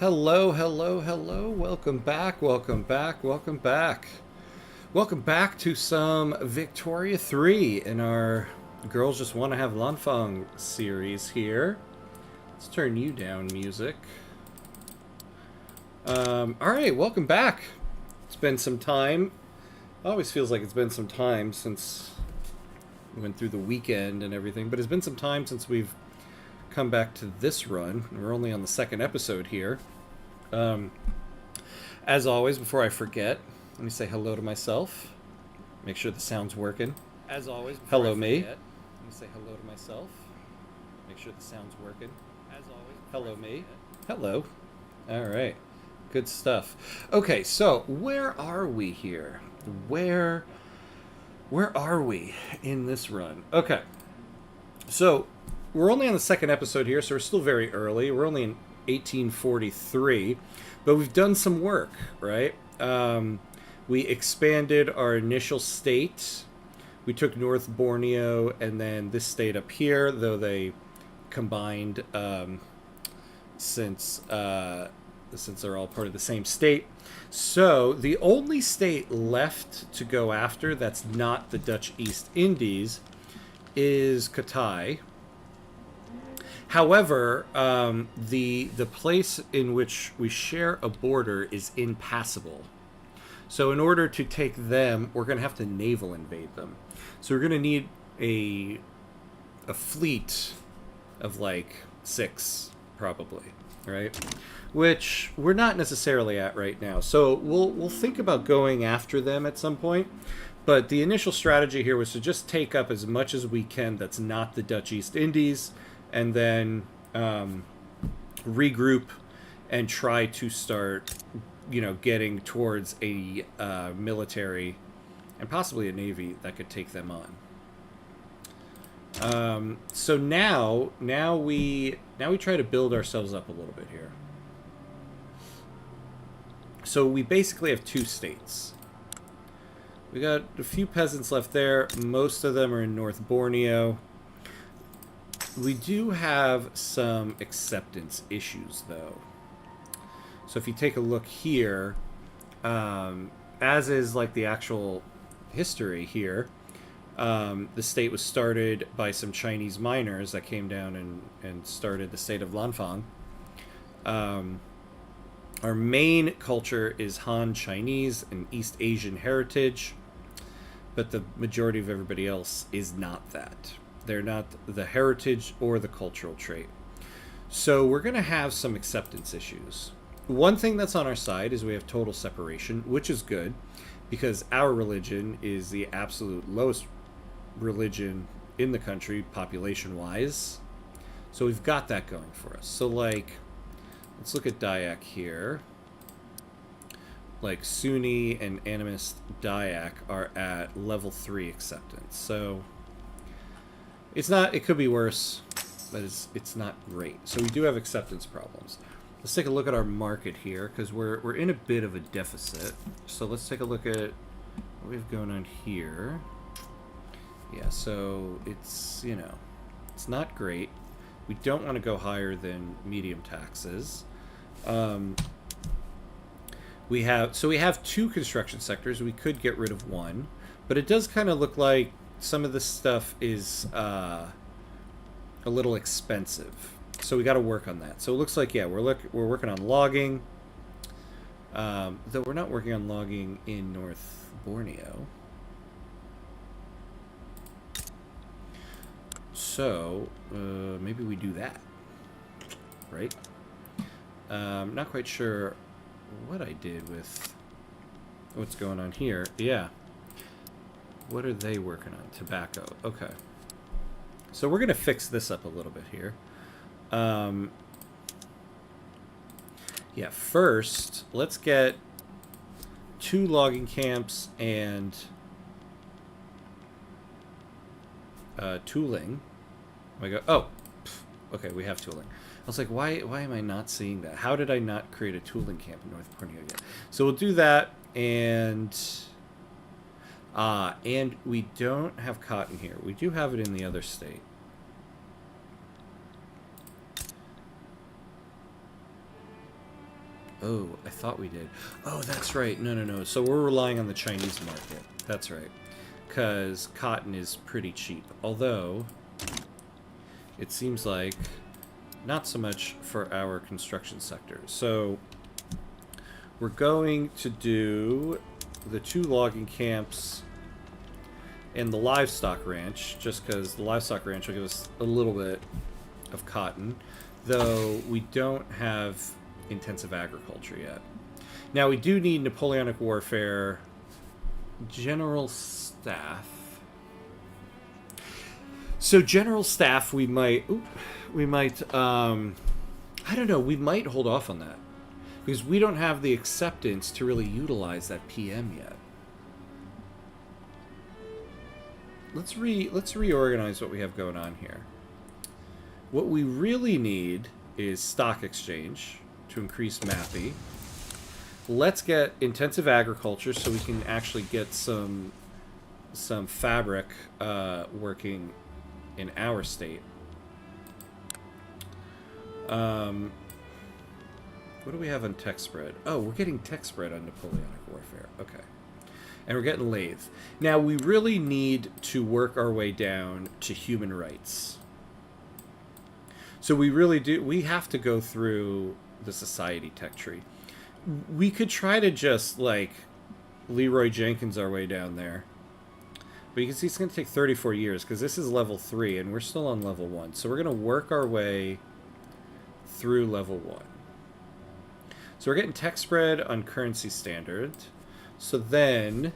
Hello, hello, hello. Welcome back, welcome back, welcome back. Welcome back to some Victoria 3 in our Girls Just Want to Have Lanfang series here. Let's turn you down, music. Alright, welcome back. It's been some time. Always feels like it's been some time since we went through the weekend and everything, but it's been some time since we've come back to this run. We're only on the second episode here. Um, as always, before I forget, let me say hello to myself. Make sure the sound's working. As always, hello I me. Forget, let me say hello to myself. Make sure the sound's working. As always, hello me. Hello. All right. Good stuff. Okay, so where are we here? Where are we in this run? Okay. So we're only on the second episode here, so we're still very early. We're only in 1843, but we've done some work, right? We expanded our initial state. We took North Borneo and then this state up here, though they combined since they're all part of the same state. So the only state left to go after that's not the Dutch East Indies is Katai. However, the place in which we share a border is impassable. So in order to take them, we're going to have to naval invade them. So we're going to need a fleet of like 6, probably, right? Which we're not necessarily at right now. So we'll think about going after them at some point. But the initial strategy here was to just take up as much as we can that's not the Dutch East Indies, and then regroup and try to start, getting towards a military and possibly a navy that could take them on. So now we try to build ourselves up a little bit here. So we basically have 2 states. We got a few peasants left there. Most of them are in North Borneo. We do have some acceptance issues, though. So if you take a look here, as is like the actual history here, the state was started by some Chinese miners that came down and started the state of Lanfang. Our main culture is Han Chinese and East Asian heritage, but the majority of everybody else is not that. They're not the heritage or the cultural trait. So we're going to have some acceptance issues. One thing that's on our side is we have total separation, which is good because our religion is the absolute lowest religion in the country population-wise. So we've got that going for us. So like, let's look at Dayak here. Like Sunni and animist Dayak are at level 3 acceptance. So it's not, it could be worse, but it's not great. So we do have acceptance problems. Let's take a look at our market here, because we're in a bit of a deficit. So let's take a look at what we have going on here. Yeah, so it's, it's not great. We don't want to go higher than medium taxes. We have 2 construction sectors. We could get rid of one, but it does kind of look like some of this stuff is a little expensive. So we got to work on that. So it looks like, yeah, we're working on logging. Though we're not working on logging in North Borneo. So maybe we do that, right? Not quite sure what I did with what's going on here. Yeah. What are they working on? Tobacco. Okay. So we're going to fix this up a little bit here. Yeah, first, let's get 2 logging camps and tooling. Okay, we have tooling. I was like, why am I not seeing that? How did I not create a tooling camp in North Borneo yet? So we'll do that, and we don't have cotton here. We do have it in the other state. Oh, I thought we did. Oh, that's right. No, no, no. So we're relying on the Chinese market. That's right. Because cotton is pretty cheap. Although, it seems like not so much for our construction sector. So we're going to do the 2 logging camps and the livestock ranch, just because the livestock ranch will give us a little bit of cotton, though we don't have intensive agriculture yet. Now we do need Napoleonic warfare, general staff. So general staff, we might, I don't know, we might hold off on that because we don't have the acceptance to really utilize that PM yet. Let's reorganize what we have going on here. What we really need is stock exchange to increase MAPI. Let's get intensive agriculture so we can actually get some fabric working in our state. What do we have on tech spread? Oh, we're getting tech spread on Napoleonic warfare. Okay. And we're getting lathe. Now, we really need to work our way down to human rights. So we really do. We have to go through the society tech tree. We could try to just, like, Leroy Jenkins our way down there. But you can see it's going to take 34 years because this is level 3 and we're still on level 1. So we're going to work our way through level 1. So we're getting tech spread on currency standard. So then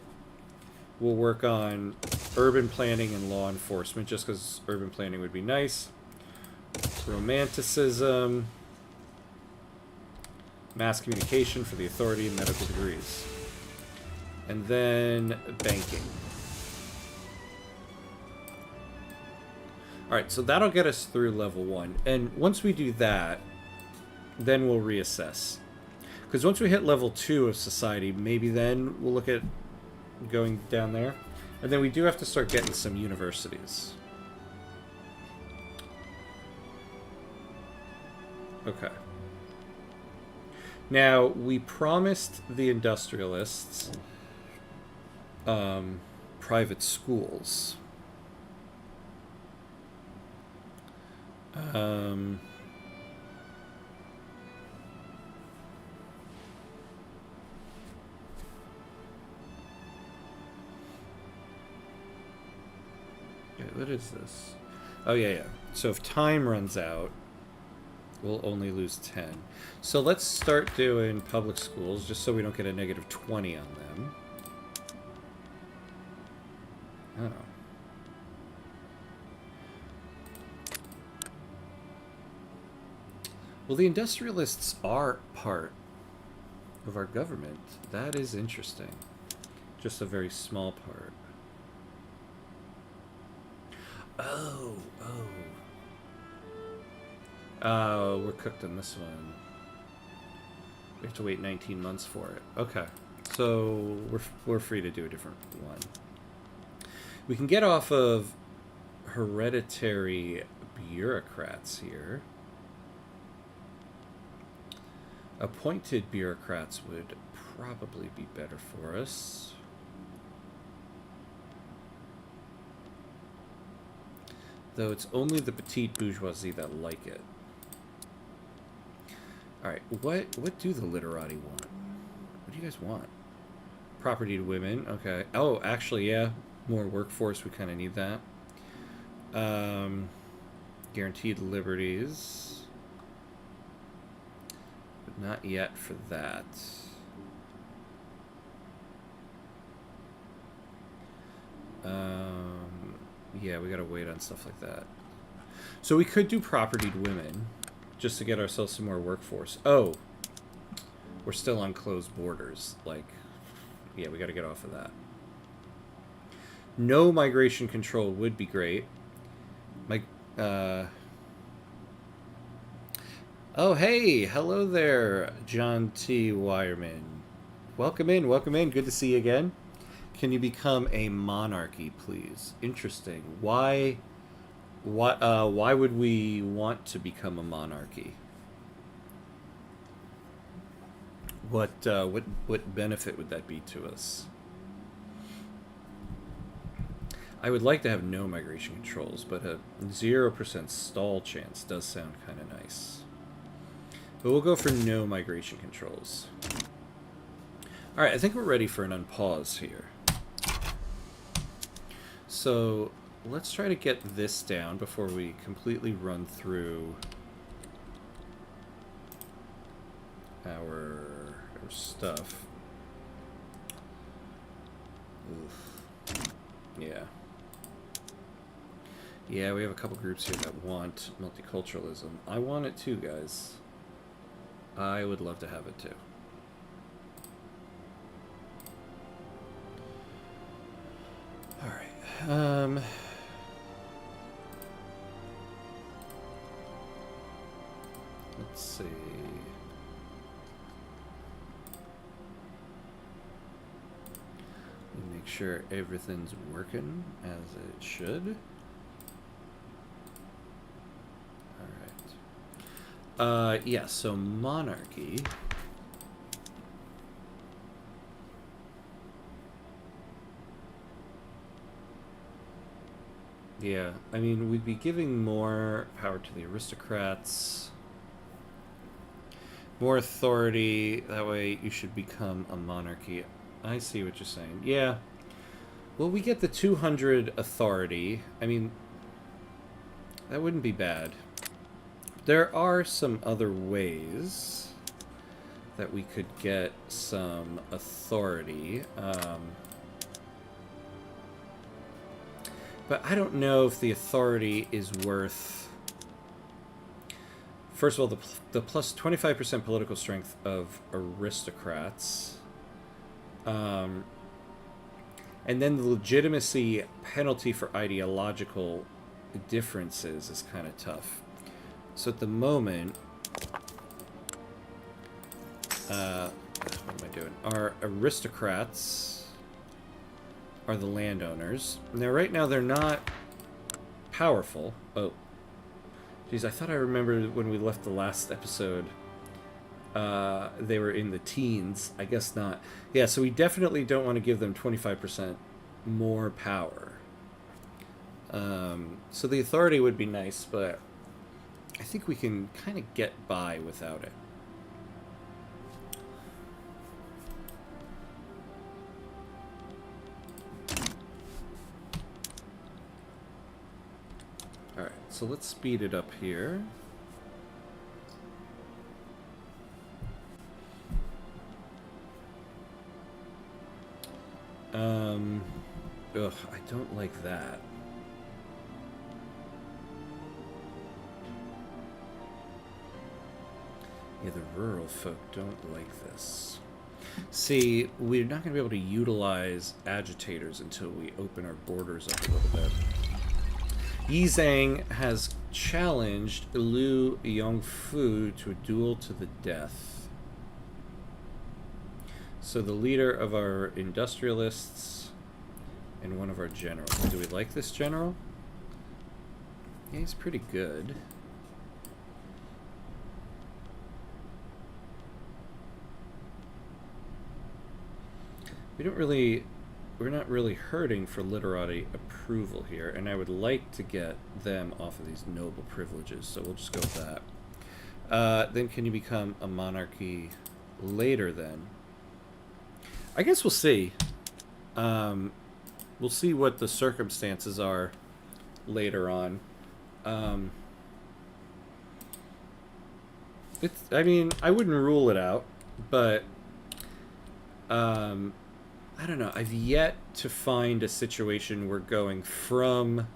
we'll work on urban planning and law enforcement, just because urban planning would be nice. Romanticism. Mass communication for the authority and medical degrees. And then banking. Alright, so that'll get us through level 1. And once we do that, then we'll reassess. Because once we hit level 2 of society, maybe then we'll look at going down there. And then we do have to start getting some universities. Okay. Now, we promised the industrialists private schools. What is this? Oh, yeah. So if time runs out, we'll only lose 10. So let's start doing public schools, just so we don't get a negative 20 on them. Oh. Well, the industrialists are part of our government. That is interesting. Just a very small part. Oh, we're cooked on this one. We have to wait 19 months for it. Okay, so we're free to do a different one. We can get off of hereditary bureaucrats here. Appointed bureaucrats would probably be better for us. Though it's only the petite bourgeoisie that like it. Alright, what do the literati want? What do you guys want? Property to women, okay. Oh, actually, yeah. More workforce, we kind of need that. Guaranteed liberties. But not yet for that. Yeah, we gotta wait on stuff like that. So we could do property to women, just to get ourselves some more workforce. Oh, we're still on closed borders. Like, yeah, we gotta get off of that. No migration control would be great. Oh, hey, hello there, John T. Wireman. Welcome in, welcome in. Good to see you again. Can you become a monarchy, please? Interesting. Why would we want to become a monarchy? What benefit would that be to us? I would like to have no migration controls, but a 0% stall chance does sound kind of nice. But we'll go for no migration controls. Alright, I think we're ready for an unpause here. So let's try to get this down before we completely run through our stuff. Oof. Yeah. Yeah, we have a couple groups here that want multiculturalism. I want it too, guys. I would love to have it too. Alright. Let's see. Make sure everything's working as it should. Alright. Yeah, so monarchy. Yeah, I mean, we'd be giving more power to the aristocrats. More authority. That way you should become a monarchy. I see what you're saying. Yeah. Well, we get the 200 authority. I mean, that wouldn't be bad. There are some other ways that we could get some authority. But I don't know if the authority is worth... First of all, the plus 25% political strength of aristocrats. And then the legitimacy penalty for ideological differences is kind of tough. So at the moment, what am I doing? Our aristocrats are the landowners. Now, right now, they're not powerful. Oh. Geez, I thought I remembered when we left the last episode, they were in the teens. I guess not. Yeah, so we definitely don't want to give them 25% more power. So the authority would be nice, but I think we can kind of get by without it. Alright, so let's speed it up here. Ugh, I don't like that. Yeah, the rural folk don't like this. See, we're not going to be able to utilize agitators until we open our borders up a little bit. Yi Zhang has challenged Liu Yongfu to a duel to the death. So the leader of our industrialists and one of our generals. Do we like this general? Yeah, he's pretty good. We're not really hurting for literati approval here, and I would like to get them off of these noble privileges, so we'll just go with that. Then can you become a monarchy later then? I guess we'll see. We'll see what the circumstances are later on. I mean, I wouldn't rule it out, but I don't know. I've yet to find a situation where going from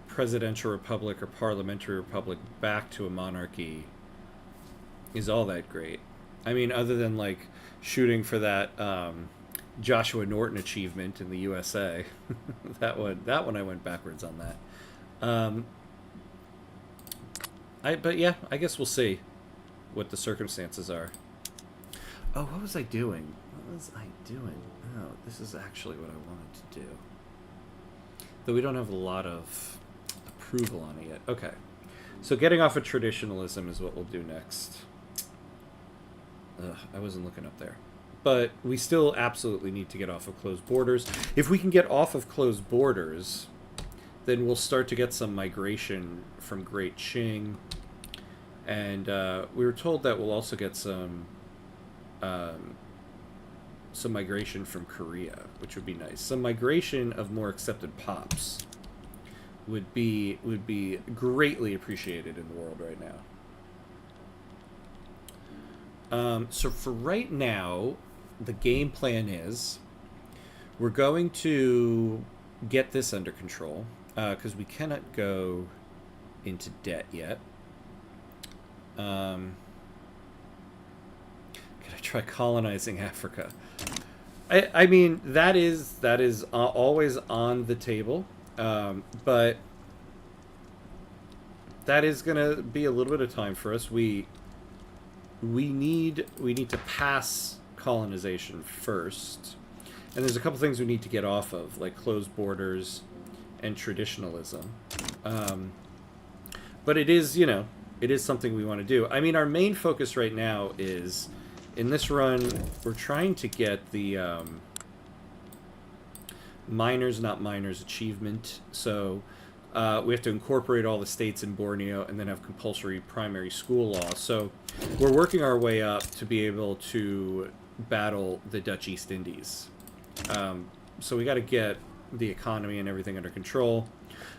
presidential republic or parliamentary republic back to a monarchy is all that great. I mean, other than like shooting for that Joshua Norton achievement in the USA, that one I went backwards on that. But yeah, I guess we'll see what the circumstances are. Oh, what was I doing? Oh, this is actually what I wanted to do. Though we don't have a lot of approval on it yet. Okay. So getting off of traditionalism is what we'll do next. I wasn't looking up there. But we still absolutely need to get off of closed borders. If we can get off of closed borders, then we'll start to get some migration from Great Qing. And we were told that we'll also get some migration from Korea, which would be nice. Some migration of more accepted pops would be greatly appreciated in the world right now. So for right now, the game plan is we're going to get this under control because we cannot go into debt yet. Can I try colonizing Africa? I mean, that is always on the table, but that is going to be a little bit of time for us. We need to pass colonization first, and there's a couple things we need to get off of, like closed borders and traditionalism. But it is, it is something we want to do. I mean, our main focus right now is, in this run, we're trying to get the minors not minors achievement. So we have to incorporate all the states in Borneo and then have compulsory primary school law. So we're working our way up to be able to battle the Dutch East Indies. So we got to get the economy and everything under control.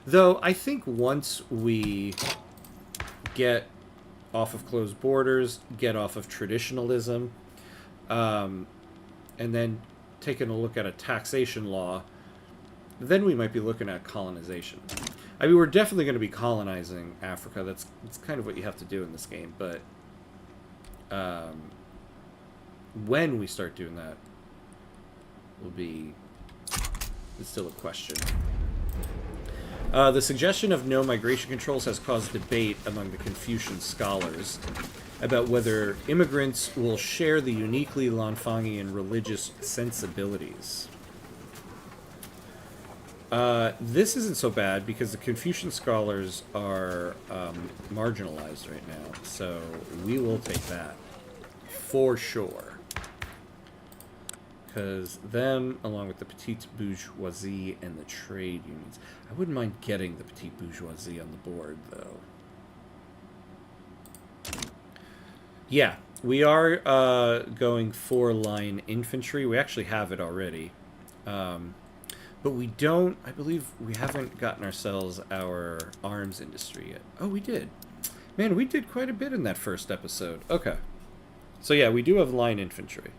Though I think once we get off of closed borders, get off of traditionalism, and then taking a look at a taxation law, then we might be looking at colonization. I mean, we're definitely going to be colonizing Africa. That's kind of what you have to do in this game. But when we start doing that will be still a question. The suggestion of no migration controls has caused debate among the Confucian scholars about whether immigrants will share the uniquely Lanfangian religious sensibilities. This isn't so bad because the Confucian scholars are marginalized right now, so we will take that for sure. Because them, along with the petite bourgeoisie and the trade unions. I wouldn't mind getting the petite bourgeoisie on the board, though. Yeah, we are going for line infantry. We actually have it already. But we don't, I believe we haven't gotten ourselves our arms industry yet. Oh, we did. Man, we did quite a bit in that first episode. Okay. So yeah, we do have line infantry.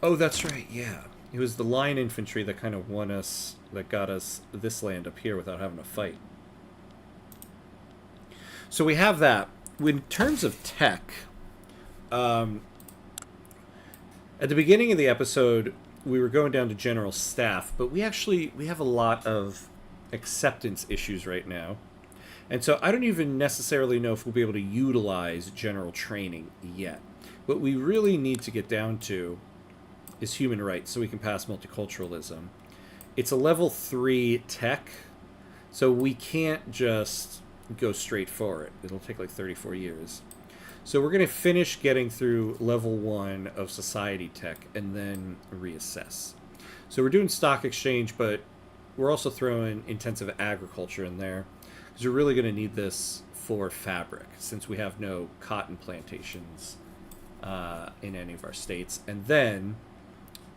Oh, that's right, yeah. It was the line infantry that kind of won us, that got us this land up here without having to fight. So we have that. In terms of tech, at the beginning of the episode, we were going down to general staff, but we have a lot of acceptance issues right now. And so I don't even necessarily know if we'll be able to utilize general training yet. What we really need to get down to is human rights, so we can pass multiculturalism. It's a level 3 tech, so we can't just go straight for it. It'll take like 34 years. So we're going to finish getting through level 1 of society tech and then reassess. So we're doing stock exchange, but we're also throwing intensive agriculture in there, because we're really going to need this for fabric, since we have no cotton plantations in any of our states. And then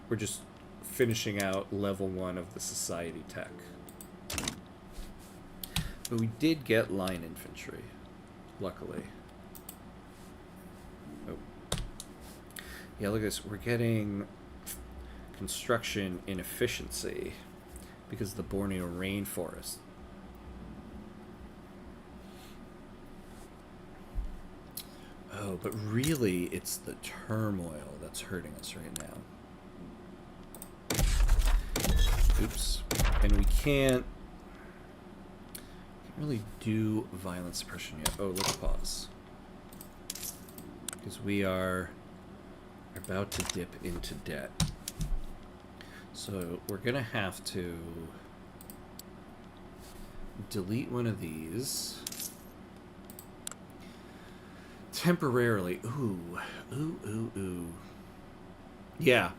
we're just finishing out level 1 of the society tech. But we did get line infantry, luckily. Oh. Yeah, look at this. We're getting construction inefficiency because of the Borneo rainforest. Oh, but really, it's the turmoil that's hurting us right now. Oops. And we can't really do violence suppression yet. Oh, let's pause. Because we are about to dip into debt. So we're going to have to delete one of these. Temporarily. Ooh. Ooh, ooh, ooh. Yeah.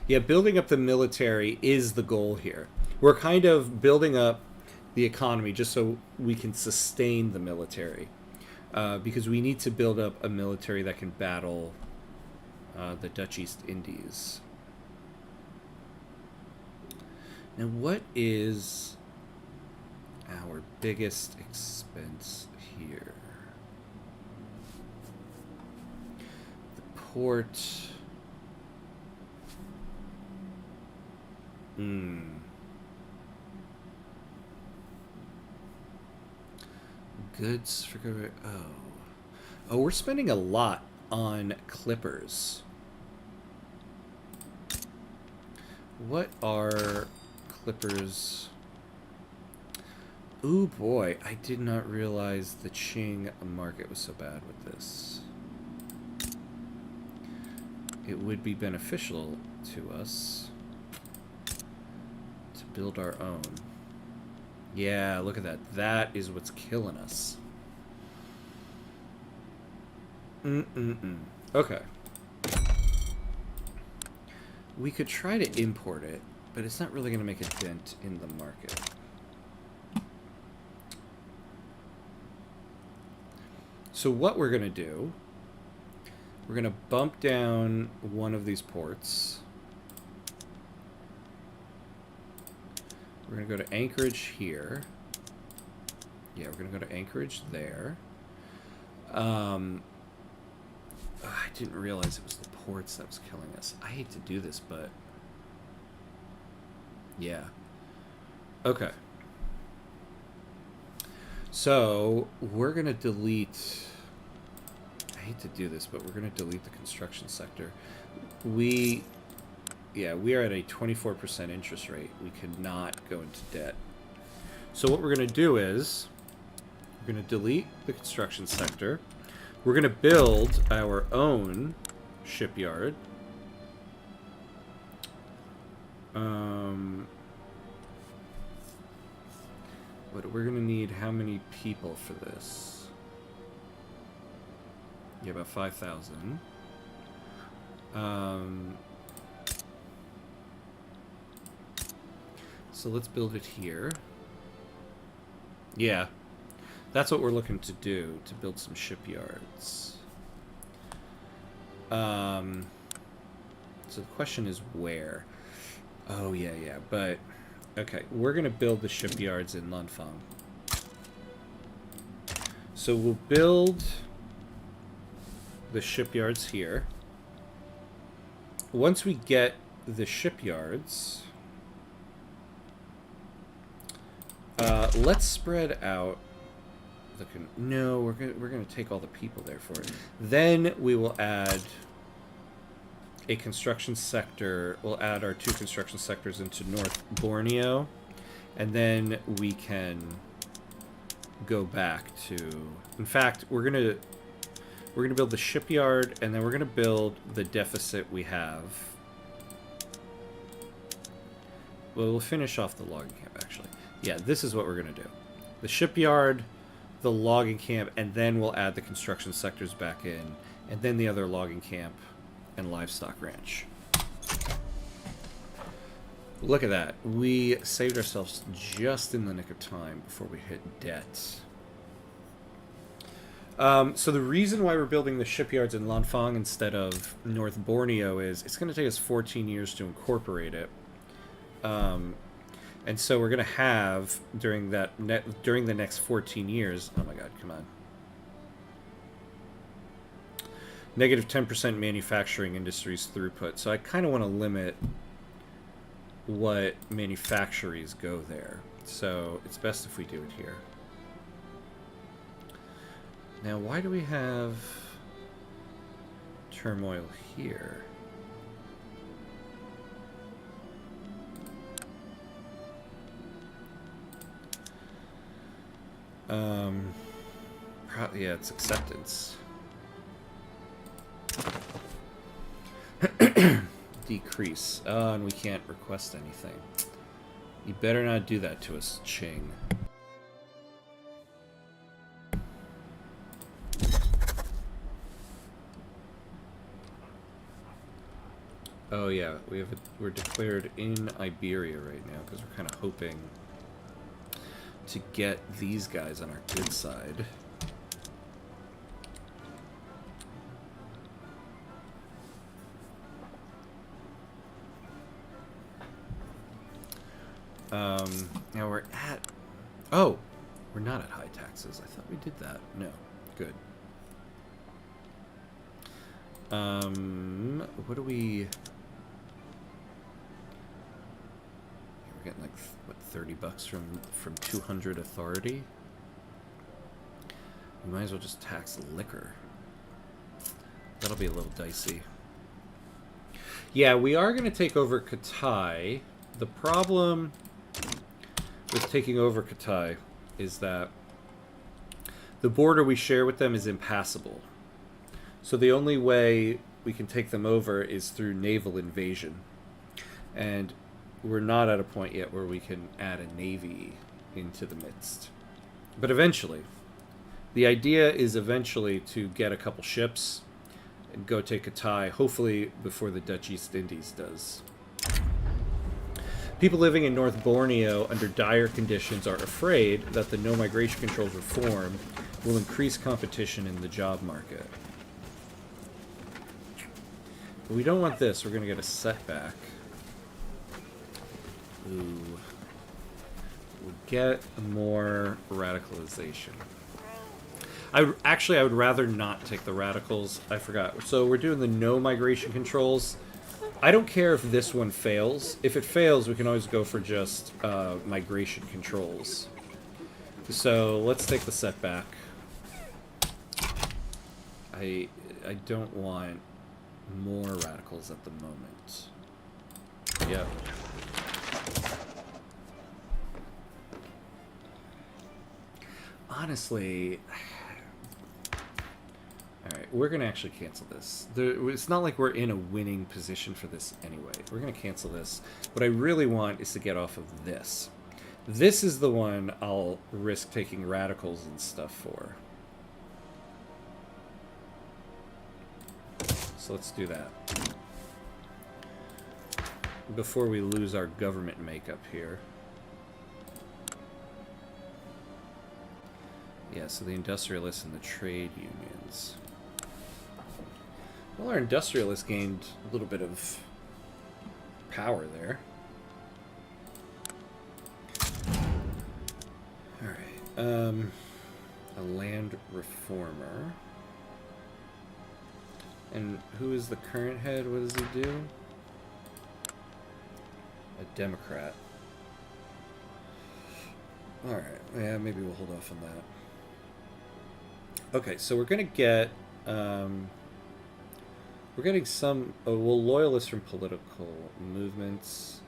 Yeah, building up the military is the goal here. We're kind of building up the economy just so we can sustain the military. Because we need to build up a military that can battle the Dutch East Indies. Now, what is our biggest expense here? The port. Goods for oh, we're spending a lot on clippers. What are clippers? Ooh boy, I did not realize the Qing market was so bad with this. It would be beneficial to us to build our own. Yeah, look at that. That is what's killing us. Okay. We could try to import it, but it's not really going to make a dent in the market. So what we're going to do, we're going to bump down one of these ports. We're going to go to Anchorage here. Yeah, we're going to go to Anchorage there. I didn't realize it was the ports that was killing us. I hate to do this, but... yeah. Okay. So, we're going to delete... I hate to do this, but we're going to delete the construction sector. Yeah, we are at a 24% interest rate. We could not go into debt. So what we're going to do is, we're going to delete the construction sector. We're going to build our own shipyard. But we're going to need how many people for this? Yeah, about 5,000. So let's build it here. Yeah. That's what we're looking to do, to build some shipyards. So the question is where? Oh, yeah, but... okay, we're going to build the shipyards in Lanfang. So we'll build the shipyards here. Once we get the shipyards... let's spread out... no, we're gonna take all the people there for it. Then we will add a construction sector. We'll add our 2 construction sectors into North Borneo, and then we can go back to... in fact, we're gonna build the shipyard, and then we're gonna build the deficit we have. Well, we'll finish off the logging camp, actually. Yeah, this is what we're gonna do. The shipyard, the logging camp, and then we'll add the construction sectors back in, and then the other logging camp and livestock ranch. Look at that. We saved ourselves just in the nick of time before we hit debt. So the reason why we're building the shipyards in Lanfang instead of North Borneo is it's going to take us 14 years to incorporate it. And so we're going to have, during the next 14 years... oh my god, come on. Negative 10% manufacturing industries throughput. So I kind of want to limit what manufactories go there. So it's best if we do it here. Now, why do we have turmoil here? Yeah, it's acceptance. Decrease. Oh, and we can't request anything. You better not do that to us, Qing. Oh yeah, we're declared in Iberia right now because we're kind of hoping to get these guys on our good side. Now we're at... Oh! We're not at high taxes. I thought we did that. No. Good. What do we... We're getting like, what, 30 bucks from 200 authority? We might as well just tax liquor. That'll be a little dicey. Yeah, we are going to take over Katai. The problem with taking over Katai is that the border we share with them is impassable. So the only way we can take them over is through naval invasion. And we're not at a point yet where we can add a navy into the midst. But eventually. The idea is eventually to get a couple ships and go take Katai, hopefully before the Dutch East Indies does. People living in North Borneo under dire conditions are afraid that the no migration controls reform will increase competition in the job market. But we don't want this. We're going to get a setback. Ooh. We'll get more radicalization. I would rather not take the radicals. I forgot. So we're doing the no migration controls. I don't care if this one fails. If it fails, we can always go for just migration controls. So let's take the setback. I don't want more radicals at the moment. Yep. Honestly... Alright, we're going to actually cancel this. It's not like we're in a winning position for this anyway. We're going to cancel this. What I really want is to get off of this. This is the one I'll risk taking radicals and stuff for. So let's do that. Before we lose our government makeup here. Yeah, so the industrialists and the trade unions. Well, our industrialists gained a little bit of power there. Alright, a land reformer. And who is the current head? What does he do? A Democrat. Alright, yeah, maybe we'll hold off on that. Okay, so we're gonna get, we're getting some, well, loyalists from political movements,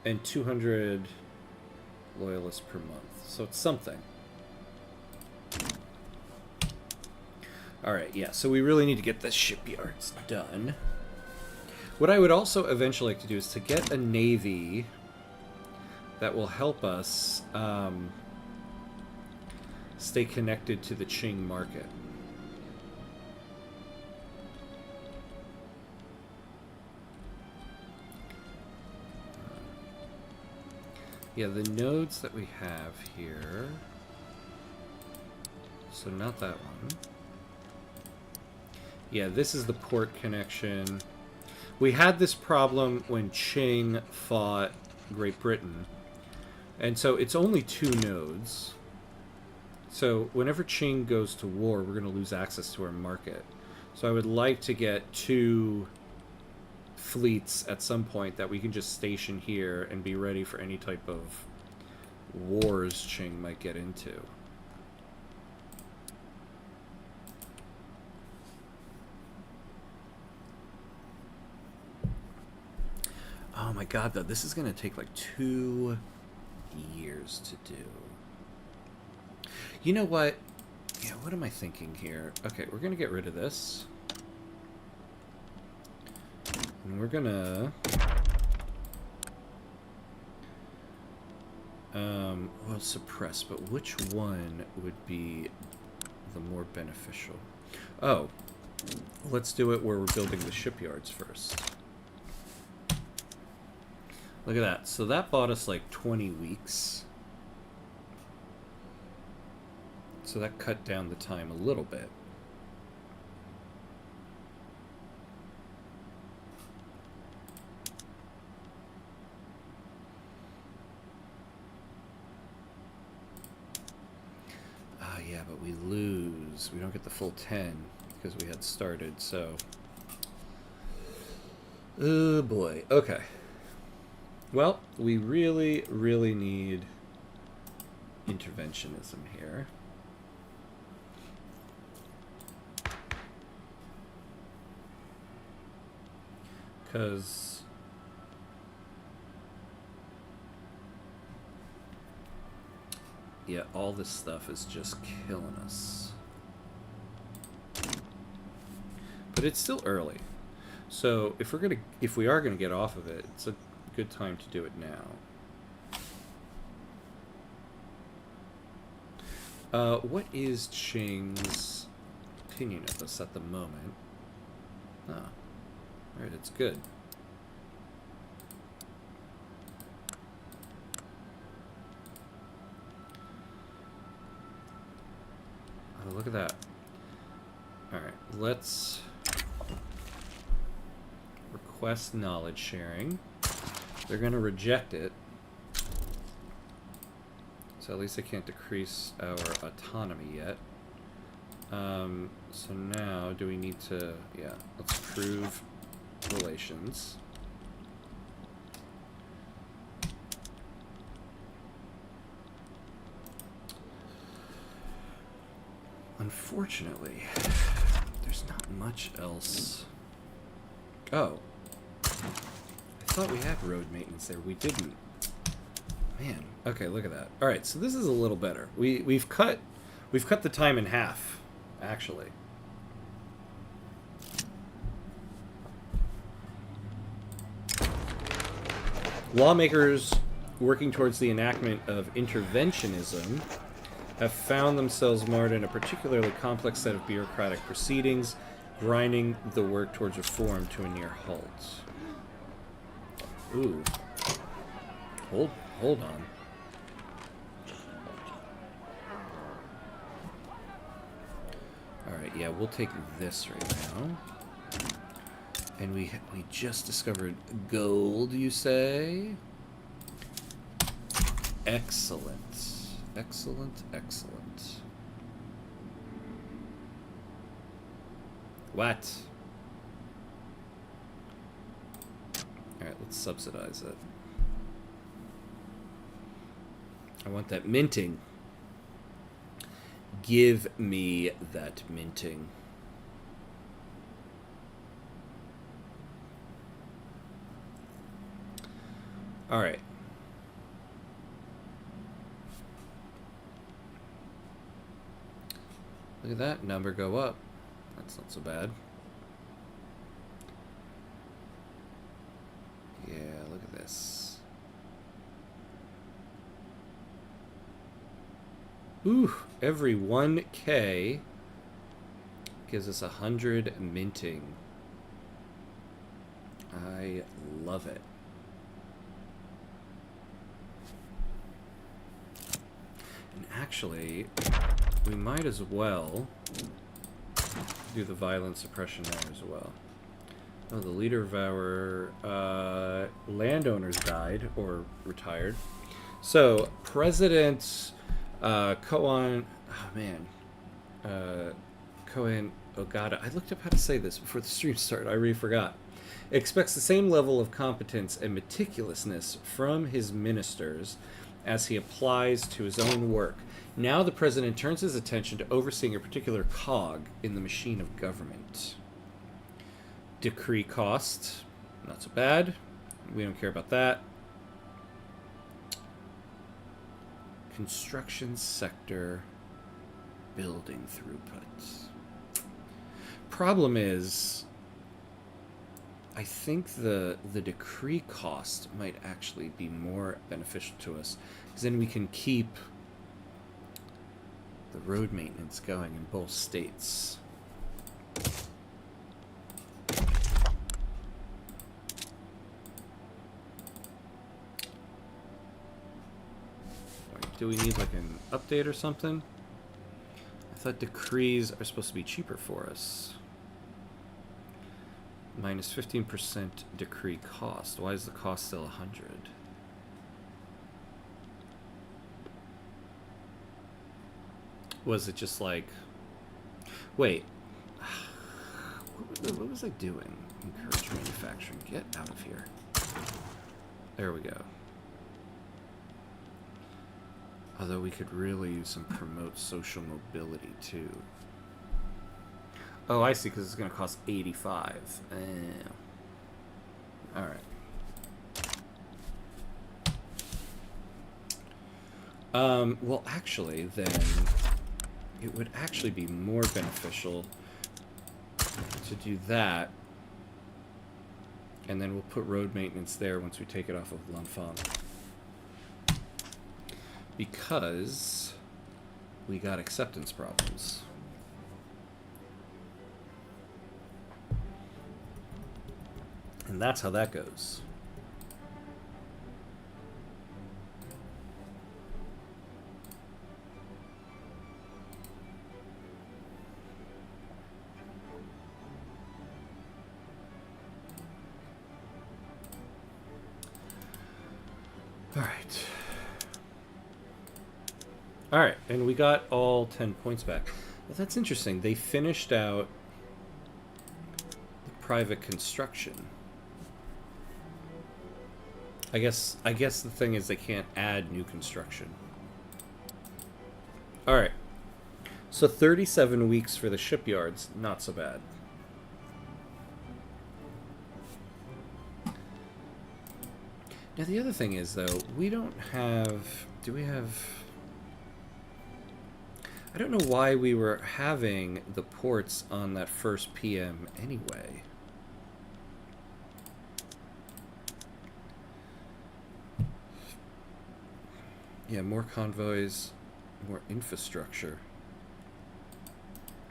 and 200 loyalists per month, so it's something. Alright, yeah, so we really need to get the shipyards done. What I would also eventually like to do is to get a navy that will help us stay connected to the Qing market. Yeah, the nodes that we have here. So not that one. Yeah, this is the port connection. We had this problem when Qing fought Great Britain. And so it's only 2 nodes. So whenever Qing goes to war, we're going to lose access to our market. So I would like to get 2 fleets at some point that we can just station here and be ready for any type of wars Qing might get into. Oh my god, though, this is going to take like 2 years to do. You know what? Yeah, what am I thinking here? Okay, we're going to get rid of this. And we're going to... well, suppress, but which one would be the more beneficial? Oh, let's do it where we're building the shipyards first. Look at that. So that bought us like 20 weeks. So that cut down the time a little bit. Yeah, but we lose. We don't get the full 10 because we had started, so... Oh boy. Okay. Well, we really, really need interventionism here. Because... yeah, all this stuff is just killing us. But it's still early. So if we are gonna get off of it, it's a good time to do it now. What is Qing's opinion of us at the moment? Ah, alright, it's good. Oh, look at that. Alright, let's request knowledge sharing. They're going to reject it. So at least they can't decrease our autonomy yet. So now, do we need to... yeah, let's approve relations. Unfortunately, there's not much else. Oh. I thought we had road maintenance there. We didn't. Man. Okay, look at that. Alright, so this is a little better. We've cut the time in half, actually. Lawmakers working towards the enactment of interventionism have found themselves marred in a particularly complex set of bureaucratic proceedings, grinding the work towards reform to a near halt. Ooh. Hold on. Alright, yeah, we'll take this right now. And we just discovered gold, you say? Excellent. Excellent, excellent. What? Alright, let's subsidize it. I want that minting. Give me that minting. Alright. Look at that number go up. That's not so bad. Yeah, look at this. Ooh, every 1K gives us 100 minting. I love it. And actually, we might as well do the violent suppression there as well. Oh, the leader of our landowners died or retired. So, President Koan... oh, man. Koan Ogata. I looked up how to say this before the stream started. I really forgot. Expects the same level of competence and meticulousness from his ministers as he applies to his own work. Now the president turns his attention to overseeing a particular cog in the machine of government. Decree cost. Not so bad. We don't care about that. Construction sector. Building throughput. Problem is, I think the decree cost might actually be more beneficial to us, because then we can keep the road maintenance going in both states. Do we need like an update or something? I thought decrees are supposed to be cheaper for us. Minus 15% decree cost. Why is the cost still 100? Was it just like... Wait. What was I doing? Encourage manufacturing. Get out of here. There we go. Although we could really use some promote social mobility too. Oh, I see, because it's going to cost 85. All right. Well, actually, then it would actually be more beneficial to do that, and then we'll put road maintenance there once we take it off of Lanfang, because we got acceptance problems. And that's how that goes. All right, and we got all 10 points back. Well, that's interesting. They finished out the private construction. I guess the thing is they can't add new construction. All right. So 37 weeks for the shipyards, not so bad. Now the other thing is though, we don't have, do we have, I don't know why we were having the ports on that first PM anyway. Yeah, more convoys, more infrastructure.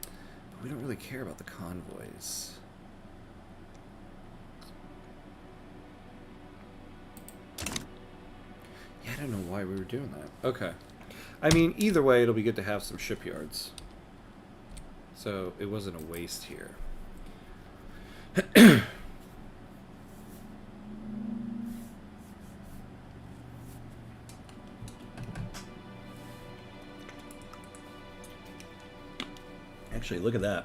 But we don't really care about the convoys. Yeah, I don't know why we were doing that. Okay. I mean, either way, it'll be good to have some shipyards. So it wasn't a waste here. Actually, look at that.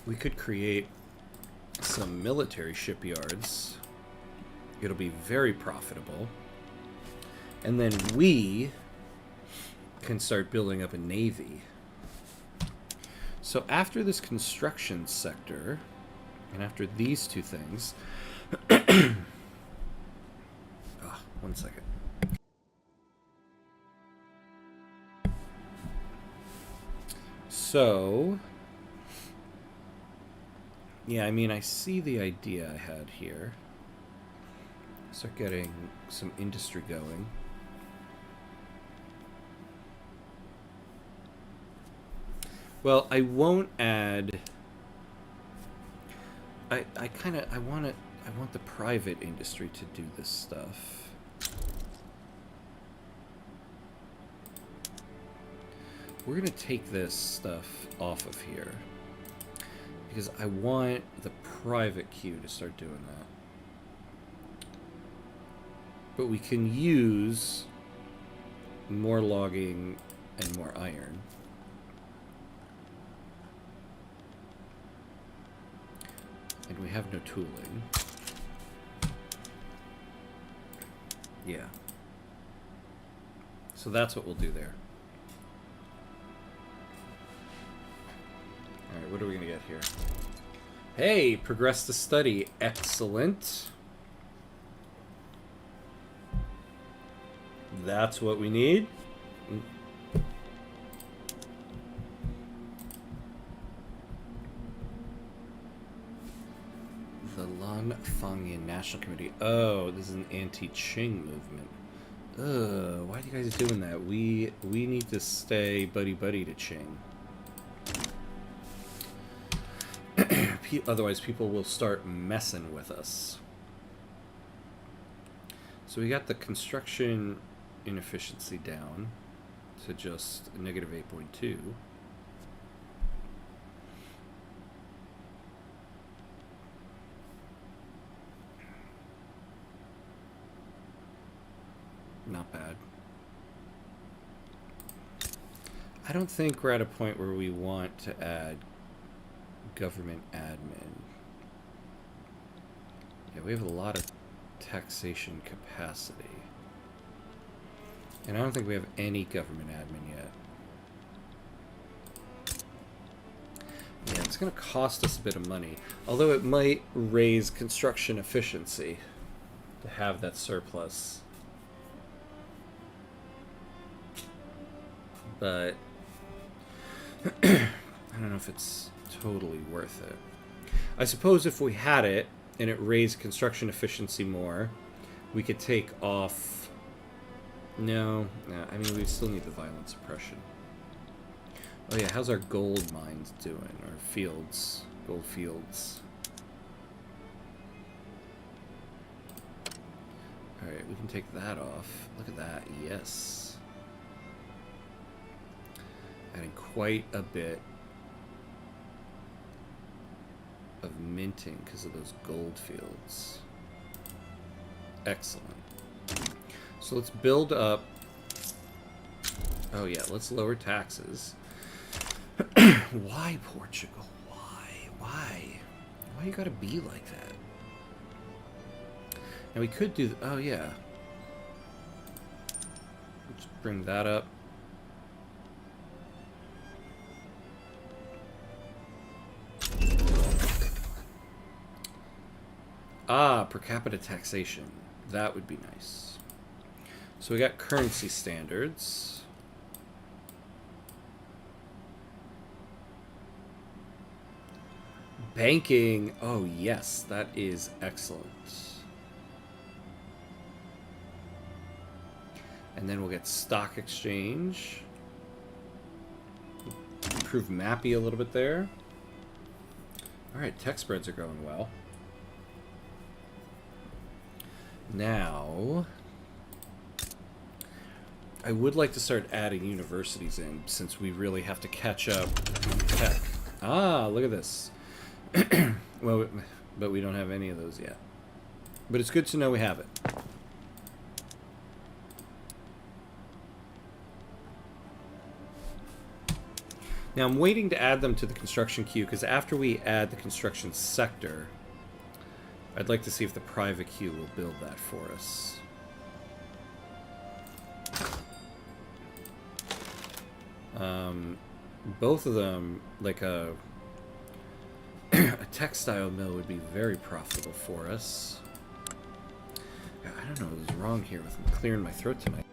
We could create some military shipyards. It'll be very profitable. And then we can start building up a navy. So after this construction sector, and after these two things... one second. So... yeah, I mean, I see the idea I had here. Start getting some industry going. Well, I won't add. I want the private industry to do this stuff. We're gonna take this stuff off of here because I want the private queue to start doing that. But we can use more logging and more iron. And we have no tooling. Yeah. So that's what we'll do there. Alright, what are we going to get here? Hey, progress to study. Excellent. That's what we need. The Lanfang National Committee. Oh, this is an anti-Qing movement. Ugh, why are you guys doing that? We need to stay buddy-buddy to Qing. Otherwise, people will start messing with us. So we got the construction inefficiency down to just negative 8.2. Not bad. I don't think we're at a point where we want to add government admin. Yeah, we have a lot of taxation capacity. And I don't think we have any government admin yet. Yeah, it's going to cost us a bit of money. Although it might raise construction efficiency to have that surplus. But I don't know if it's totally worth it. I suppose if we had it and it raised construction efficiency more, we could take off... No, I mean, we still need the violent suppression. Oh yeah, how's our gold mines doing? Our fields, gold fields. Alright, we can take that off. Look at that, yes. Adding quite a bit of minting because of those gold fields. Excellent. So let's build up. Oh yeah, let's lower taxes. Why Portugal? Why you gotta be like that? Now we could do. Oh yeah. Let's bring that up. Ah, per capita taxation. That would be nice. So we got currency standards. Banking. Oh, yes. That is excellent. And then we'll get stock exchange. Improve Mappy a little bit there. All right, tech spreads are going well. Now, I would like to start adding universities in, since we really have to catch up tech. Ah, look at this. Well, but we don't have any of those yet. But it's good to know we have it. Now, I'm waiting to add them to the construction queue, because after we add the construction sector, I'd like to see if the private queue will build that for us. Both of them, like a textile mill would be very profitable for us. I don't know what was wrong here with clearing my throat tonight.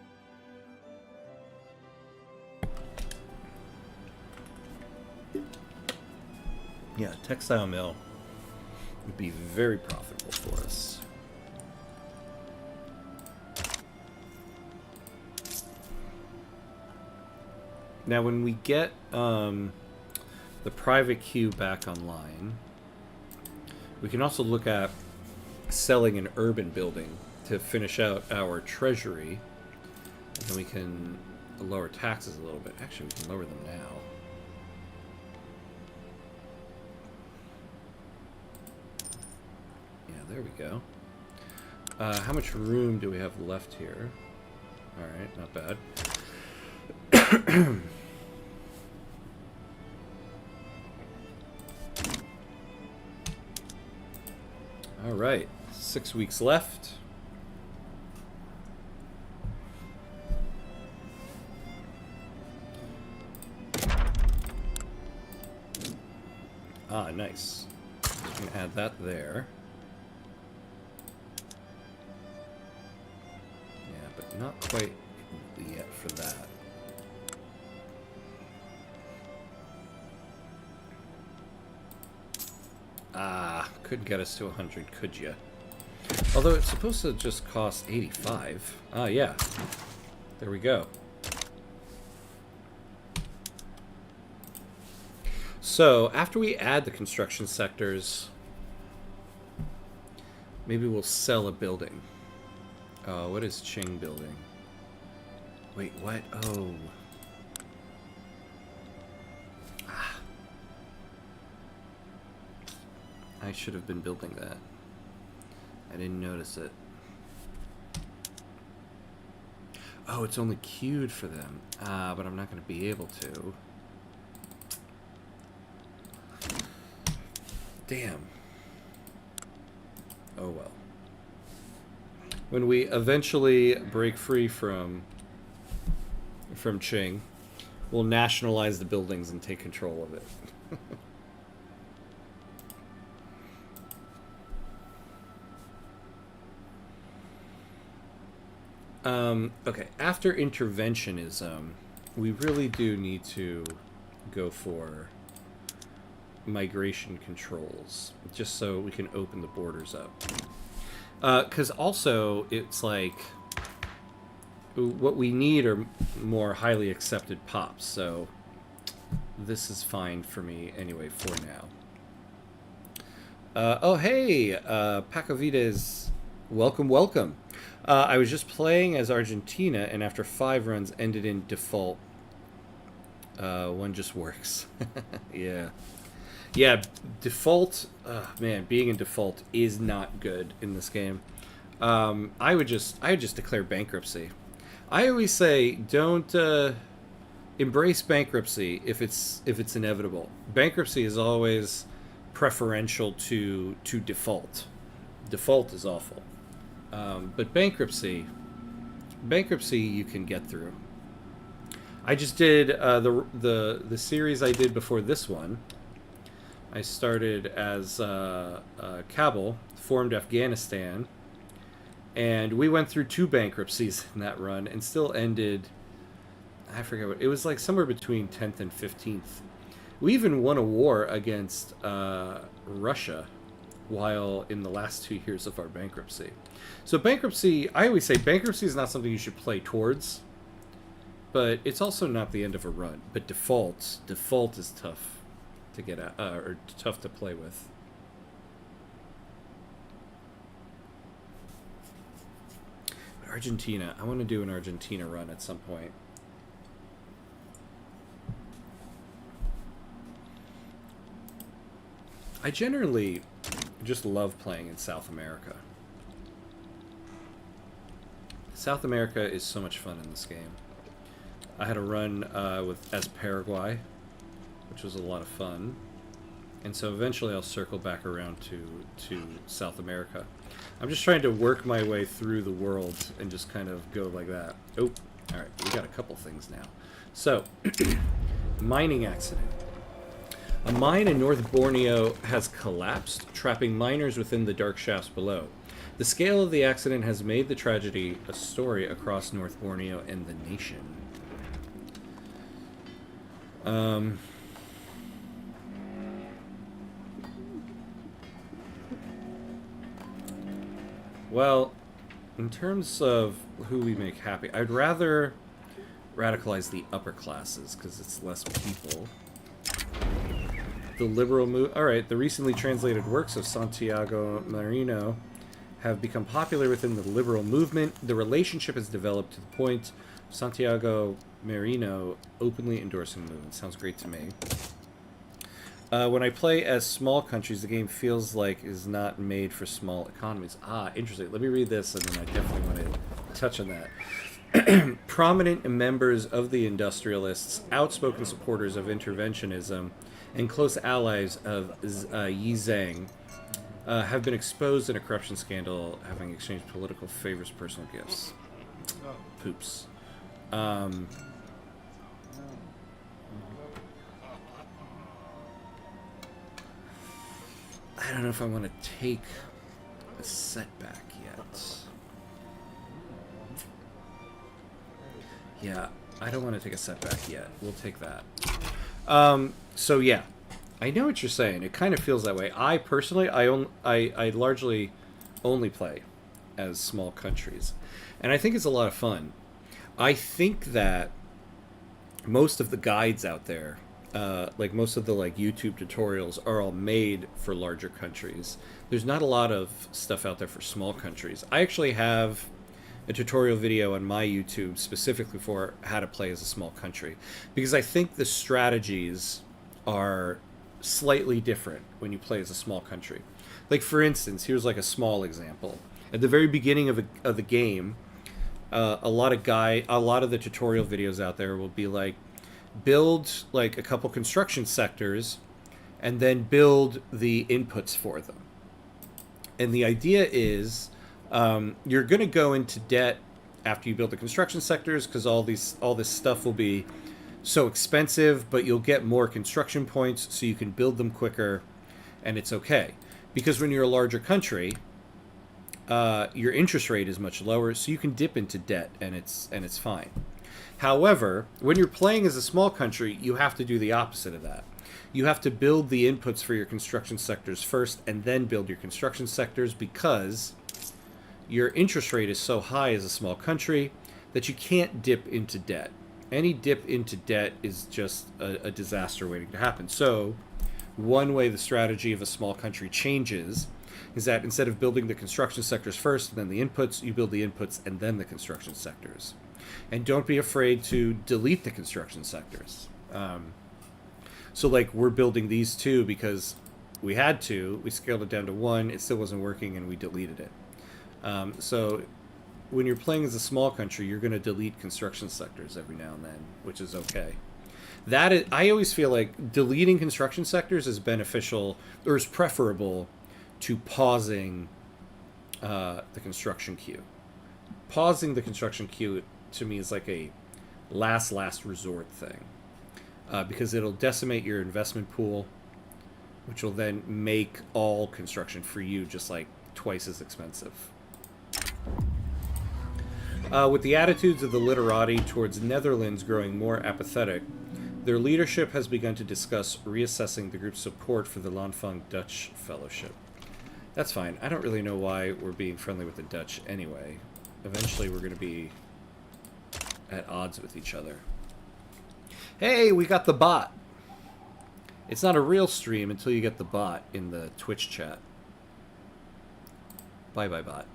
Yeah, textile mill would be very profitable for us. Now, when we get the private queue back online, we can also look at selling an urban building to finish out our treasury. And then we can lower taxes a little bit. Actually, we can lower them now. There we go. How much room do we have left here? Alright, not bad. Alright, 6 weeks left. Ah, nice. We can add that there. Not quite yet for that. Ah, couldn't get us to 100, could ya? Although it's supposed to just cost 85. Ah, yeah. There we go. So, after we add the construction sectors, maybe we'll sell a building. What is Qing building? Wait, what? Oh. Ah. I should have been building that. I didn't notice it. Oh, it's only queued for them. But I'm not going to be able to. Damn. Oh well. When we eventually break free from Qing, we'll nationalize the buildings and take control of it. Okay, after interventionism, we really do need to go for migration controls, just so we can open the borders up. Because also, it's like, what we need are more highly accepted pops, so this is fine for me anyway for now. Oh, hey, Pacovides, welcome, welcome. I was just playing as Argentina, and after 5 runs, ended in default. One just works. Yeah. Yeah, default, man, being in default is not good in this game. I would just declare bankruptcy. I always say don't embrace bankruptcy if it's inevitable. Bankruptcy is always preferential to default. Default is awful. But bankruptcy you can get through. I just did the series I did before this one. I started as Kabul, formed Afghanistan, and we went through 2 bankruptcies in that run and still ended, I forget what, it was like somewhere between 10th and 15th. We even won a war against Russia while in the last 2 years of our bankruptcy. So bankruptcy, I always say bankruptcy is not something you should play towards, but it's also not the end of a run. But default is tough to get at, or tough to play with. But Argentina, I want to do an Argentina run at some point. I generally just love playing in South America. South America is so much fun in this game. I had a run as Paraguay, which was a lot of fun. And so eventually I'll circle back around to South America. I'm just trying to work my way through the world and just kind of go like that. Oh, all right, we got a couple things now. So, mining accident. A mine in North Borneo has collapsed, trapping miners within the dark shafts below. The scale of the accident has made the tragedy a story across North Borneo and the nation. Well, in terms of who we make happy, I'd rather radicalize the upper classes because it's less people. The liberal Alright, the recently translated works of Santiago Marino have become popular within the liberal movement. The relationship has developed to the point of Santiago Marino openly endorsing the movement. Sounds great to me. When I play as small countries, the game feels like is not made for small economies. Ah, interesting. Let me read this, and then I definitely want to touch on that. Prominent members of the industrialists, outspoken supporters of interventionism, and close allies of Yi Zhang have been exposed in a corruption scandal, having exchanged political favors, personal gifts. Poops. I don't know if I want to take a setback yet. Yeah, I don't want to take a setback yet. We'll take that. So yeah, I know what you're saying. It kind of feels that way. I personally, I largely only play as small countries, and I think it's a lot of fun. I think that most of the guides out there, like most of the YouTube tutorials, are all made for larger countries. There's not a lot of stuff out there for small countries. I actually have a tutorial video on my YouTube specifically for how to play as a small country, because I think the strategies are slightly different when you play as a small country. Like, for instance, here's like a small example. At the very beginning of the game, a lot of the tutorial videos out there will be like, build like a couple construction sectors and then build the inputs for them. And the idea is you're going to go into debt after you build the construction sectors, because all this stuff will be so expensive, but you'll get more construction points so you can build them quicker, and it's okay. Because when you're a larger country, your interest rate is much lower, so you can dip into debt, and it's fine. However, when you're playing as a small country, you have to do the opposite of that. You have to build the inputs for your construction sectors first, and then build your construction sectors, because your interest rate is so high as a small country that you can't dip into debt. Any dip into debt is just a disaster waiting to happen. So one way the strategy of a small country changes is that instead of building the construction sectors first and then the inputs, you build the inputs and then the construction sectors. And don't be afraid to delete the construction sectors. So like, we're building these two because we had to. We scaled it down to 1. It still wasn't working, and we deleted it. So when you're playing as a small country, you're going to delete construction sectors every now and then, which is okay. I always feel like deleting construction sectors is beneficial, or is preferable to pausing the construction queue. Pausing the construction queue, to me, is like a last resort thing, because it'll decimate your investment pool, which will then make all construction for you just like twice as expensive. With the attitudes of the literati towards Netherlands growing more apathetic, their leadership has begun to discuss reassessing the group's support for the Lanfang Dutch Fellowship. That's fine. I don't really know why we're being friendly with the Dutch anyway. Eventually we're going to be at odds with each other. Hey, we got the bot! It's not a real stream until you get the bot in the Twitch chat. Bye-bye, bot.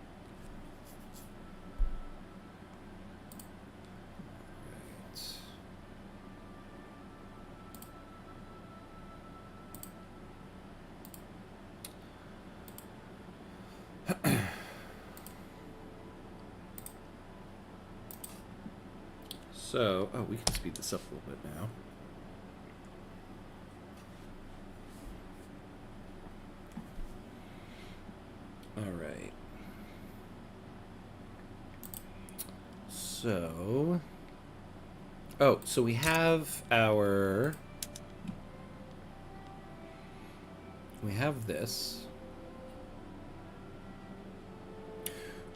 So, we can speed this up a little bit now. All right. So, so we have this.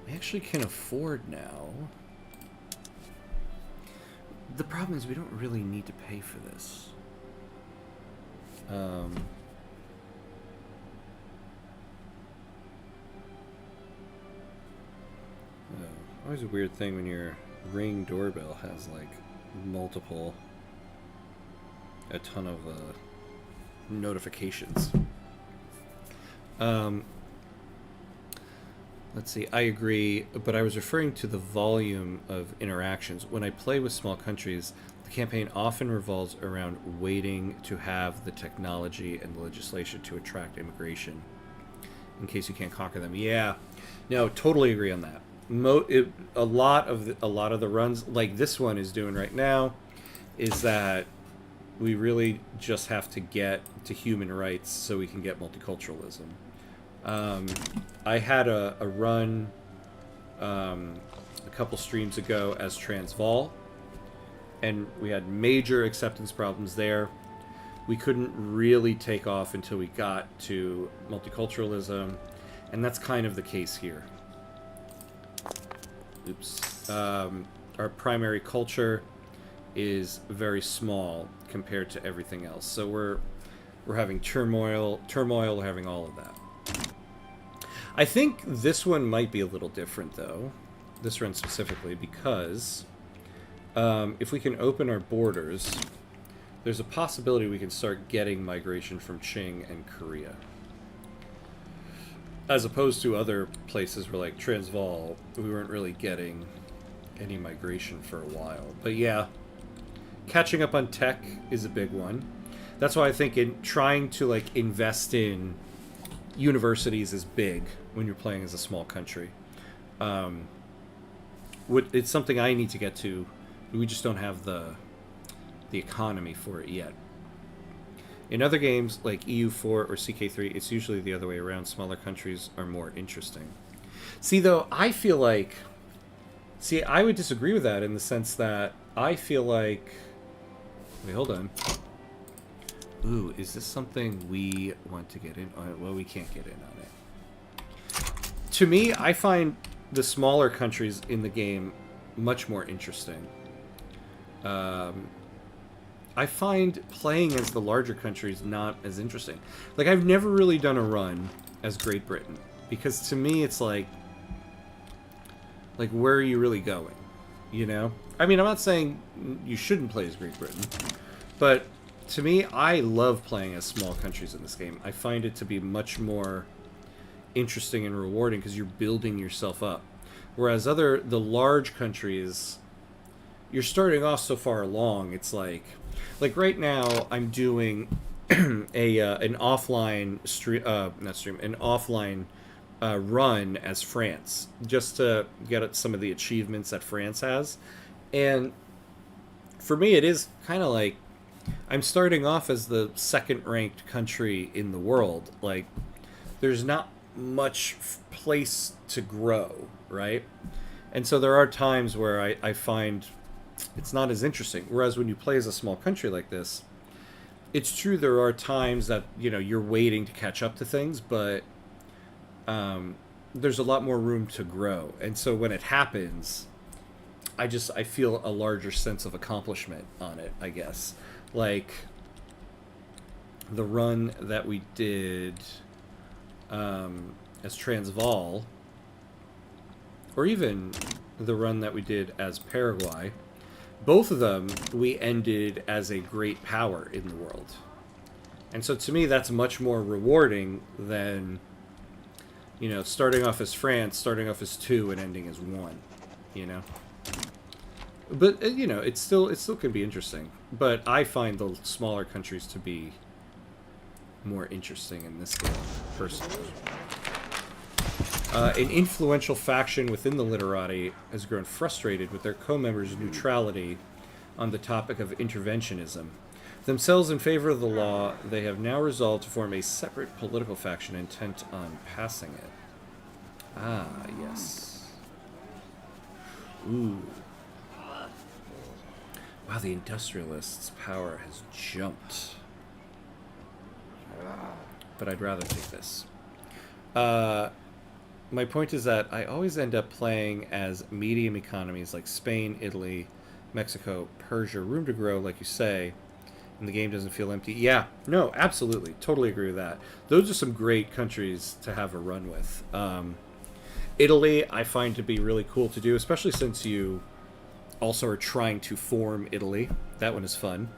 We actually can afford now. The problem is we don't really need to pay for this. Always a weird thing when your Ring doorbell has like a ton of notifications. Let's see, I agree, but I was referring to the volume of interactions. When I play with small countries, the campaign often revolves around waiting to have the technology and the legislation to attract immigration, in case you can't conquer them. Yeah, no, totally agree on that. A lot of the runs, like this one is doing right now, is that we really just have to get to human rights so we can get multiculturalism. I had a run a couple streams ago as Transvaal, and we had major acceptance problems there. We couldn't really take off until we got to multiculturalism, and that's kind of the case here. Oops. Our primary culture is very small compared to everything else, so we're having turmoil, we're having all of that. I think this one might be a little different, though. This run specifically, because if we can open our borders, there's a possibility we can start getting migration from Qing and Korea. As opposed to other places where, like Transvaal, we weren't really getting any migration for a while. But yeah, catching up on tech is a big one. That's why I think in trying to like invest in universities is big when you're playing as a small country. It's something I need to get to. We just don't have the economy for it yet. In other games like EU4 or CK3, it's usually the other way around. Smaller countries are more interesting. See, though, I feel like... See, I would disagree with that in the sense that I feel like... Wait, hold on. Ooh, is this something we want to get in on? Well, we can't get in on it. To me, I find the smaller countries in the game much more interesting. I find playing as the larger countries not as interesting. Like, I've never really done a run as Great Britain. Because to me, it's like, where are you really going? You know? I mean, I'm not saying you shouldn't play as Great Britain. But to me, I love playing as small countries in this game. I find it to be much more interesting and rewarding because you're building yourself up. Whereas the large countries, you're starting off so far along, it's like right now I'm doing an offline run as France just to get at some of the achievements that France has. And for me, it is kind of like I'm starting off as the second ranked country in the world. Like, there's not much place to grow, right? And so there are times where I find it's not as interesting. Whereas when you play as a small country like this, it's true there are times that, you know, you're waiting to catch up to things, but there's a lot more room to grow. And so when it happens, I feel a larger sense of accomplishment on it, I guess. Like the run that we did as Transvaal, or even the run that we did as Paraguay, both of them we ended as a great power in the world. And so to me, that's much more rewarding than, you know, starting off as France, starting off as 2 and ending as 1, you know? But, you know, it still can be interesting. But I find the smaller countries to be more interesting in this game, personally. An influential faction within the literati has grown frustrated with their co-members' neutrality on the topic of interventionism. Themselves in favor of the law, they have now resolved to form a separate political faction intent on passing it. Ah, yes. Ooh. Wow, the industrialists' power has jumped. But I'd rather take this. My point is that I always end up playing as medium economies like Spain, Italy, Mexico, Persia, room to grow, like you say, and the game doesn't feel empty. Yeah, no, absolutely. Totally agree with that. Those are some great countries to have a run with. Italy, I find to be really cool to do, especially since you also are trying to form Italy. That one is fun.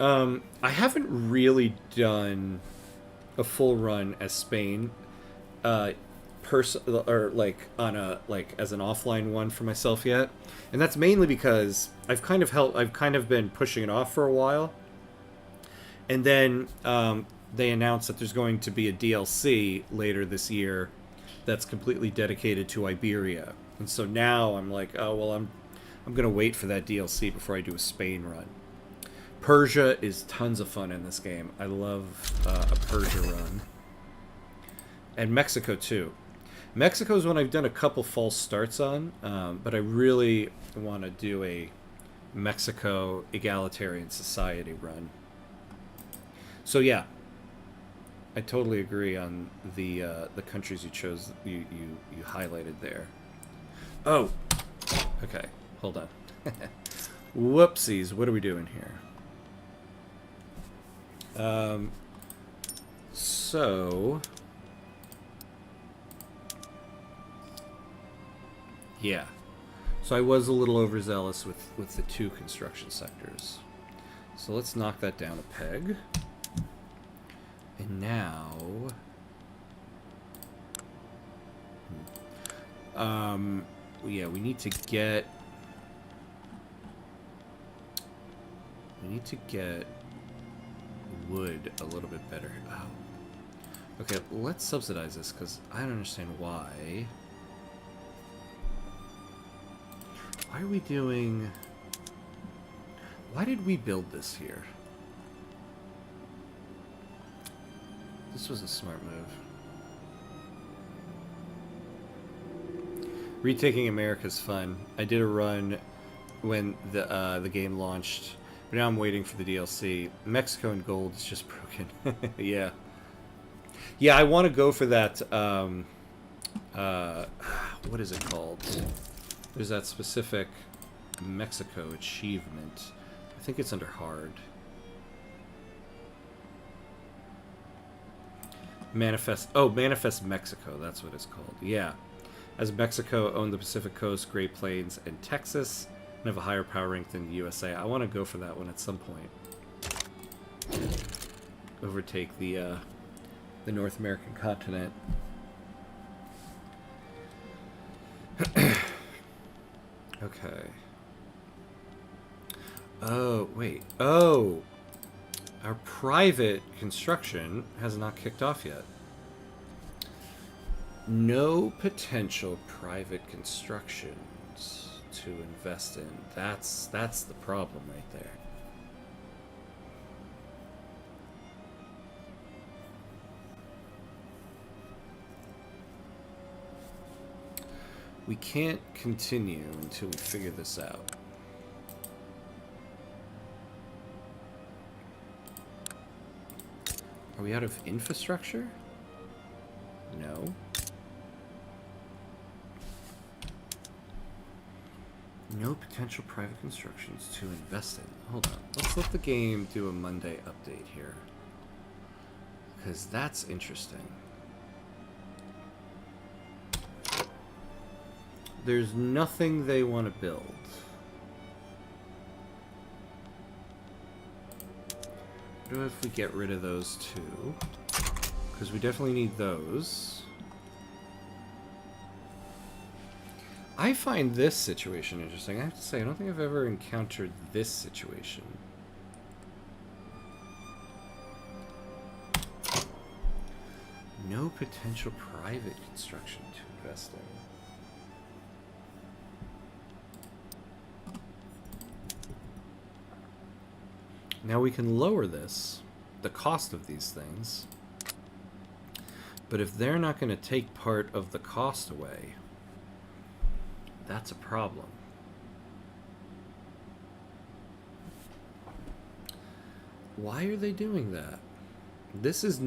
I haven't really done a full run as Spain, or like on a as an offline one for myself yet, and that's mainly because I've kind of been pushing it off for a while, and then they announced that there's going to be a DLC later this year that's completely dedicated to Iberia, and so now I'm like, oh well, I'm gonna wait for that DLC before I do a Spain run. Persia is tons of fun in this game. I love a Persia run. And Mexico, too. Mexico is one I've done a couple false starts on, but I really want to do a Mexico egalitarian society run. So, yeah. I totally agree on the countries you chose, you highlighted there. Oh! Okay, hold on. Whoopsies, what are we doing here? So... Yeah. So I was a little overzealous with the 2 construction sectors. So let's knock that down a peg. And now... Yeah, we need to get... We need to get wood a little bit better. Oh. Okay, let's subsidize this, because I don't understand why. Why are we doing... Why did we build this here? This was a smart move. Retaking America's fun. I did a run when the game launched, but now I'm waiting for the DLC. Mexico and Gold is just broken. Yeah. Yeah, I want to go for that, what is it called? There's that specific Mexico achievement. I think it's under hard. Manifest Mexico, that's what it's called. Yeah. As Mexico owned the Pacific Coast, Great Plains, and Texas, and have a higher power rank than the USA. I want to go for that one at some point. Overtake the North American continent. Okay. Oh, wait. Oh! Our private construction has not kicked off yet. No potential private constructions to invest in. That's the problem right there. We can't continue until we figure this out. Are we out of infrastructure? No. No potential private constructions to invest in. Hold on. Let's let the game do a Monday update here. Because that's interesting. There's nothing they want to build. What if we get rid of those two? Because we definitely need those. I find this situation interesting. I have to say, I don't think I've ever encountered this situation. No potential private construction to invest in. Now we can lower this, the cost of these things. But if they're not going to take part of the cost away, that's a problem. Why are they doing that? This is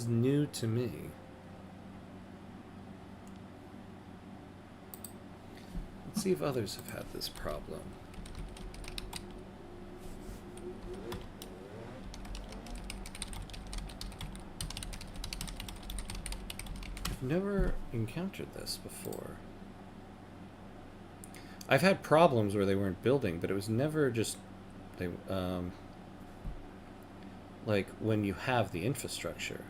new to me. Let's see if others have had this problem. Never encountered this before. I've had problems where they weren't building, but it was never just they like when you have the infrastructure.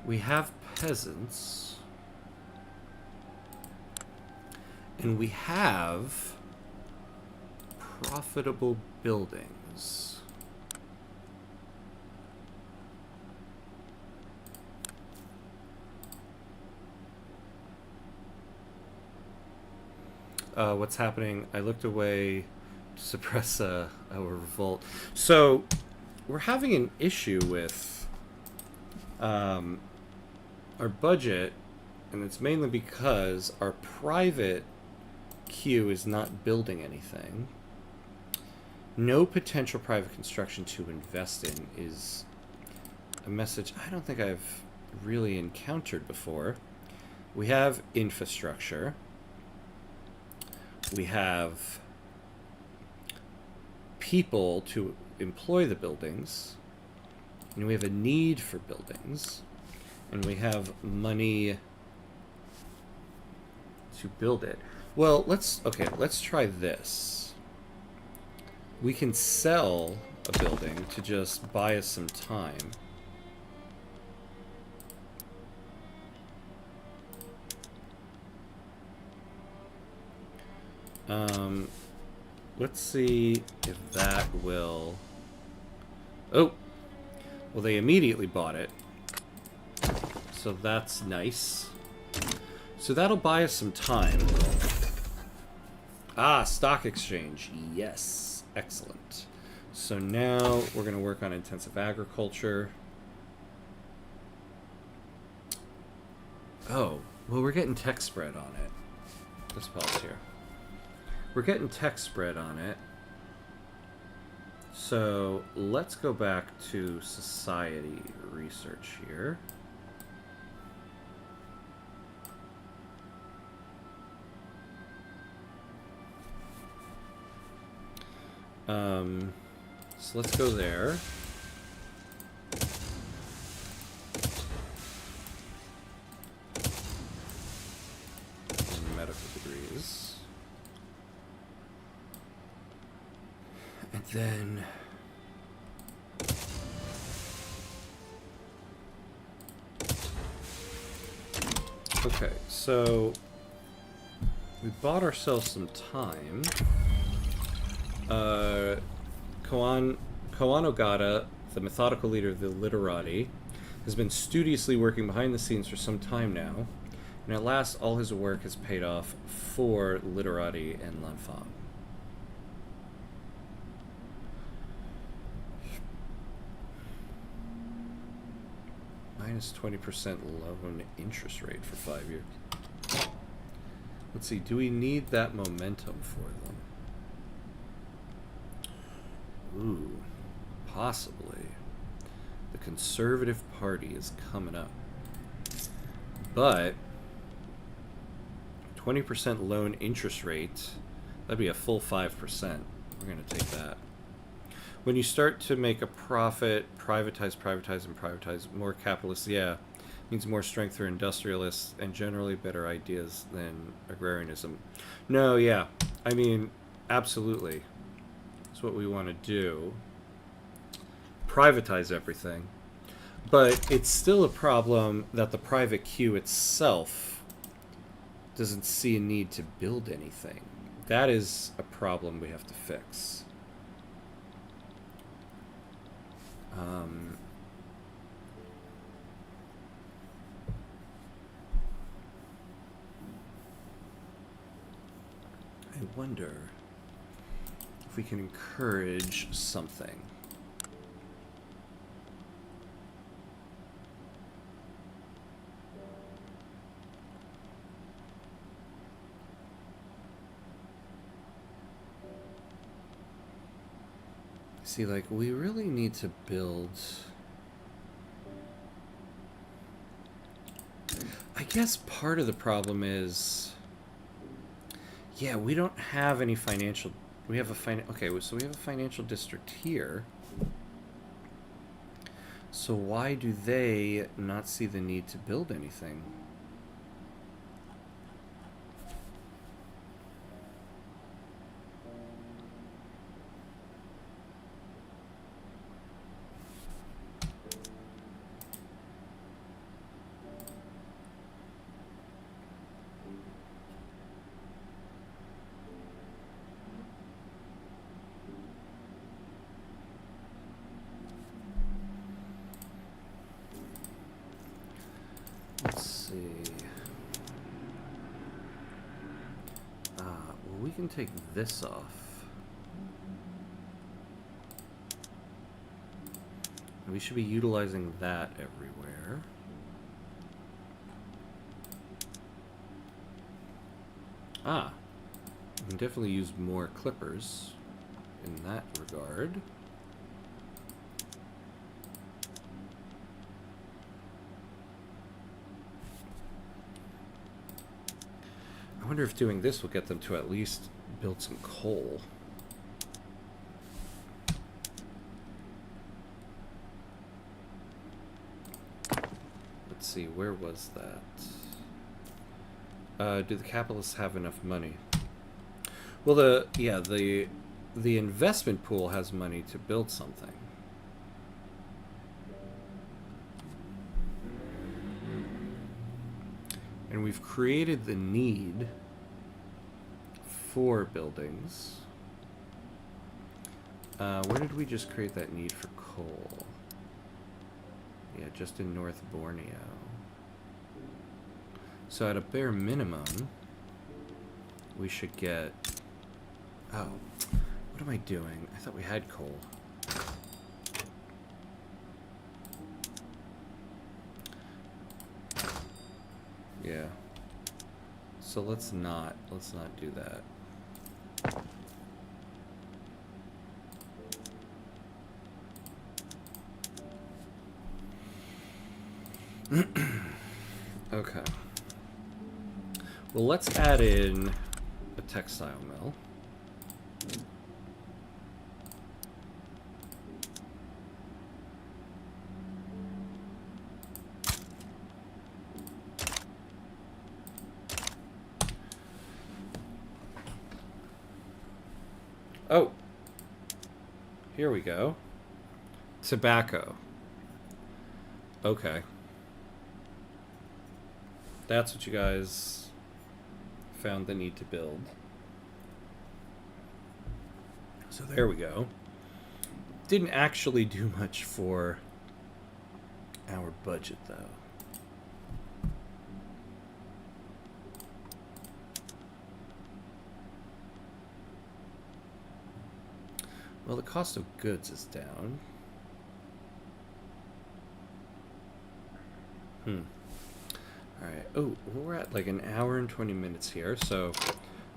We have peasants, and we have profitable buildings. What's happening? I looked away to suppress our revolt. So we're having an issue with our budget, and it's mainly because our private queue is not building anything. No potential private construction to invest in is a message I don't think I've really encountered before. We have infrastructure. We have people to employ the buildings. And we have a need for buildings. And we have money to build it. Well, let's try this. We can sell a building to just buy us some time. Let's see if that will... Oh! Well, they immediately bought it. So that's nice. So that'll buy us some time. Ah, stock exchange. Yes. Excellent. So now we're going to work on intensive agriculture. Oh, well, we're getting tech spread on it. Let's pause here. We're getting tech spread on it. So let's go back to society research here. So let's go there. Medical degrees. And then... Okay, so we bought ourselves some time. Koan Ogata, the methodical leader of the literati, has been studiously working behind the scenes for some time now, and at last all his work has paid off for literati and Lanfang. Minus 20% loan interest rate for 5 years. Let's see, do we need that momentum for them? Ooh, possibly. The Conservative Party is coming up. But 20% loan interest rate, that'd be a full 5%. We're going to take that. When you start to make a profit, privatize, and privatize, more capitalists, yeah, means more strength for industrialists and generally better ideas than agrarianism. No, yeah, I mean, absolutely. That's what we want to do. Privatize everything. But it's still a problem that the private queue itself doesn't see a need to build anything. That is a problem we have to fix. I wonder if we can encourage something. See, like, we really need to build... I guess part of the problem is... Yeah, we don't have any financial... We have a okay, so we have a financial district here. So why do they not see the need to build anything? Let's see. Well, we can take this off. We should be utilizing that everywhere. Ah, we can definitely use more clippers in that regard. I wonder if doing this will get them to at least build some coal. Let's see, where was that? Do the capitalists have enough money? Well, the investment pool has money to build something. And we've created the need for buildings. Where did we just create that need for coal? Yeah, just in North Borneo. So at a bare minimum, we should get... Oh, what am I doing? I thought we had coal. Yeah. So let's not do that. Okay. Well, let's add in a textile mill. Oh, here we go. Tobacco. Okay. That's what you guys found the need to build. So there we go. Didn't actually do much for our budget, though. Well, the cost of goods is down. Alright. Oh, we're at like an hour and 20 minutes here, so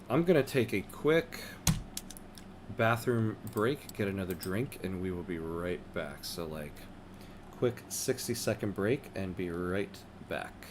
I'm going to take a quick bathroom break, get another drink, and we will be right back. So, like, quick 60-second break and be right back.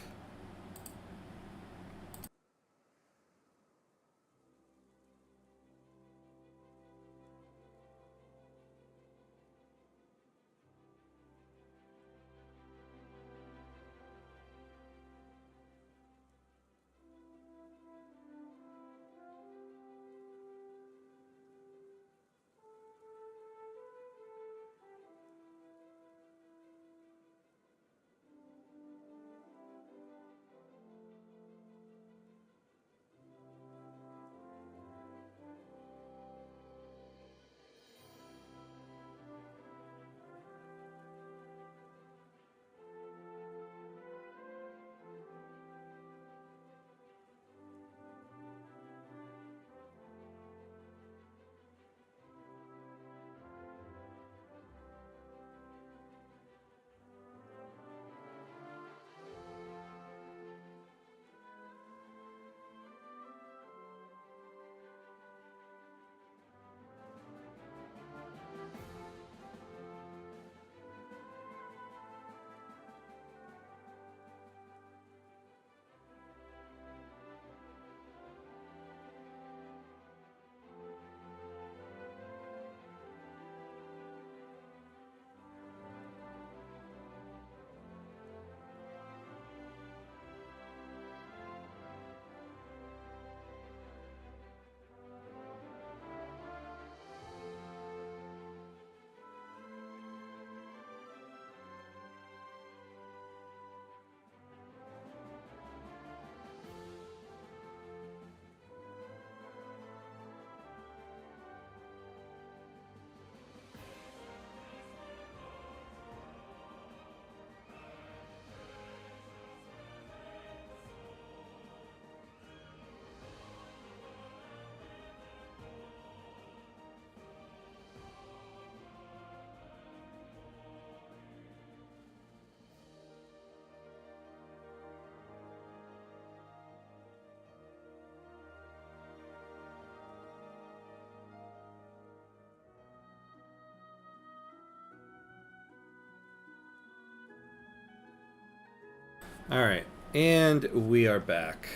Alright, and we are back.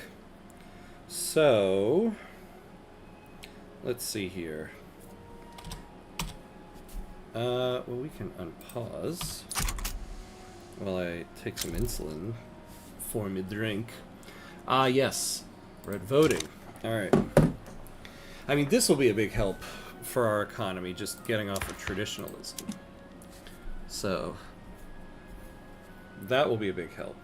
So, let's see here. Well, we can unpause while I take some insulin for me drink. Ah, yes. Red voting. All right. I mean, this will be a big help for our economy, just getting off of traditionalism. So, that will be a big help.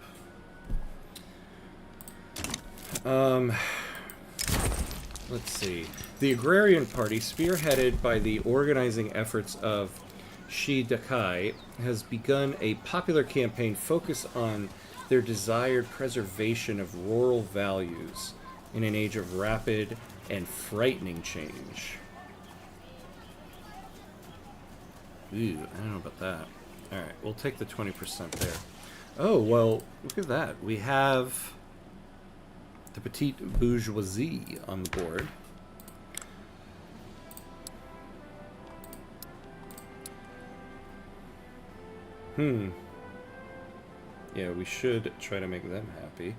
Let's see. The Agrarian Party, spearheaded by the organizing efforts of Shi Dakai, has begun a popular campaign focused on their desired preservation of rural values in an age of rapid and frightening change. Ooh, I don't know about that. Alright, we'll take the 20% there. Oh, well, look at that. We have the petite bourgeoisie on the board. Yeah, we should try to make them happy.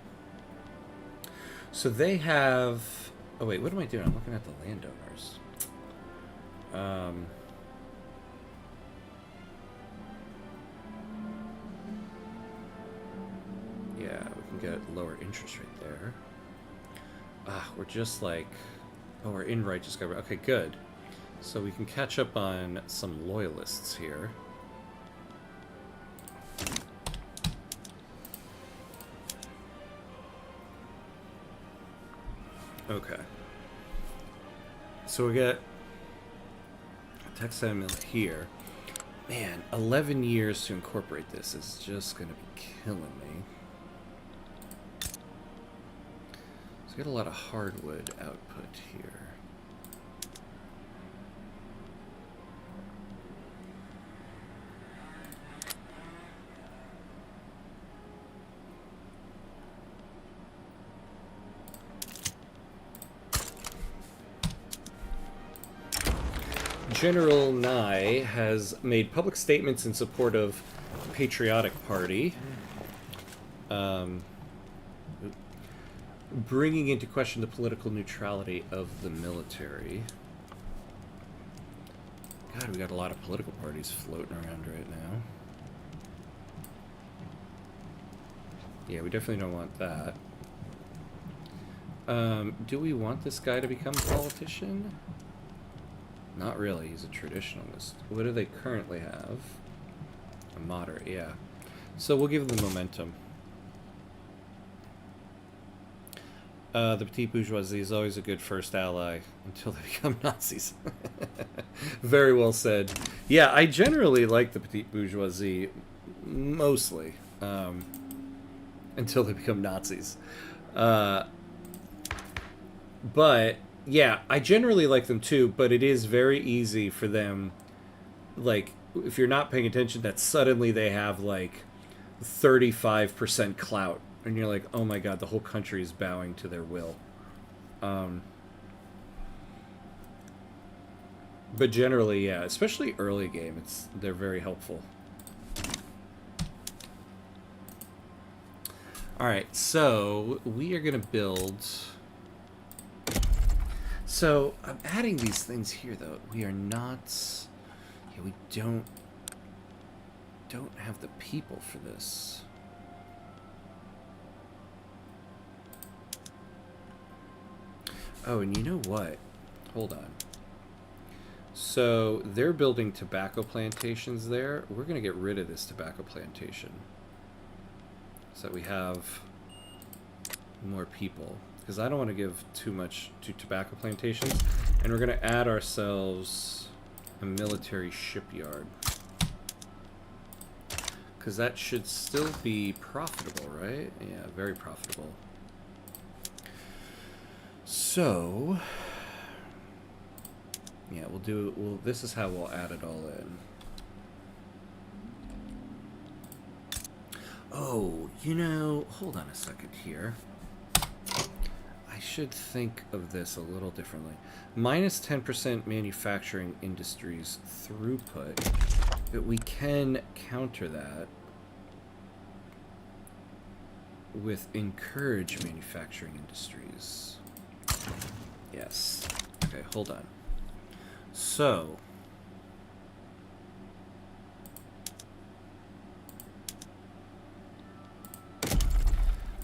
So they have... Oh, wait, what am I doing? I'm looking at the landowners. Yeah, we can get lower interest rate there. We're just like... Oh, we're in righteous government. Okay, good. So we can catch up on some loyalists here. Okay. So we got a textile mill here. Man, 11 years to incorporate this is just going to be killing me. So we got a lot of hardwood output here. General Nye has made public statements in support of the Patriotic Party, bringing into question the political neutrality of the military. God, we got a lot of political parties floating around right now. Yeah, we definitely don't want that. Do we want this guy to become a politician? Not really, he's a traditionalist. What do they currently have? A moderate, yeah. So we'll give them momentum. The petite bourgeoisie is always a good first ally until they become Nazis. Very well said. Yeah, I generally like the petite bourgeoisie, mostly, until they become Nazis. But... yeah, I generally like them too, but it is very easy for them, like, if you're not paying attention, that suddenly they have, like, 35% clout. And you're like, oh my god, the whole country is bowing to their will. But generally, yeah, especially early game, they're very helpful. Alright, so we are going to build... So, I'm adding these things here, though. We are not... Yeah, we don't have the people for this. Oh, and you know what? Hold on. So, they're building tobacco plantations there. We're going to get rid of this tobacco plantation. So that we have more people. Because I don't want to give too much to tobacco plantations. And we're going to add ourselves a military shipyard. Because that should still be profitable, right? Yeah, very profitable. So... yeah, this is how we'll add it all in. Oh, you know, hold on a second here. I should think of this a little differently. Minus 10% manufacturing industries throughput, but we can counter that with encourage manufacturing industries. Yes. Okay, hold on. So...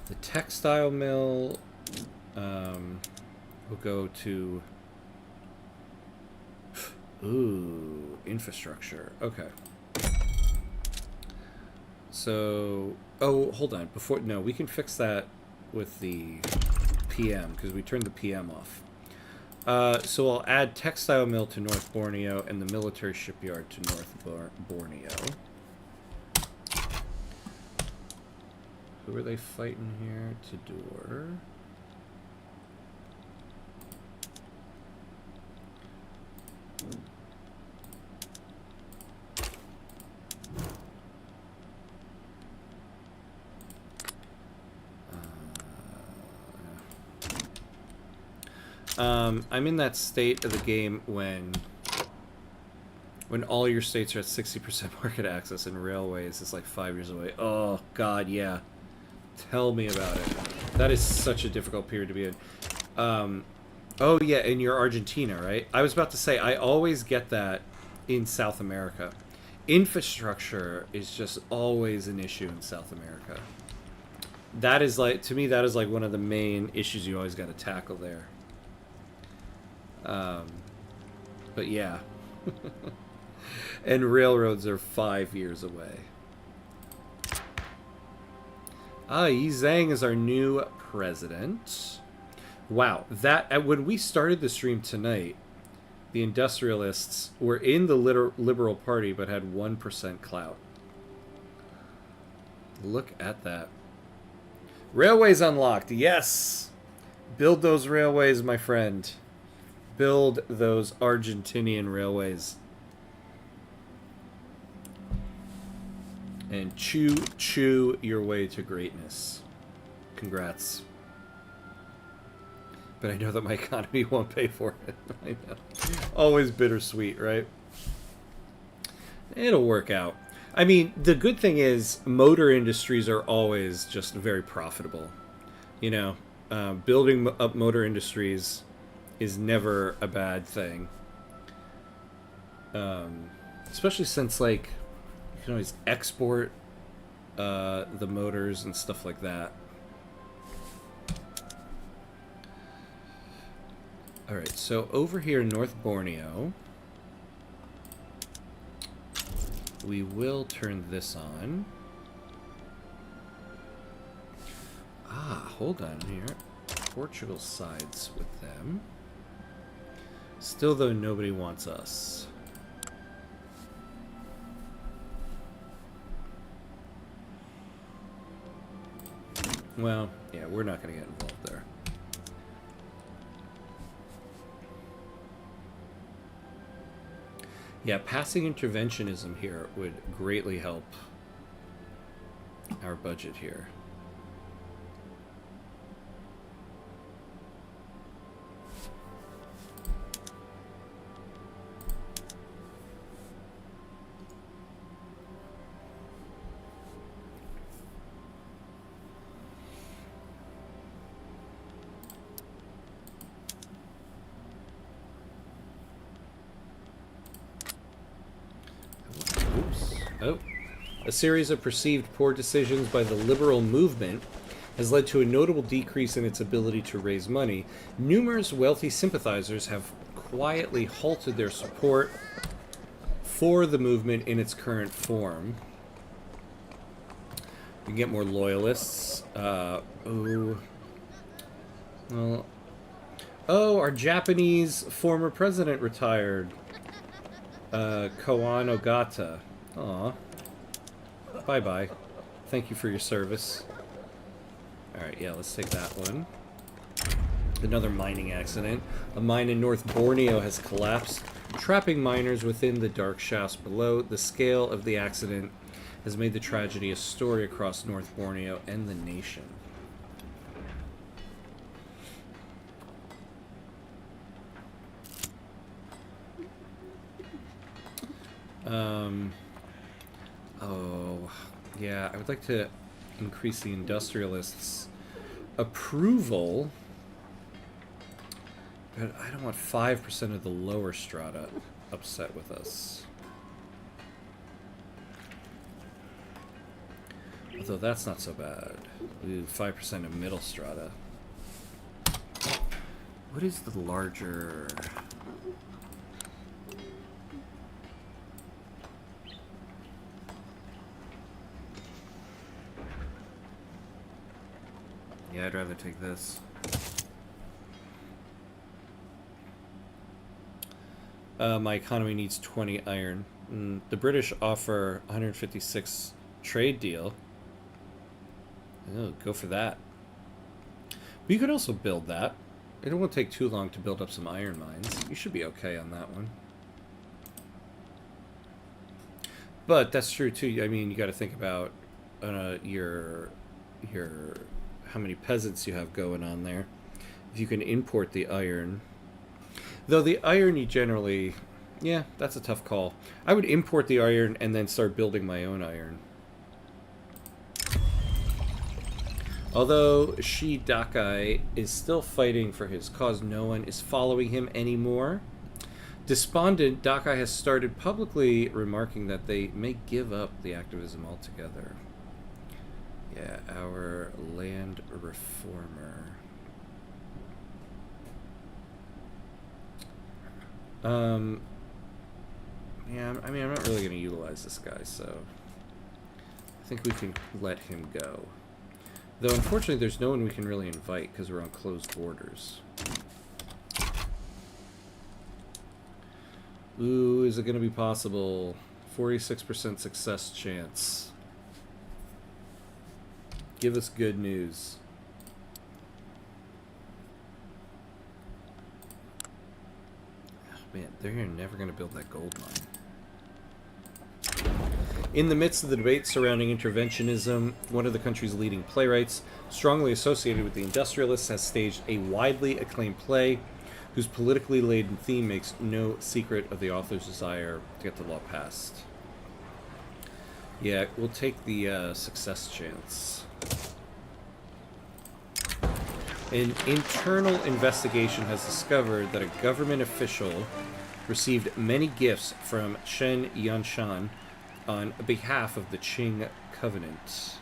the textile mill will go to... Ooh, infrastructure. Okay. So... Oh, hold on. Before... No, we can fix that with the PM, because we turned the PM off. So I'll add textile mill to North Borneo and the military shipyard to North Borneo. Who are they fighting here? Tidor. I'm in that state of the game when all your states are at 60% market access and railways is like 5 years away. Oh, God, yeah. Tell me about it. That is such a difficult period to be in. Oh, yeah, and you're Argentina, right? I was about to say, I always get that in South America. Infrastructure is just always an issue in South America. That is like, to me, that is like one of the main issues you always got to tackle there. But yeah. And railroads are 5 years away. Ah, Yi Zhang is our new president. Wow, that when we started the stream tonight, the industrialists were in the Liberal Party but had 1% clout. Look at that. Railways unlocked, yes! Build those railways, my friend. Build those Argentinian railways. And chew your way to greatness. Congrats. But I know that my economy won't pay for it. I know. Always bittersweet, right? It'll work out. I mean, the good thing is motor industries are always just very profitable. You know, building up motor industries is never a bad thing. Especially since, like, you can always export the motors and stuff like that. Alright, so over here in North Borneo, we will turn this on. Ah, hold on here. Portugal sides with them. Still, though, nobody wants us. Well, yeah, we're not going to get involved there. Yeah, passing interventionism here would greatly help our budget here. Oh. A series of perceived poor decisions by the liberal movement has led to a notable decrease in its ability to raise money. Numerous wealthy sympathizers have quietly halted their support for the movement in its current form. You can get more loyalists. Oh, our Japanese former president retired. Koan Ogata. Aw. Bye-bye. Thank you for your service. Alright, yeah, let's take that one. Another mining accident. A mine in North Borneo has collapsed, trapping miners within the dark shafts below. The scale of the accident has made the tragedy a story across North Borneo and the nation. Oh, yeah, I would like to increase the industrialists' approval But I don't want 5% of the lower strata upset with us. Although that's not so bad. Ooh, 5% of middle strata. What is the larger... Yeah, I'd rather take this. My economy needs 20 iron. The British offer 156 trade deal. Oh, go for that. But you could also build that. It won't take too long to build up some iron mines. You should be okay on that one. But that's true too. I mean, you got to think about your how many peasants you have going on there. If you can import the iron, though the iron you generally, yeah, that's a tough call. I would import the iron and then start building my own iron. Although Shi Dakai is still fighting for his cause, no one is following him anymore. Despondent, Dakai has started publicly remarking that they may give up the activism altogether. Yeah, our land reformer. Yeah, I mean, I'm not really going to utilize this guy, so I think we can let him go. Though, unfortunately, there's no one we can really invite because we're on closed borders. Ooh, is it going to be possible? 46% success chance. Give us good news. Oh, man, they're never going to build that gold mine. In the midst of the debate surrounding interventionism, one of the country's leading playwrights, strongly associated with the industrialists, has staged a widely acclaimed play whose politically laden theme makes no secret of the author's desire to get the law passed. Yeah, we'll take the success chance. An internal investigation has discovered that a government official received many gifts from Shen Yanshan on behalf of the Qing Covenant.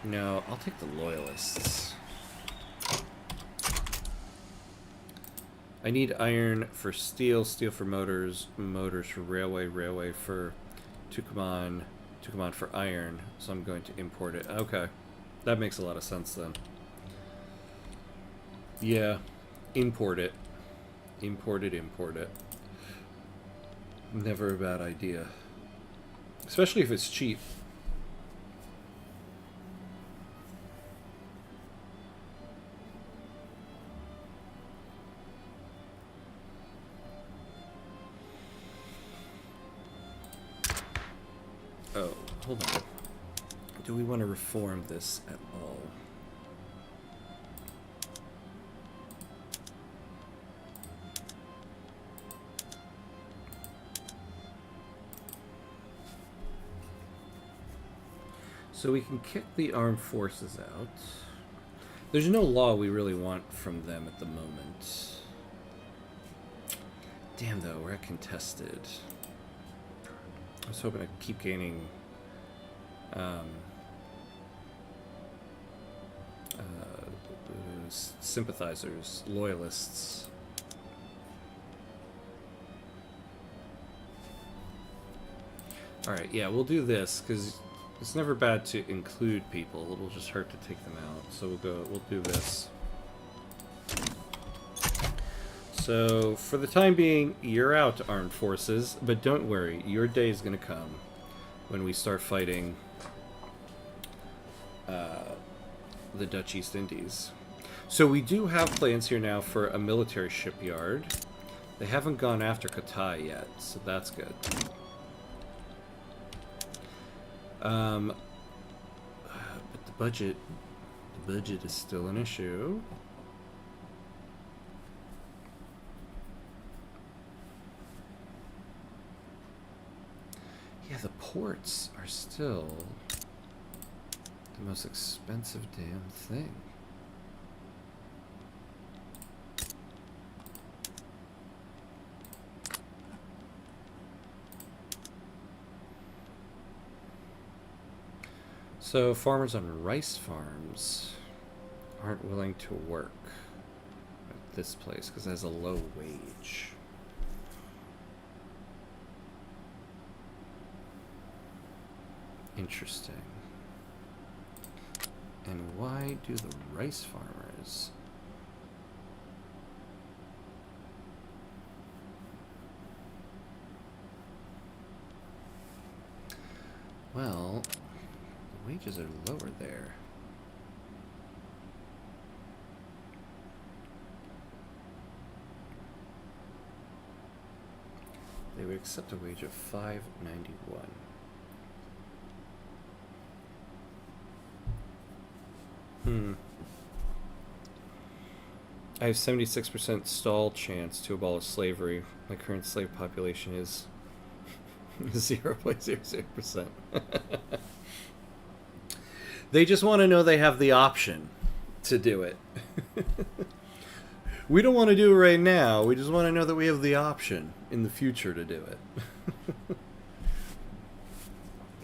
No, I'll take the loyalists. I need iron for steel, steel for motors, motors for railway, railway for Tucumán, Tucumán for iron, so I'm going to import it. Okay. That makes a lot of sense then. Yeah. Import it. Import it, import it. Never a bad idea. Especially if it's cheap. Oh, hold on. Do we want to reform this at all? So we can kick the armed forces out. There's no law we really want from them at the moment. Damn, though, we're at contested. I was hoping to keep gaining sympathizers, loyalists. Alright, yeah, we'll do this, because it's never bad to include people. It'll just hurt to take them out. So we'll do this. So, for the time being, you're out, armed forces, but don't worry, your day is going to come when we start fighting the Dutch East Indies. So we do have plans here now for a military shipyard. They haven't gone after Katai yet, so that's good. But the budget is still an issue. ports are still the most expensive damn thing. So farmers on rice farms aren't willing to work at this place because it has a low wage. Interesting. And why do the rice farmers? Well, the wages are lower there. They would accept a wage of $5.91. I have 76% stall chance to abolish slavery. My current slave population is 0.00%. They just want to know they have the option to do it. We don't want to do it right now. We just want to know that we have the option in the future to do it.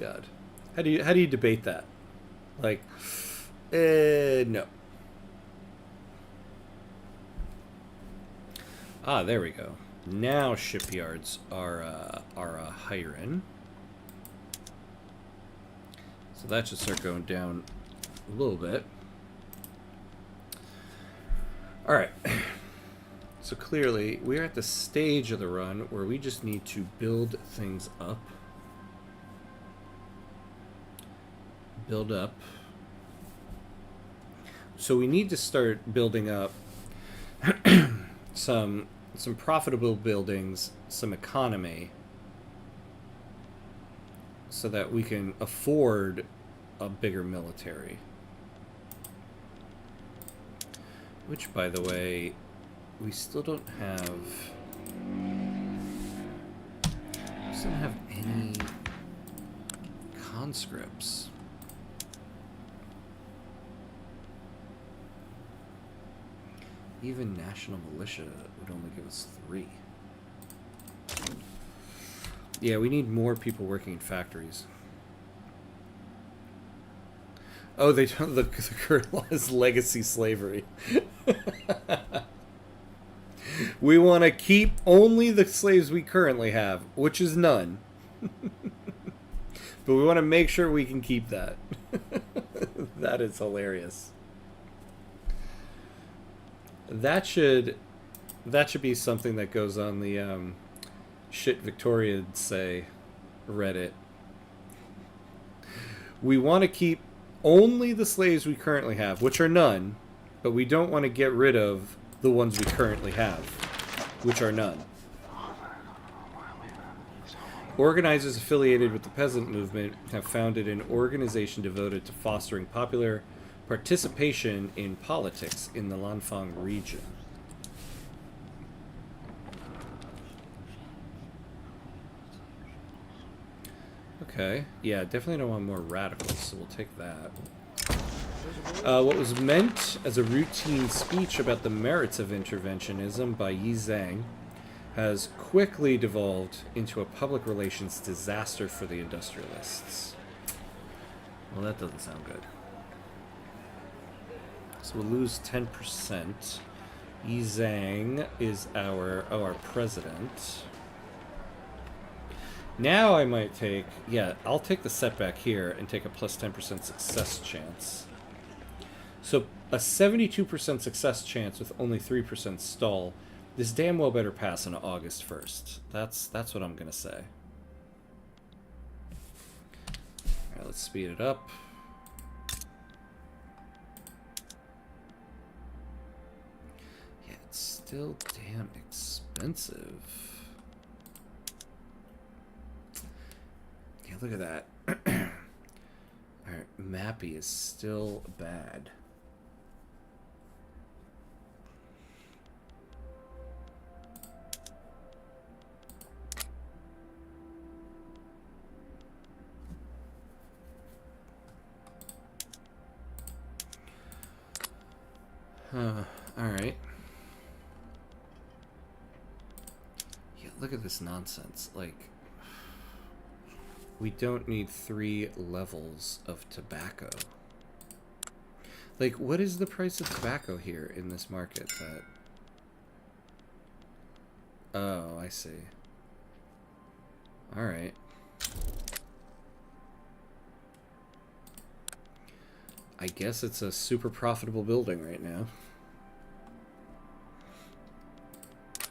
God. How do you debate that? Like, no. Ah, there we go. Now shipyards are hiring. So that should start going down a little bit. All right. So clearly, we're at the stage of the run where we just need to build things up. Build up. So we need to start building up some profitable buildings, some economy, so that we can afford a bigger military. Which, by the way, we still don't have. We still don't have any conscripts. Even National Militia would only give us 3. Yeah, we need more people working in factories. Oh, they don't. The current law is legacy slavery. We want to keep only the slaves we currently have, which is none. But we want to make sure we can keep that. That is hilarious. That should be something that goes on the shit Victoria'd say Reddit. We want to keep only the slaves we currently have, which are none, but we don't want to get rid of the ones we currently have, which are none. Organizers affiliated with the peasant movement have founded an organization devoted to fostering popular participation in politics in the Lanfang region. Okay, yeah, definitely don't want more radicals, so we'll take that. What was meant as a routine speech about the merits of interventionism by Yi Zhang has quickly devolved into a public relations disaster for the industrialists. Well, that doesn't sound good. So we'll lose 10%. Yi Zhang is our president. Now I might take... Yeah, I'll take the setback here and take a plus 10% success chance. So a 72% success chance with only 3% stall. This damn well better pass on August 1st. That's what I'm going to say. Alright, let's speed it up. Yeah, it's still damn expensive. Yeah, look at that. Alright, Mappy is still bad. Alright. Yeah, look at this nonsense. Like, we don't need 3 levels of tobacco. Like, what is the price of tobacco here in this market that... Oh, I see. Alright. I guess it's a super profitable building right now.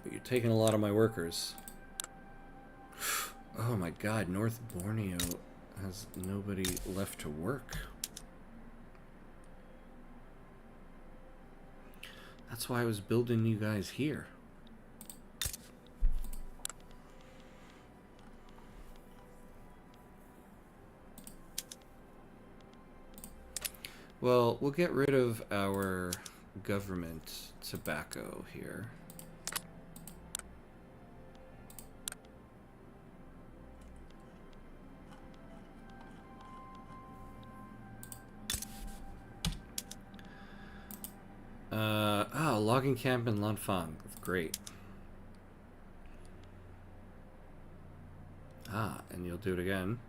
But you're taking a lot of my workers. Oh my god, North Borneo has nobody left to work. That's why I was building you guys here. Well, we'll get rid of our government tobacco here. Logging camp in Lanfang. Great. And you'll do it again.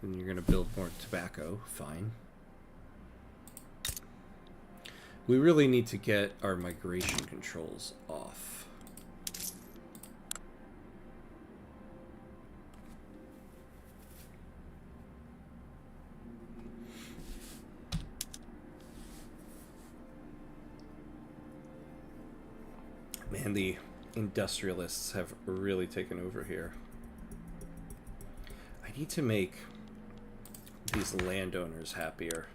And you're going to build more tobacco. Fine. We really need to get our migration controls off. Man, the industrialists have really taken over here. I need to make these landowners happier.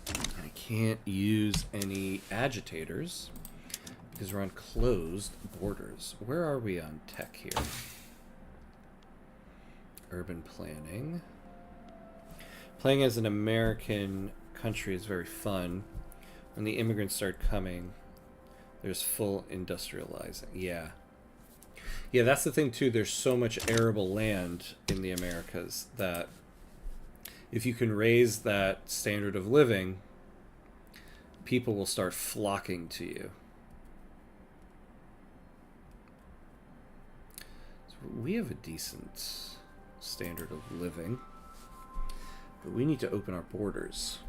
I can't use any agitators because we're on closed borders. Where are we on tech here? Urban planning. Playing as an American country is very fun. When the immigrants start coming, there's full industrializing. Yeah. Yeah, that's the thing too. There's so much arable land in the Americas that if you can raise that standard of living, people will start flocking to you. So we have a decent standard of living, but we need to open our borders.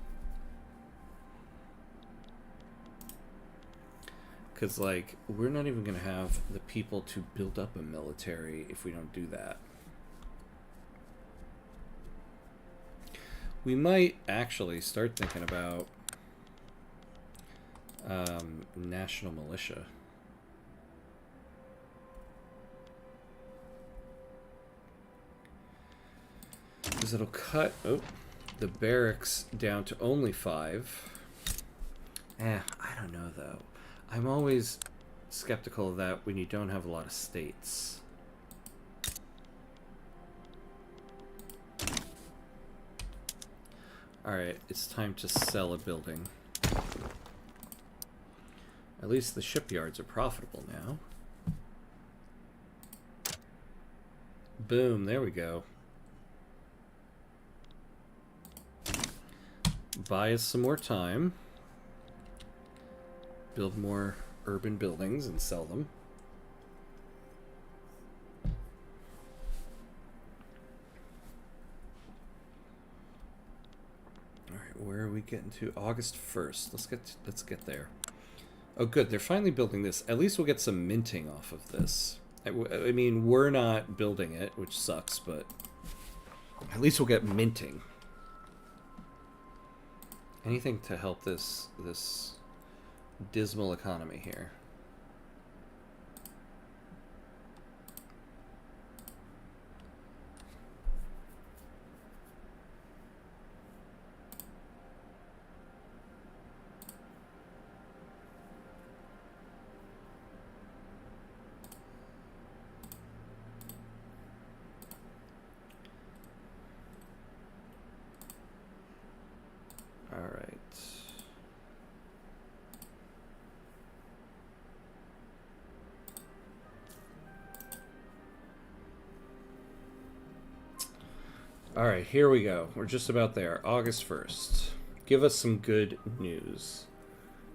Because, like, we're not even going to have the people to build up a military if we don't do that. We might actually start thinking about national militia. Because it'll cut the barracks down to only 5. I don't know, though. I'm always skeptical of that when you don't have a lot of states. Alright, it's time to sell a building. At least the shipyards are profitable now. Boom, there we go. Buy us some more time. Build more urban buildings and sell them. All right, where are we getting to? August 1st. Let's get there. Oh, good. They're finally building this. At least we'll get some minting off of this. I mean, we're not building it, which sucks, but at least we'll get minting. Anything to help this dismal economy here. All right. All right, here we go. We're just about there. August 1st. Give us some good news.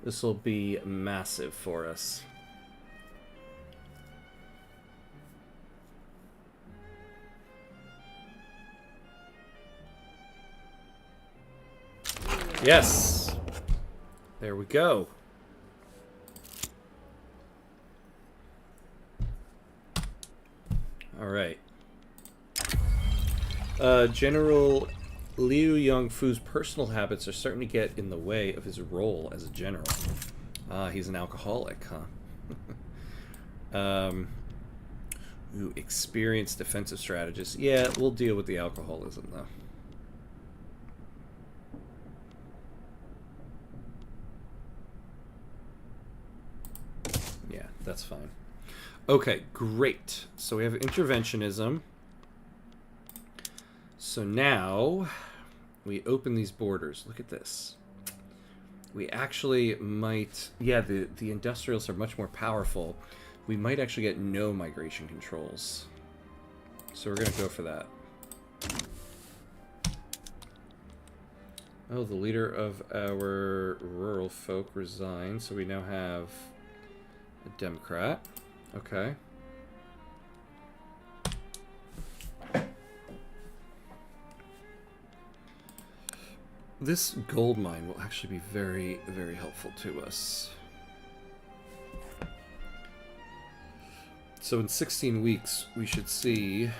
This will be massive for us. Yes! There we go. Alright. General Liu Yongfu's personal habits are starting to get in the way of his role as a general. He's an alcoholic, huh? Ooh, experienced defensive strategist. Yeah, we'll deal with the alcoholism, though. Yeah, that's fine. Okay, great. So we have interventionism. So now we open these borders. Look at this. We actually might... Yeah, the industrials are much more powerful. We might actually get no migration controls. So we're going to go for that. Oh, the leader of our rural folk resigned. So we now have a Democrat. Okay. This gold mine will actually be very, very helpful to us. So in 16 weeks, we should see a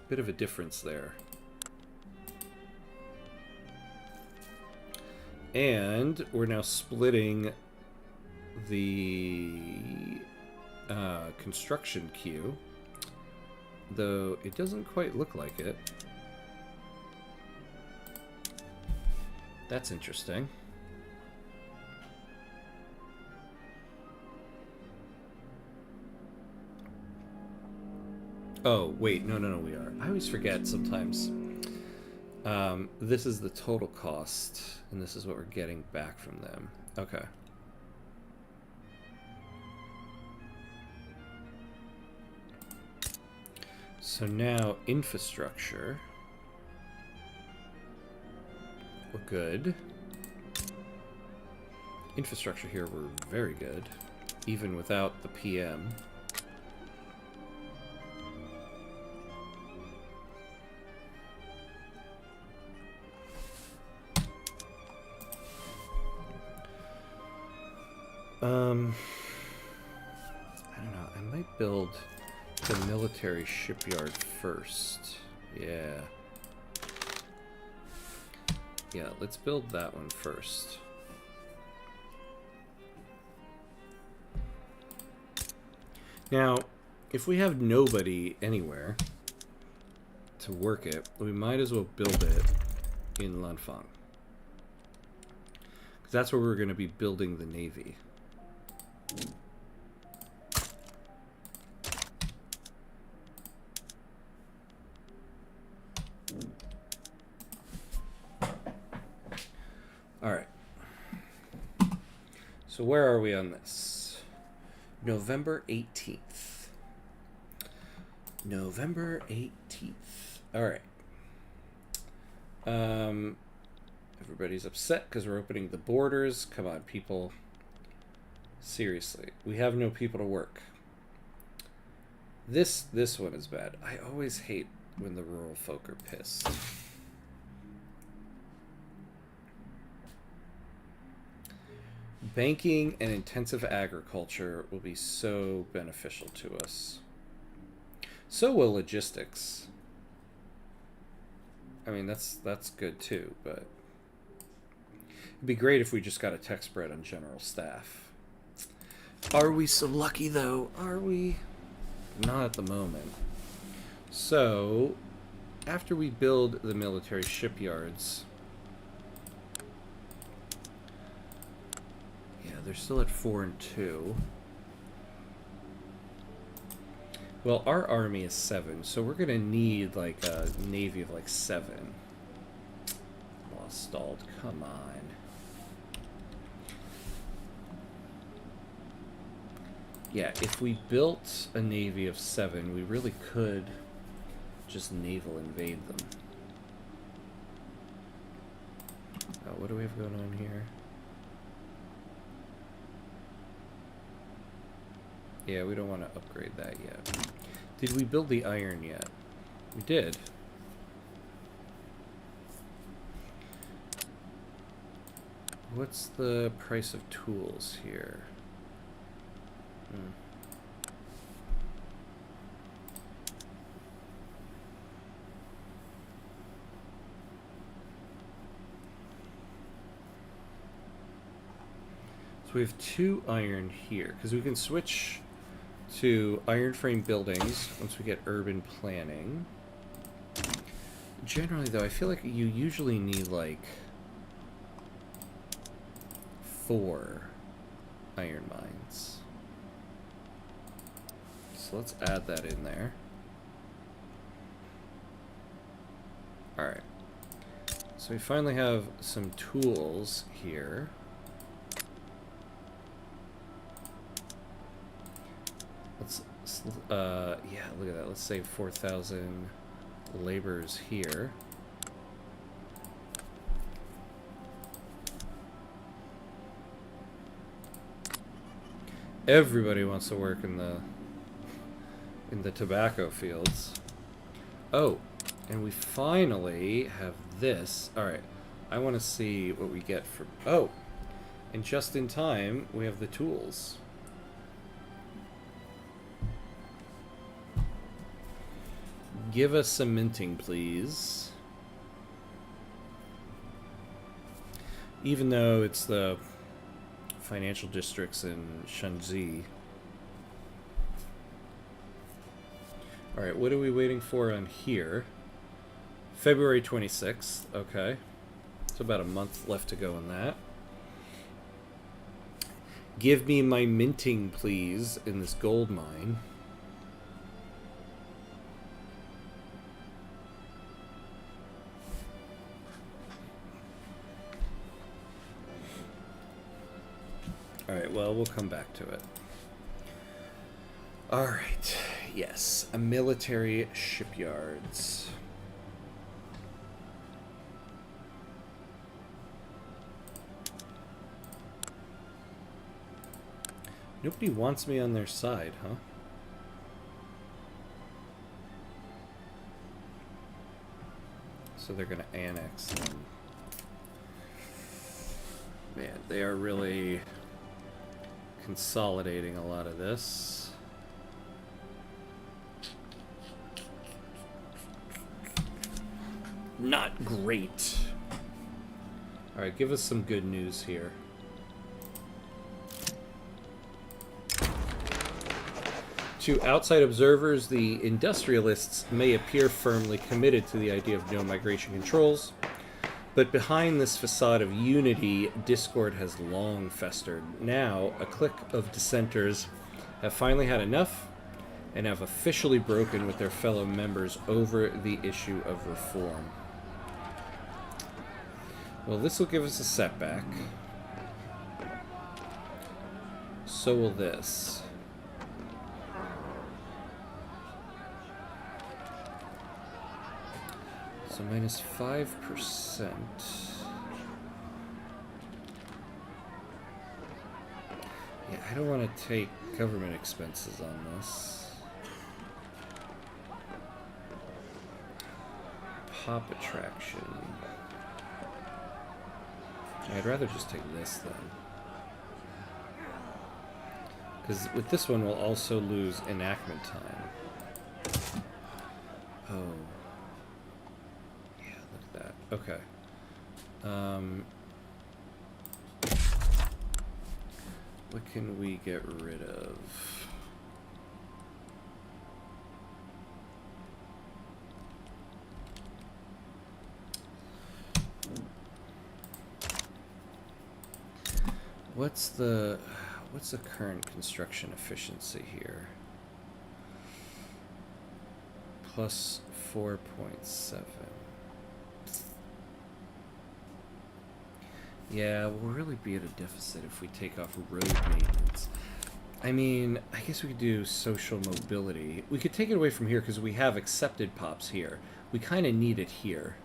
bit of a difference there. And we're now splitting the construction queue, though it doesn't quite look like it. That's interesting. Oh, wait, no, we are. I always forget sometimes. This is the total cost, and this is what we're getting back from them. Okay. So now, infrastructure. We're good. Infrastructure here, we're very good. Even without the PM. I don't know. I might build the military shipyard first. Yeah. Yeah, let's build that one first. Now, if we have nobody anywhere to work it, we might as well build it in Lanfang. Because that's where we're going to be building the navy. Alright. So where are we on this? November 18th. November 18th. Alright. Everybody's upset because we're opening the borders. Come on, people. Seriously. We have no people to work. This one is bad. I always hate when the rural folk are pissed. Banking and intensive agriculture will be so beneficial to us. So will logistics. I mean, that's good too, but it'd be great if we just got a tech spread on general staff. Are we so lucky though? Are we? Not at the moment. So, after we build the military shipyards, they're still at 4 and 2. Well, our army is 7, so we're gonna need like a navy of like 7. Lost stalled. Come on. Yeah, if we built a navy of 7, we really could just naval invade them. What do we have going on here? Yeah, we don't want to upgrade that yet. Did we build the iron yet? We did. What's the price of tools here? So we have 2 iron here, because we can switch to iron frame buildings once we get urban planning. Generally, though, I feel like you usually need, like, 4 iron mines. So let's add that in there. Alright. So we finally have some tools here. Let's, yeah, look at that. Let's save 4,000 laborers here. Everybody wants to work in the tobacco fields. Oh, and we finally have this. All right, I want to see what we get for. Oh, and just in time, we have the tools. Give us some minting, please. Even though it's the financial districts in Shanxi. Alright, what are we waiting for on here? February 26th. Okay. So about a month left to go on that. Give me my minting, please, in this gold mine. Alright, well, we'll come back to it. Alright, yes, a military shipyards. Nobody wants me on their side, huh? So they're gonna annex them. Man, they are really consolidating a lot of this. Not great. Alright, give us some good news here. To outside observers, the industrialists may appear firmly committed to the idea of no migration controls, but behind this facade of unity, discord has long festered. Now, a clique of dissenters have finally had enough and have officially broken with their fellow members over the issue of reform. Well, this will give us a setback. So will this. So minus 5%. Yeah, I don't want to take government expenses on this. Pop attraction. I'd rather just take this then. Because with this one we'll also lose enactment time. Oh. Okay. What can we get rid of? What's the current construction efficiency here? Plus 4.7. Yeah, we'll really be at a deficit if we take off road maintenance. I mean, I guess we could do social mobility. We could take it away from here because we have accepted pops here. We kind of need it here.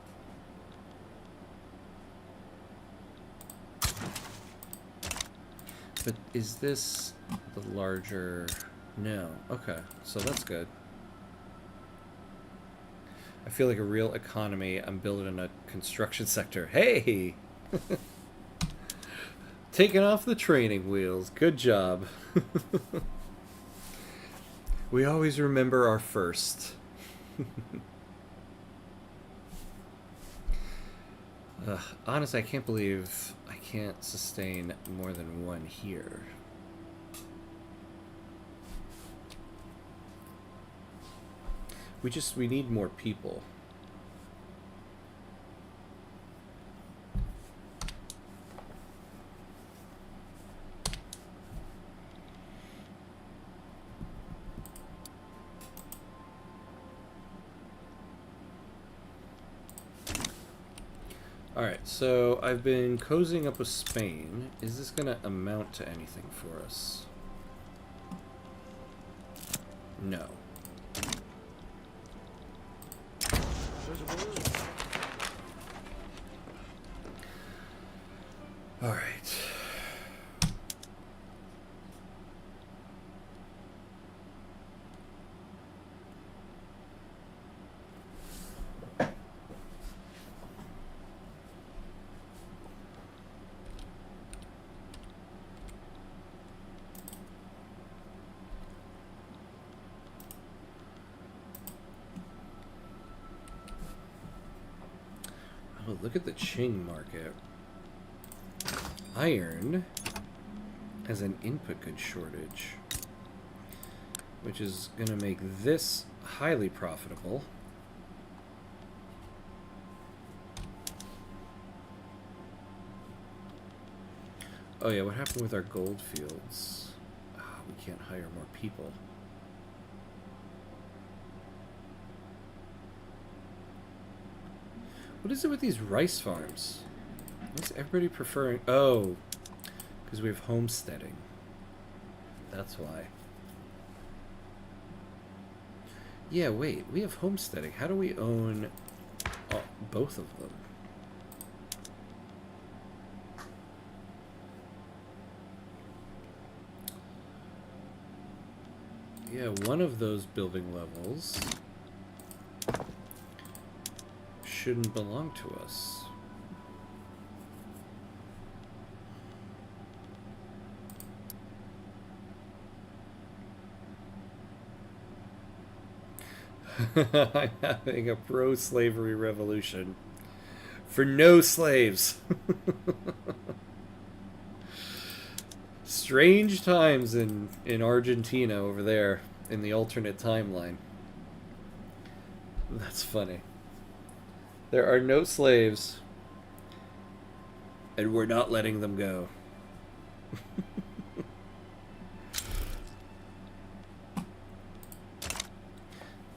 But is this the larger... No. Okay, so that's good. I feel like a real economy. I'm building a construction sector. Hey! Taking off the training wheels. Good job. We always remember our first. Honestly, I can't believe I can't sustain more than one here. We need more people. Alright, so I've been cozying up with Spain. Is this going to amount to anything for us? No. Alright. Oh, look at the Qing market. Iron has an input goods shortage, which is going to make this highly profitable. Oh yeah, what happened with our gold fields? We can't hire more people. What is it with these rice farms? What's everybody preferring? Oh, because we have homesteading. That's why. Yeah, wait. We have homesteading. How do we own both of them? Yeah, one of those building levels shouldn't belong to us. I'm having a pro-slavery revolution for no slaves. Strange times in Argentina over there in the alternate timeline. That's funny. There are no slaves, and we're not letting them go.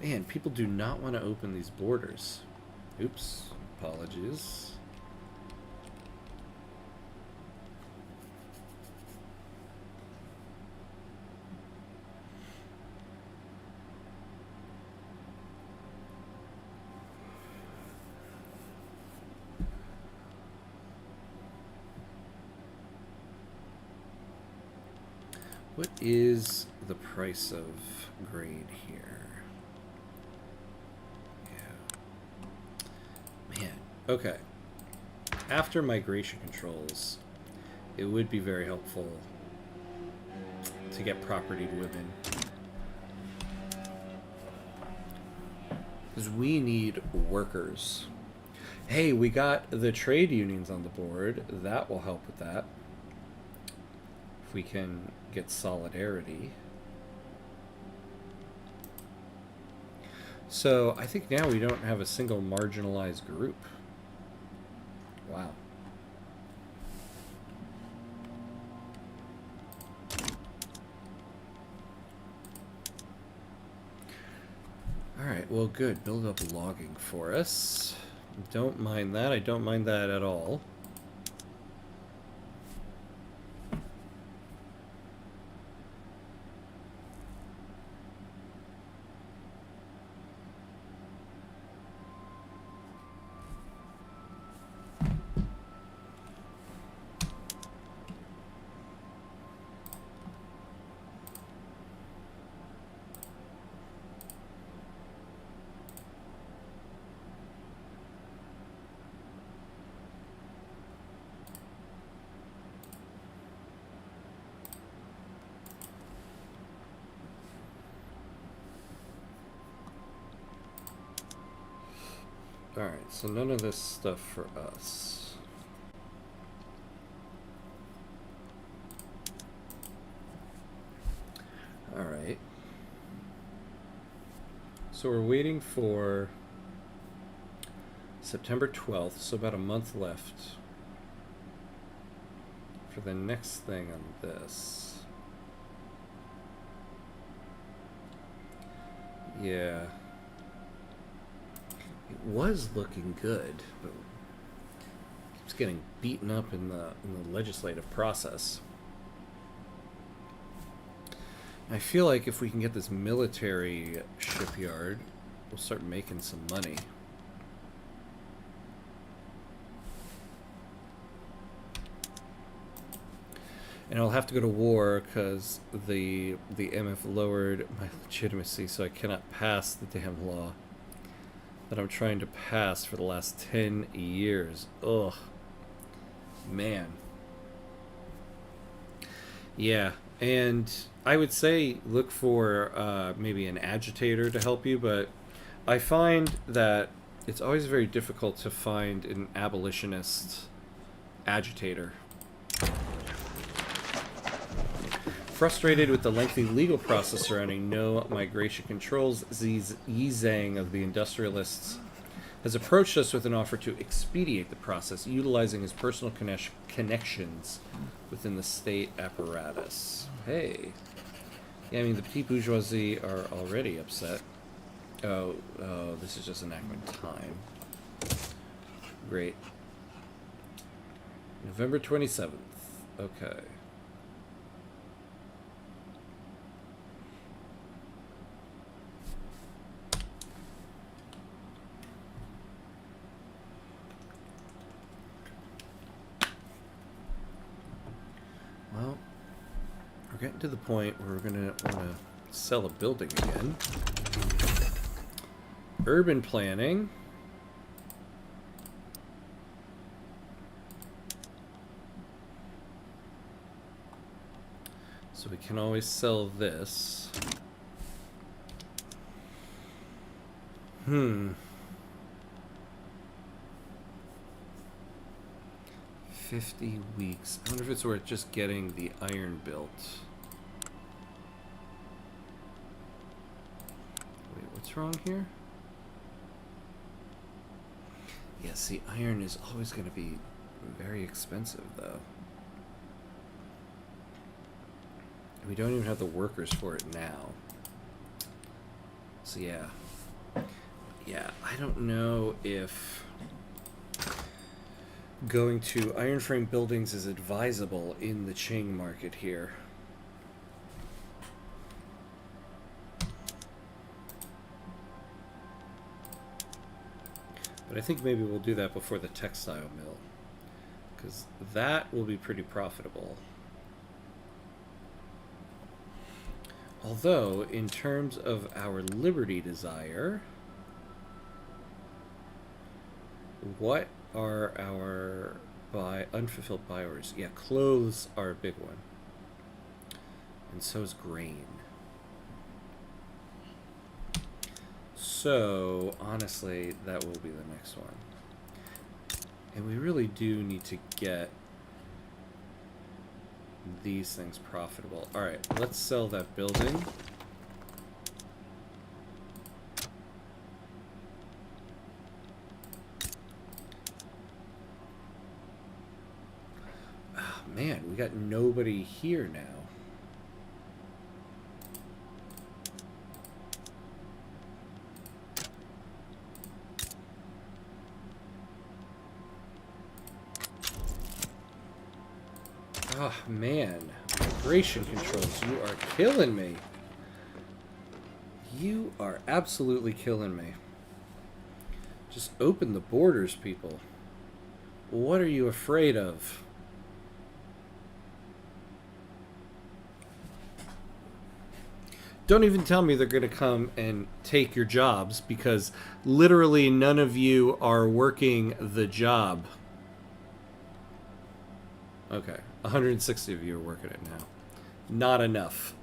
Man, people do not want to open these borders. Oops, apologies. What is the price of grain here? Yeah. Man, okay. After migration controls, it would be very helpful to get property to women. Because we need workers. Hey, we got the trade unions on the board. That will help with that. If we can get solidarity. So I think now we don't have a single marginalized group. Wow. Alright, well good. Build up logging for us. Don't mind that. I don't mind that at all. Alright, so none of this stuff for us. Alright. So we're waiting for September 12th, so about a month left for the next thing on this. Yeah. It was looking good, but it's getting beaten up in the legislative process. I feel like if we can get this military shipyard, we'll start making some money. And I'll have to go to war because the MF lowered my legitimacy, so I cannot pass the damn law that I'm trying to pass for the last 10 years. Ugh. Man. Yeah, and I would say look for maybe an agitator to help you, but I find that it's always very difficult to find an abolitionist agitator. Frustrated with the lengthy legal process surrounding no migration controls, Yi Zhang of the Industrialists has approached us with an offer to expedite the process, utilizing his personal connections within the state apparatus. Hey. Yeah, I mean, the petite bourgeoisie are already upset. Oh, this is just enactment time. Great. November 27th. Okay. Well, we're getting to the point where we're going to want to sell a building again. Urban planning. So we can always sell this. 50 weeks. I wonder if it's worth just getting the iron built. Wait, what's wrong here? Yeah, see, iron is always going to be very expensive, though. We don't even have the workers for it now. So, yeah. Yeah, I don't know if going to iron frame buildings is advisable in the Qing market here. But I think maybe we'll do that before the textile mill, because that will be pretty profitable. Although, in terms of our liberty desire, what are our unfulfilled buy orders? Yeah, clothes are a big one. And so is grain. So, honestly, that will be the next one. And we really do need to get these things profitable. Alright, let's sell that building. Oh, man, we got nobody here now. Oh, man. Migration controls, you are killing me. You are absolutely killing me. Just open the borders, people. What are you afraid of? Don't even tell me they're going to come and take your jobs, because literally none of you are working the job. Okay, 160 of you are working it now. Not enough.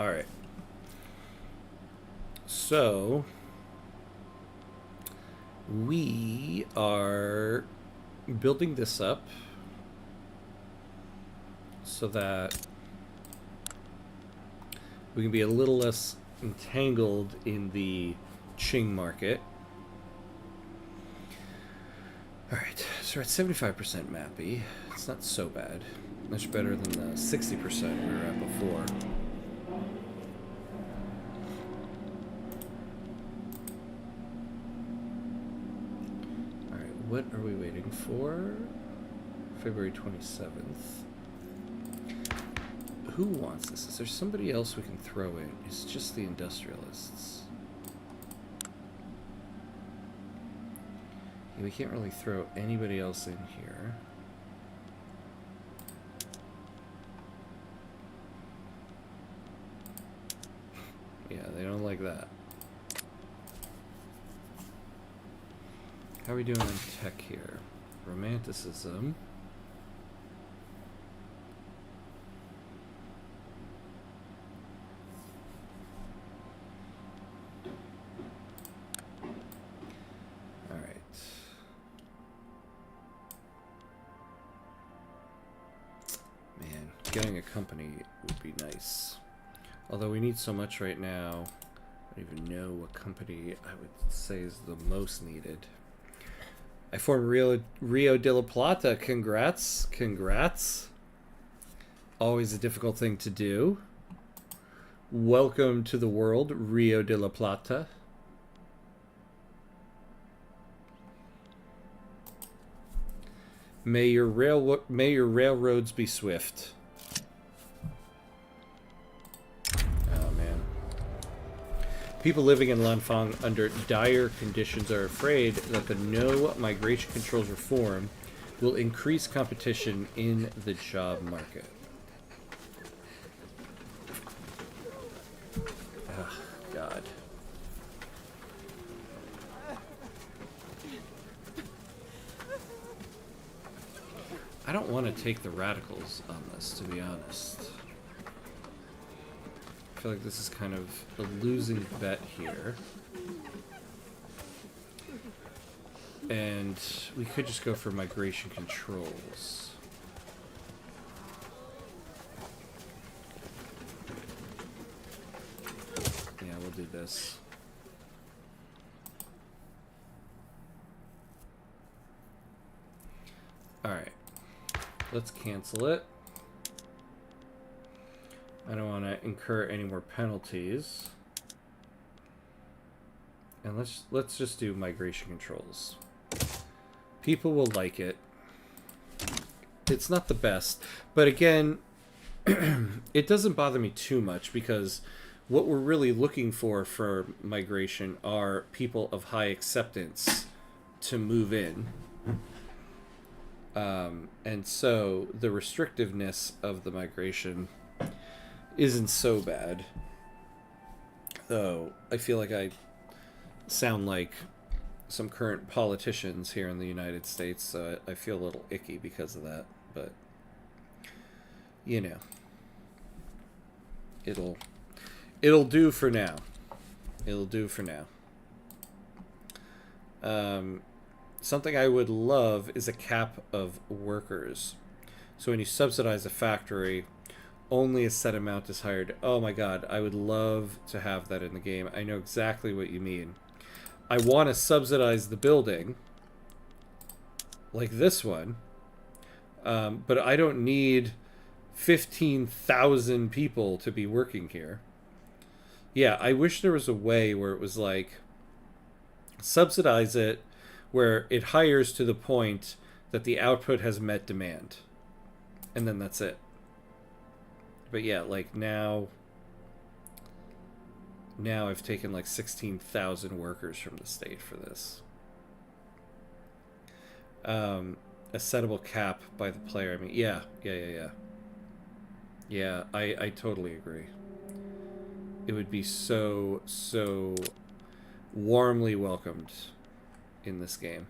Alright. So, we are building this up so that we can be a little less entangled in the Qing market. Alright, so we're at 75% mappy. It's not so bad. Much better than the 60% we were at before. Alright, what are we waiting for? February 27th. Who wants this? Is there somebody else we can throw in? It's just the industrialists. Yeah, we can't really throw anybody else in here. Yeah, they don't like that. How are we doing on tech here? Romanticism. Getting a company would be nice. Although we need so much right now, I don't even know what company I would say is the most needed. I formed Rio de la Plata. Congrats. Congrats. Always a difficult thing to do. Welcome to the world, Rio de la Plata. May your railroads be swift. People living in Lanfang under dire conditions are afraid that the no migration controls reform will increase competition in the job market. Oh, God. I don't want to take the radicals on this, to be honest. I feel like this is kind of a losing bet here. And we could just go for migration controls. Yeah, we'll do this. Alright. Let's cancel it. I don't want to incur any more penalties. And let's just do migration controls. People will like it. It's not the best, but again, it doesn't bother me too much because what we're really looking for migration are people of high acceptance to move in. And so the restrictiveness of the migration isn't so bad. Though I feel like I sound like some current politicians here in the United States, so I feel a little icky because of that. But you know, it'll do for now. It'll do for now. Something I would love is a cap of workers. So when you subsidize a factory, only a set amount is hired. Oh my god, I would love to have that in the game. I know exactly what you mean. I want to subsidize the building, like this one, but I don't need 15,000 people to be working here. Yeah, I wish there was a way where it was like, subsidize it, where it hires to the point that the output has met demand. And then that's it. But yeah, like now I've taken like 16,000 workers from the state for this. A settable cap by the player. I mean, yeah. Yeah, I totally agree. It would be so warmly welcomed in this game.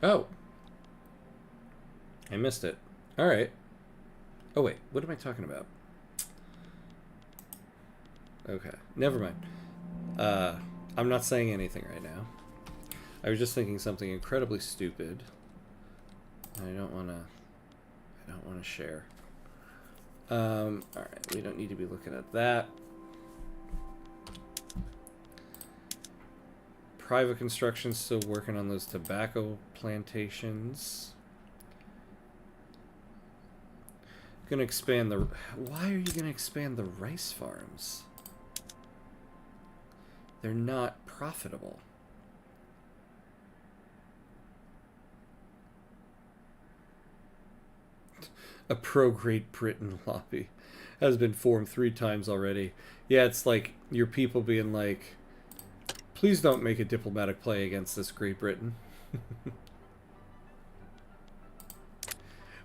Oh, I missed it. All right. Oh wait, what am I talking about? Okay, never mind. Uh, I'm not saying anything right now. I was just thinking something incredibly stupid. I don't want to. I don't want to share. All right, we don't need to be looking at that. Private construction, still working on those tobacco plantations. Gonna expand the. Why are you gonna expand the rice farms? They're not profitable. A pro-Great Britain lobby has been formed 3 times already. Yeah, it's like your people being like, please don't make a diplomatic play against this Great Britain.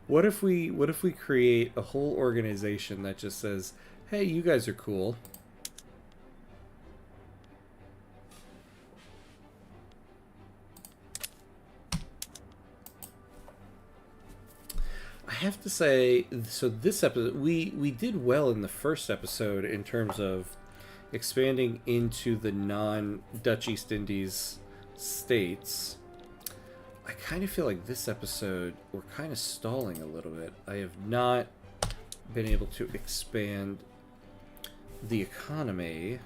What if we create a whole organization that just says, hey, you guys are cool. I have to say, so this episode, we did well in the first episode in terms of expanding into the non-Dutch East Indies states. I kind of feel like this episode, we're kind of stalling a little bit. I have not been able to expand the economy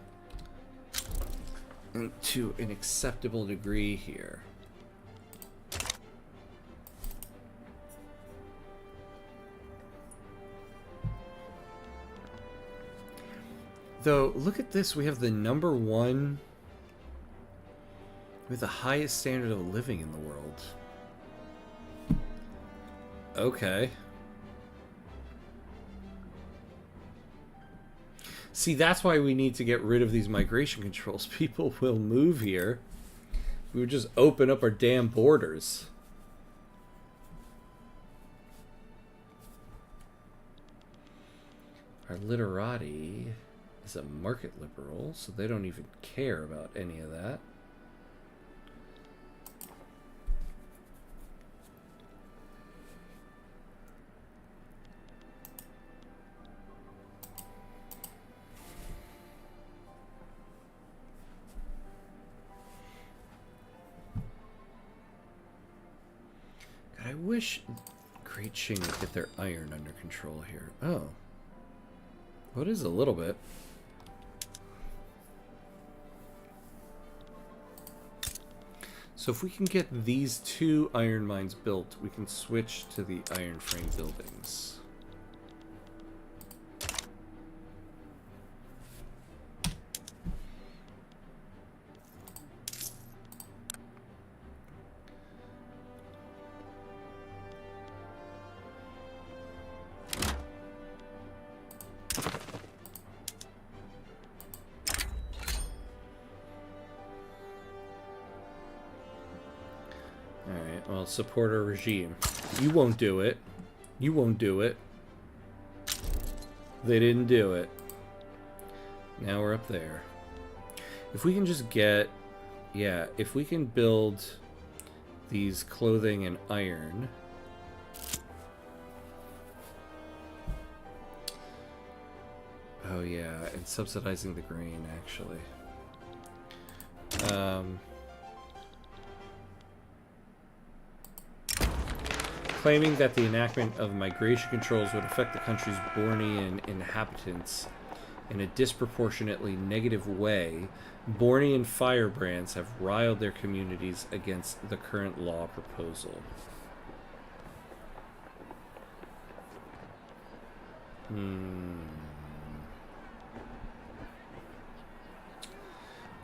to an acceptable degree here. Though, look at this. We have the #1 with the highest standard of living in the world. Okay. See, that's why we need to get rid of these migration controls. People will move here. We would just open up our damn borders. Our literati is a market liberal, so they don't even care about any of that. God, I wish Great Qing would get their iron under control here. Oh. Well, it is a little bit. So if we can get these 2 iron mines built, we can switch to the iron frame buildings. Support our regime. You won't do it. You won't do it. They didn't do it. Now we're up there. If we can just get... Yeah, if we can build these clothing and iron... Oh yeah, and subsidizing the grain, actually. Claiming that the enactment of migration controls would affect the country's Bornean inhabitants in a disproportionately negative way, Bornean firebrands have riled their communities against the current law proposal.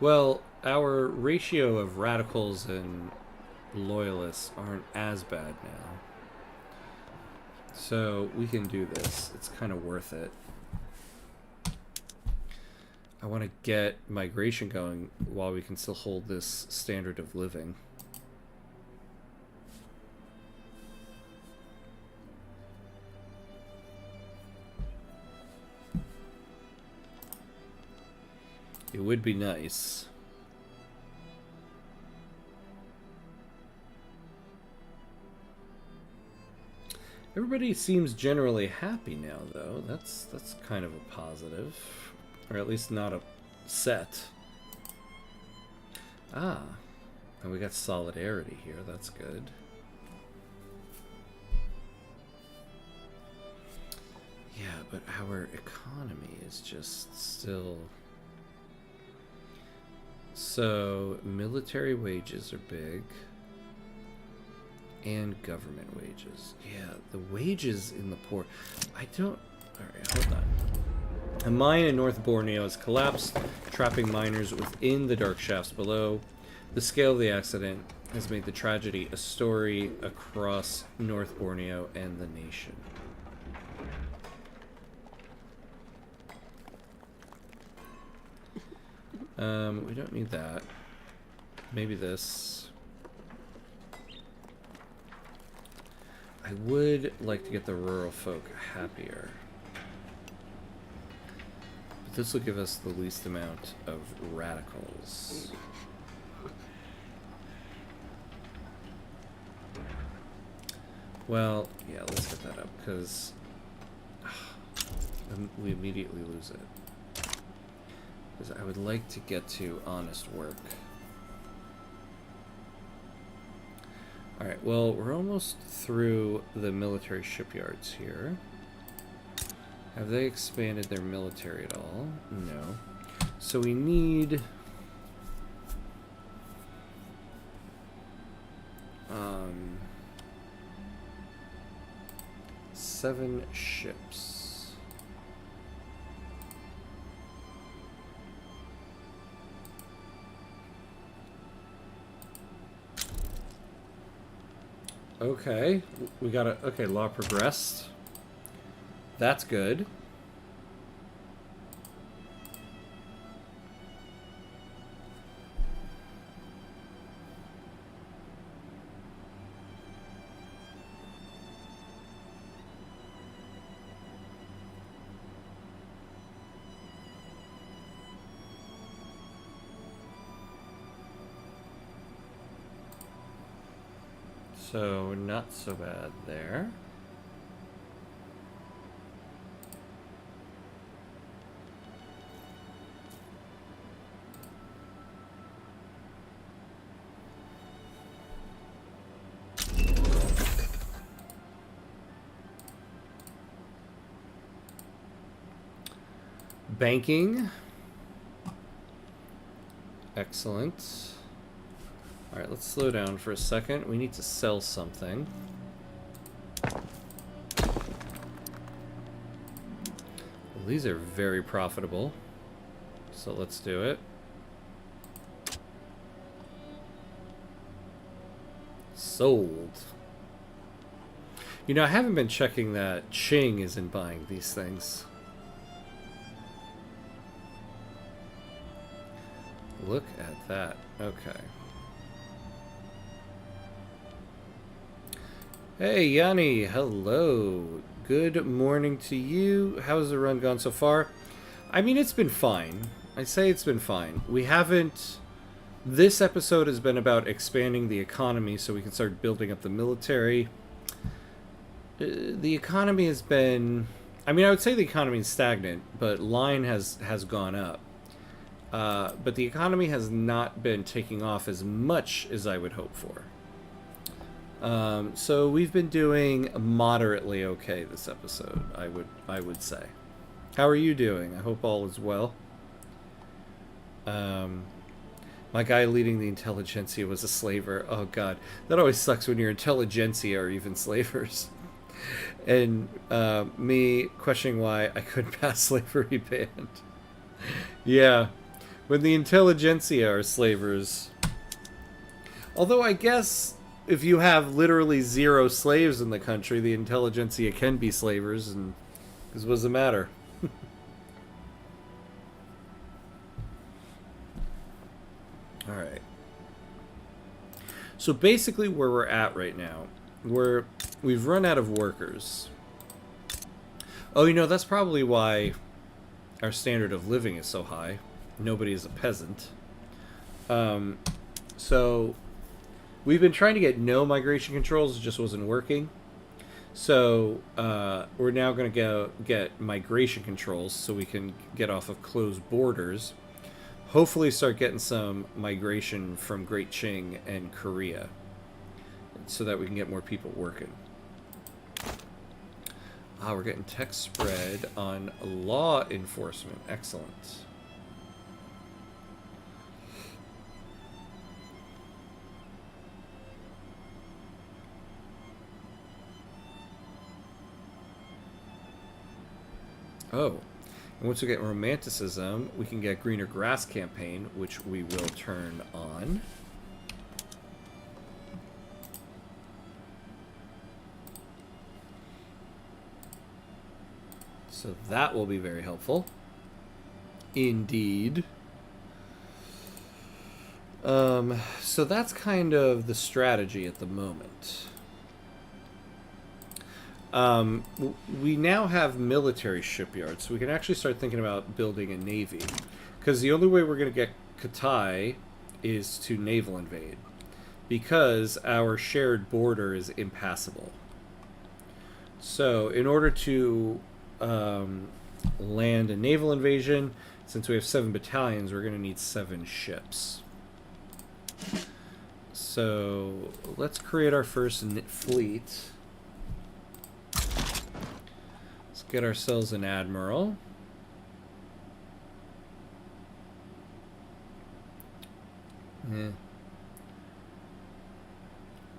Well, our ratio of radicals and loyalists aren't as bad now. So we can do this. It's kind of worth it. I want to get migration going while we can still hold this standard of living. It would be nice. Everybody seems generally happy now, though. That's kind of a positive. Or at least not upset. Ah. And we got solidarity here. That's good. Yeah, but our economy is just still... So, military wages are big. And government wages. Yeah, the wages in the port. I don't... Alright, hold on. A mine in North Borneo has collapsed, trapping miners within the dark shafts below. The scale of the accident has made the tragedy a story across North Borneo and the nation. We don't need that. Maybe this. I would like to get the rural folk happier. But this will give us the least amount of radicals. Well, yeah, let's get that up, because we immediately lose it. Because I would like to get to honest work. Alright, well, we're almost through the military shipyards here. Have they expanded their military at all? No. So we need... 7 ships. Okay, we got a... Okay, law progressed. That's good. So, not so bad there. Banking. Excellent. Alright, let's slow down for a second. We need to sell something. Well, these are very profitable. So let's do it. Sold. You know, I haven't been checking that Ching isn't buying these things. Look at that. Okay. Hey, Yanni. Hello. Good morning to you. How's the run gone so far? I mean, it's been fine. I say it's been fine. We haven't... This episode has been about expanding the economy so we can start building up the military. The economy has been... I mean, I would say the economy is stagnant, but line has gone up. But the economy has not been taking off as much as I would hope for. So we've been doing moderately okay this episode, I would say. How are you doing? I hope all is well. My guy leading the intelligentsia was a slaver. Oh god, that always sucks when your intelligentsia are even slavers. And me questioning why I couldn't pass slavery ban. Yeah, when the intelligentsia are slavers. Although I guess if you have literally 0 slaves in the country, the intelligentsia can be slavers, and because what's the matter? All right. So basically, where we're at right now, we've run out of workers. Oh, you know, that's probably why our standard of living is so high. Nobody is a peasant. So we've been trying to get no migration controls, it just wasn't working. So we're now going to go get migration controls so we can get off of closed borders. Hopefully start getting some migration from Great Qing and Korea so that we can get more people working. Ah, we're getting tech spread on law enforcement. Excellent. Oh, and once we get romanticism, we can get greener grass campaign, which we will turn on. So that will be very helpful. Indeed. So that's kind of the strategy at the moment. We now have military shipyards, so we can actually start thinking about building a navy. Because the only way we're going to get Katai is to naval invade. Because our shared border is impassable. So, in order to land a naval invasion, since we have 7 battalions, we're going to need 7 ships. So, let's create our first fleet. Get ourselves an admiral. Yeah.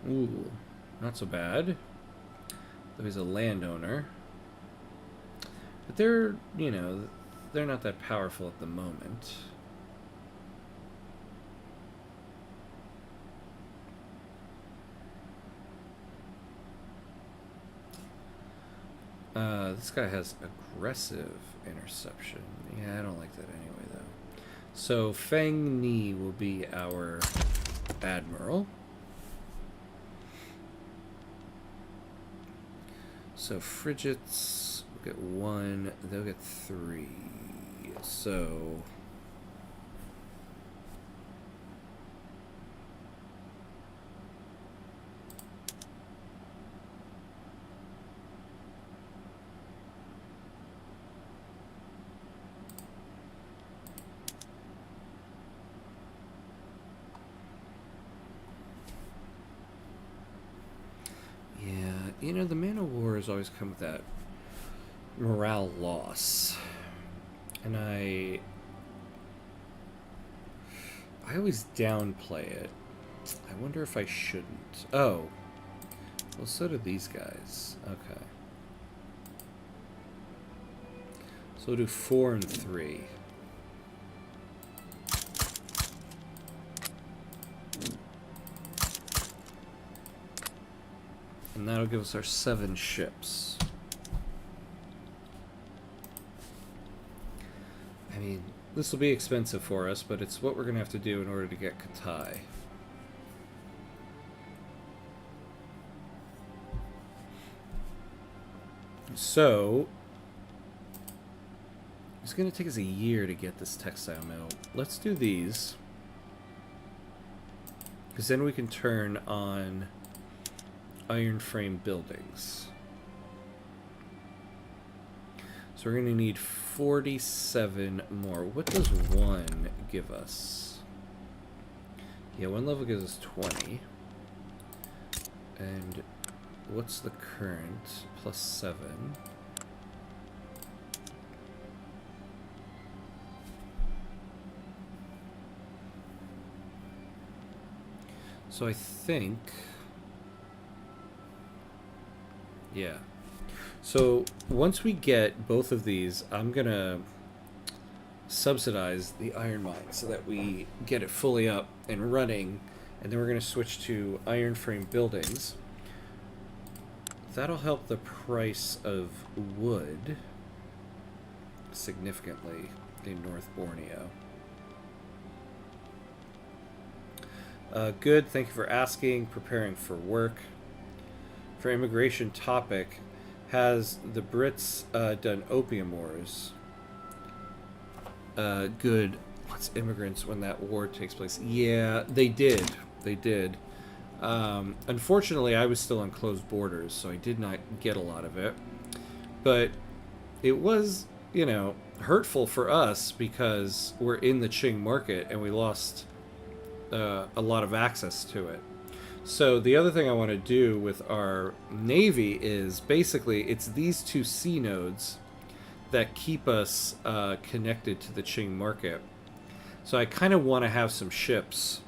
Ooh, not so bad. Though he's a landowner. But they're, you know, they're not that powerful at the moment. This guy has aggressive interception. Yeah, I don't like that anyway, though. So Feng Ni will be our admiral. So frigates will get 1. They'll get 3. So you know, the Man of War has always come with that morale loss. And I always downplay it. I wonder if I shouldn't. Oh. Well, so do these guys. Okay. So we'll do 4 and 3. And that'll give us our 7 ships. I mean, this will be expensive for us, but it's what we're going to have to do in order to get Katai. So, it's going to take us a year to get this textile mill. Let's do these. Because then we can turn on iron frame buildings. So we're going to need 47 more. What does 1 give us? Yeah, 1 level gives us 20. And what's the current? Plus 7. So I think... yeah. So once we get both of these, I'm going to subsidize the iron mine so that we get it fully up and running, and then we're going to switch to iron frame buildings. That'll help the price of wood significantly in North Borneo. Good, thank you for asking. Preparing for work. For immigration topic, has the Brits done opium wars? Good. What's immigrants when that war takes place? Yeah, they did. They did. Unfortunately, I was still on closed borders, so I did not get a lot of it. But it was, hurtful for us because we're in the Qing market and we lost a lot of access to it. So the other thing I want to do with our navy is basically it's these two sea nodes that keep us connected to the Qing market. So I kind of want to have some ships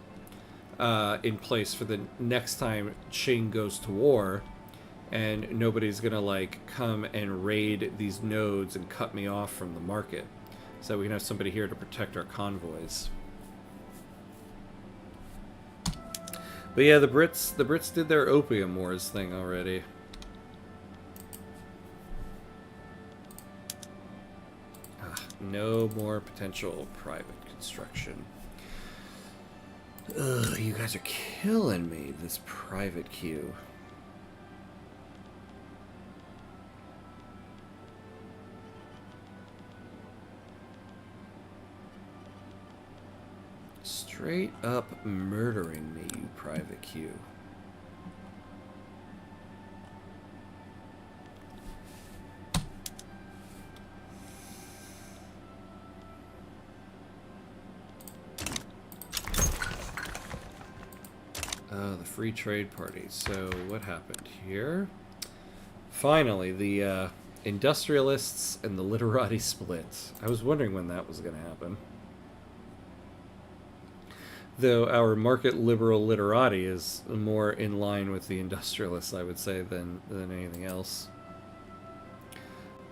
in place for the next time Qing goes to war, and nobody's gonna like come and raid these nodes and cut me off from the market. So we can have somebody here to protect our convoys. But yeah, the Brits did their Opium Wars thing already. No more potential private construction. Ugh, you guys are killing me, this private queue. Straight up murdering me, you private queue. The Free Trade Party. So what happened here? Finally, the industrialists and the literati split. I was wondering when that was going to happen. Though our market liberal literati is more in line with the industrialists, I would say, than anything else.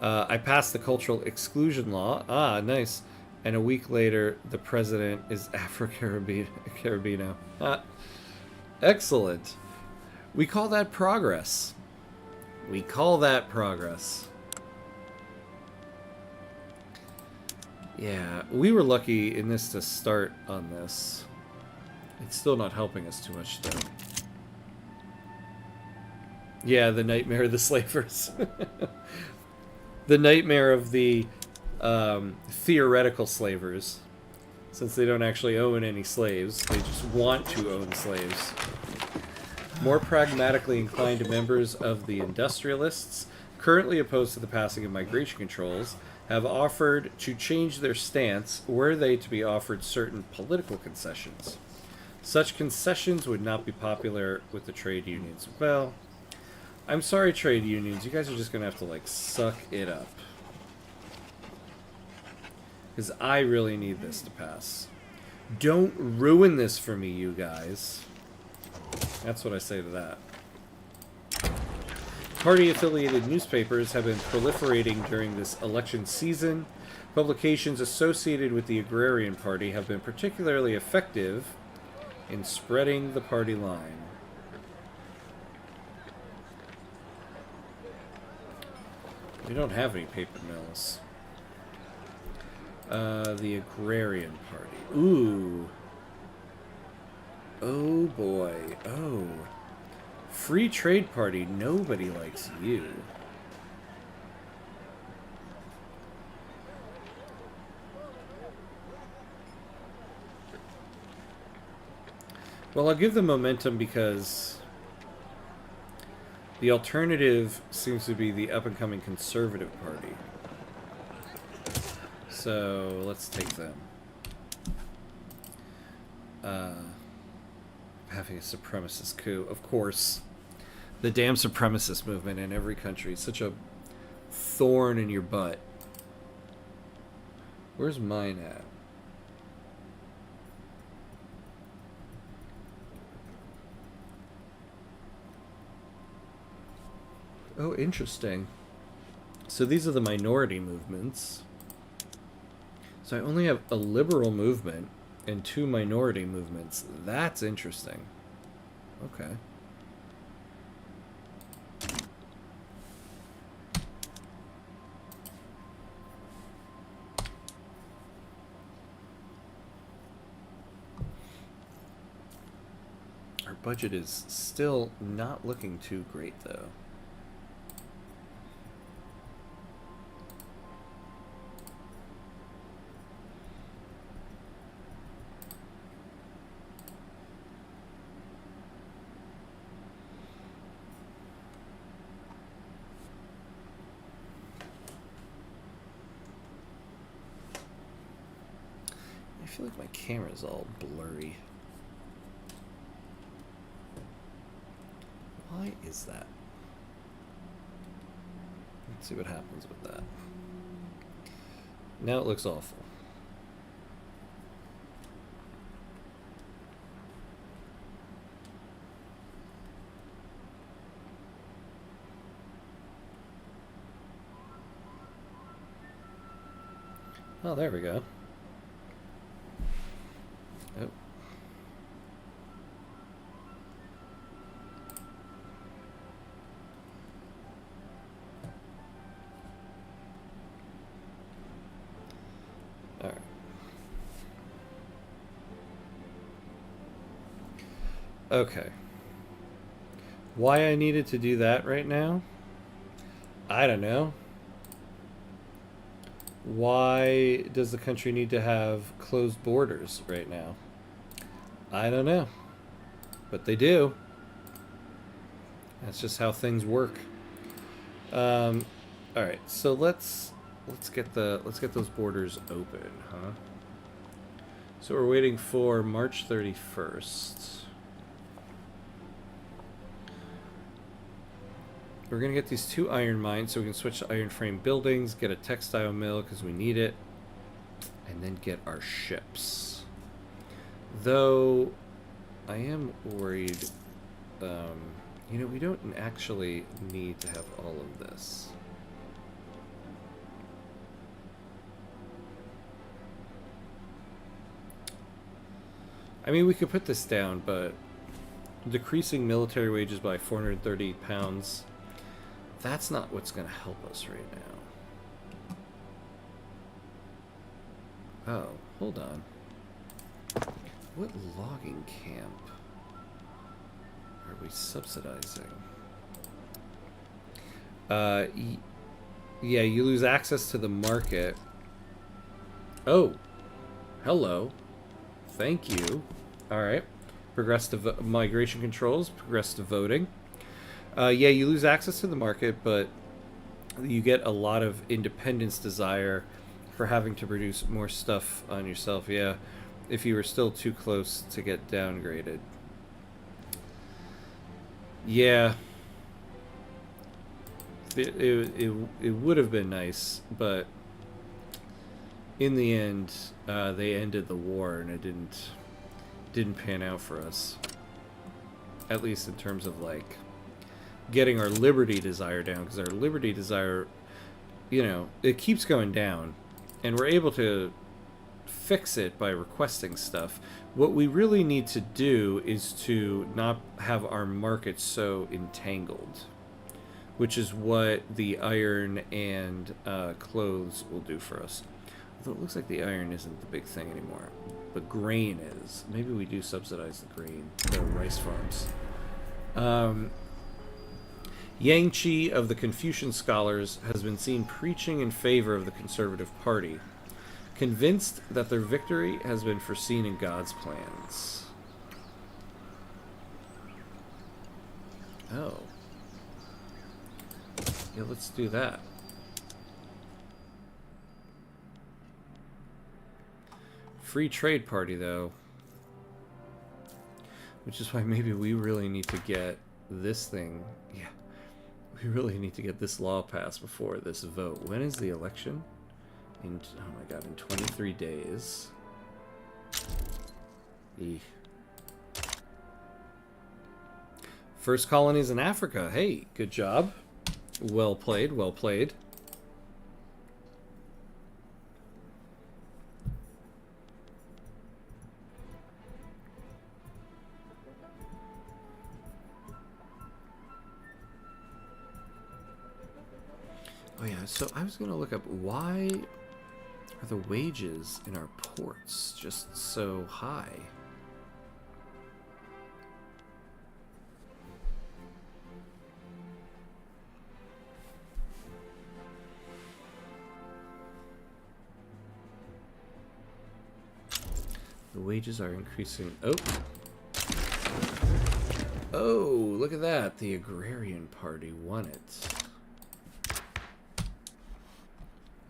I passed the cultural exclusion law. Ah, nice. And a week later, the president is Afro-Caribbean. Excellent. We call that progress. We call that progress. Yeah, we were lucky in this to start on this. It's still not helping us too much, though. Yeah, the nightmare of the slavers. The nightmare of the theoretical slavers. Since they don't actually own any slaves, they just want to own slaves. More pragmatically inclined members of the industrialists, currently opposed to the passing of migration controls, have offered to change their stance were they to be offered certain political concessions. Such concessions would not be popular with the trade unions. Well, I'm sorry, trade unions. You guys are just going to have to, like, suck it up. Because I really need this to pass. Don't ruin this for me, you guys. That's what I say to that. Party-affiliated newspapers have been proliferating during this election season. Publications associated with the Agrarian Party have been particularly effective in spreading the party line. We don't have any paper mills. The Agrarian Party. Ooh. Oh boy. Oh. Free Trade Party. Nobody likes you. Well, I'll give them momentum because the alternative seems to be the up-and-coming Conservative Party. So, let's take them. Having a supremacist coup, of course. The damn supremacist movement in every country. Such a thorn in your butt. Where's mine at? Oh, interesting. So these are the minority movements. So I only have a liberal movement and 2 minority movements. That's interesting. Okay. Our budget is still not looking too great, though. feel like my camera's all blurry. Why is that? Let's see what happens with that. Now it looks awful. Oh, there we go. Oh. All right. Okay. Why I needed to do that right now? I don't know. Why does the country need to have closed borders right now? I don't know. But they do. That's just how things work. All right, so let's get those borders open, huh? So we're waiting for March 31st. We're going to get these 2 iron mines so we can switch to iron frame buildings, get a textile mill because we need it, and then get our ships. Though, I am worried, you know, we don't actually need to have all of this. I mean, we could put this down, but decreasing military wages by 430 pounds... That's not what's going to help us right now. Oh, hold on. What logging camp are we subsidizing? Yeah, you lose access to the market. Oh, hello. Thank you. All right. Progress to migration controls, progress to voting. Yeah, you lose access to the market, but you get a lot of independence desire for having to produce more stuff on yourself. Yeah, if you were still too close to get downgraded. Yeah. It would have been nice, but in the end, they ended the war, and it didn't pan out for us. At least in terms of, like, getting our liberty desire down, because our liberty desire, you know, it keeps going down, and we're able to fix it by requesting stuff. What we really need to do is to not have our market so entangled, which is what the iron and clothes will do for us. Although it looks like the iron isn't the big thing anymore, but grain is. Maybe we do subsidize the grain, the rice farms. Yang Qi of the Confucian scholars has been seen preaching in favor of the Conservative Party, convinced that their victory has been foreseen in God's plans. Oh. Yeah, let's do that. Free trade party, though. Which is why maybe we really need to get this thing. Yeah. We really need to get this law passed before this vote. When is the election? In, oh my god, in 23 days. Eek. First colonies in Africa. Hey, good job. Well played, well played. Oh yeah, so I was going to look up why are the wages in our ports just so high? The wages are increasing. Oh. Oh, look at that. The Agrarian Party won it.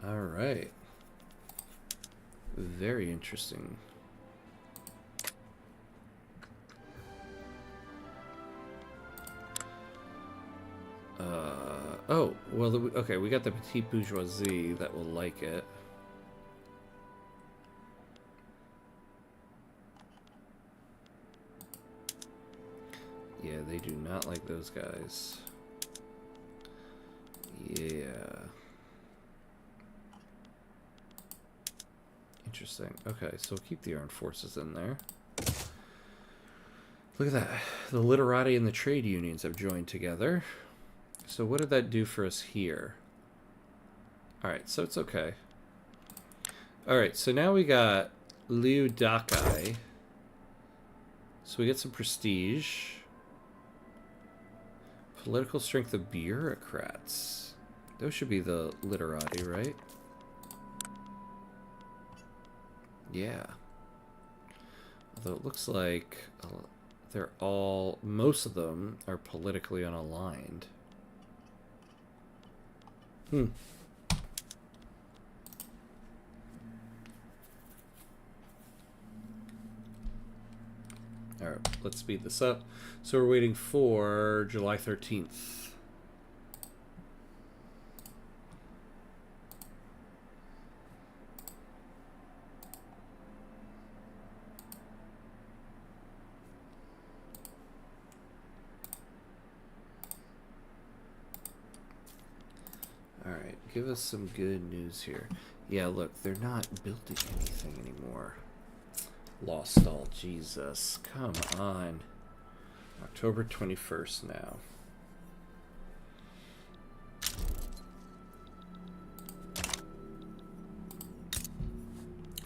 All right. Very interesting. Oh, well, okay, we got the petite bourgeoisie that will like it. Yeah, they do not like those guys. Yeah. Interesting. Okay, so keep the armed forces in there. Look at that. The literati and the trade unions have joined together. So what did that do for us here? Alright, so it's okay. Alright, so now we got Liu Dakai. So we get some prestige. Political strength of bureaucrats. Those should be the literati, right? Yeah. Although it looks like they're all, most of them are politically unaligned. Alright, let's speed this up. So we're waiting for July 13th. Alright, give us some good news here. Yeah, look, they're not building anything anymore. Lost all, Jesus. Come on. October 21st now.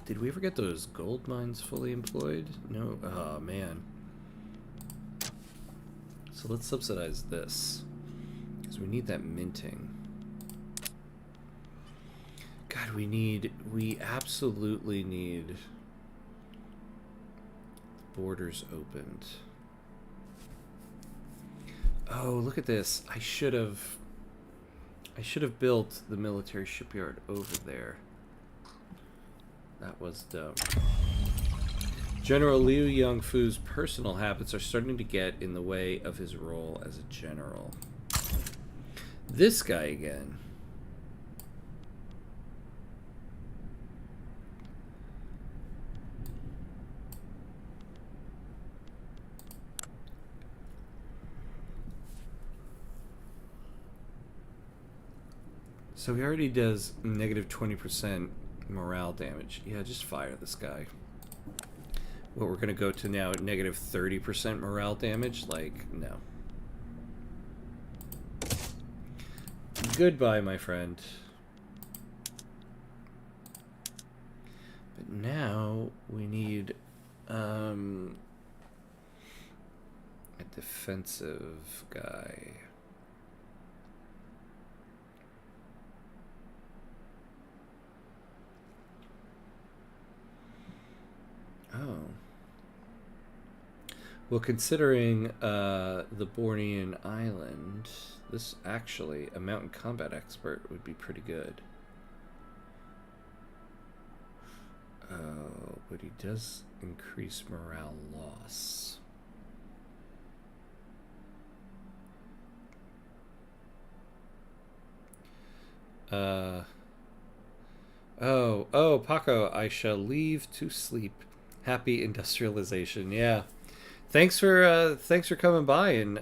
Did we ever get those gold mines fully employed? No? Oh, man. So let's subsidize this. Because we need that minting. God, we absolutely need borders opened. Oh, look at this. I should have built the military shipyard over there. That was dumb. General Liu Yangfu's personal habits are starting to get in the way of his role as a general. This guy again. So he already does negative 20% morale damage. Yeah, just fire this guy. What, we're going to go to now negative 30% morale damage? Like, no. Goodbye, my friend. But now we need a defensive guy. Oh. Well, considering the Bornean Island, this actually, a mountain combat expert would be pretty good. Oh, but he does increase morale loss. Oh, Paco, I shall leave to sleep. Happy industrialization. Yeah. Thanks for coming by and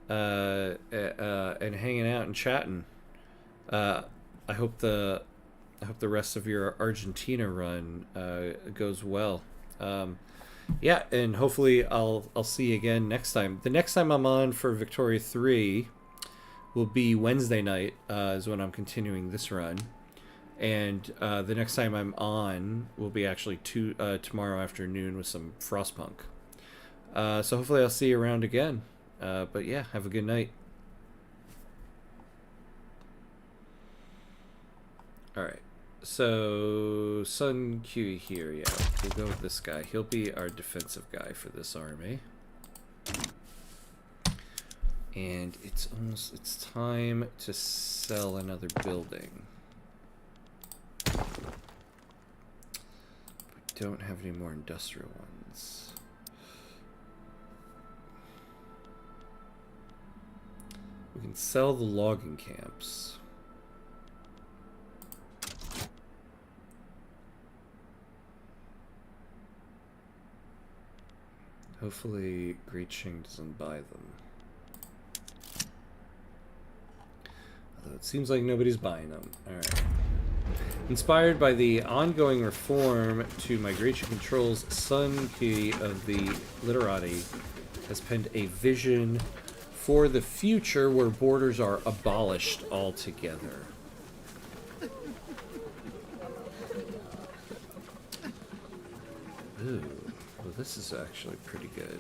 hanging out and chatting. I hope the rest of your Argentina run goes well. Yeah, and hopefully I'll see you again next time. The next time I'm on for Victoria 3 will be Wednesday night, is when I'm continuing this run. And the next time I'm on will be actually tomorrow afternoon with some Frostpunk. So hopefully I'll see you around again. But yeah, have a good night. Alright. So, Sun Q here, yeah. We'll go with this guy. He'll be our defensive guy for this army. And it's time to sell another building. We don't have any more industrial ones. We can sell the logging camps. Hopefully Great Qing doesn't buy them. Although it seems like nobody's buying them. Alright. Inspired by the ongoing reform to migration controls, Sun Ki of the Literati has penned a vision for the future where borders are abolished altogether. Ooh, well, this is actually pretty good.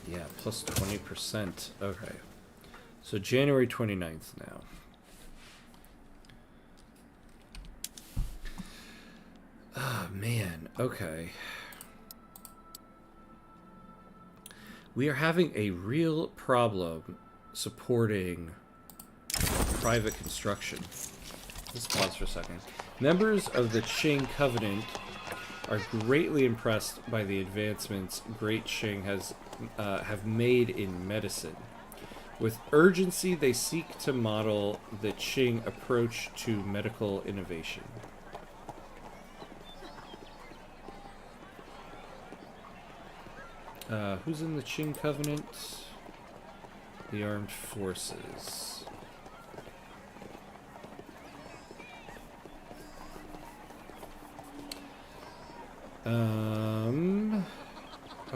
Yeah, plus 20%. Okay. So January 29th now. Oh, man. Okay. We are having a real problem supporting private construction. Let's pause for a second. Members of the Qing Covenant are greatly impressed by the advancements Great Qing have made in medicine. With urgency, they seek to model the Qing approach to medical innovation. Who's in the Qing Covenant? The Armed Forces.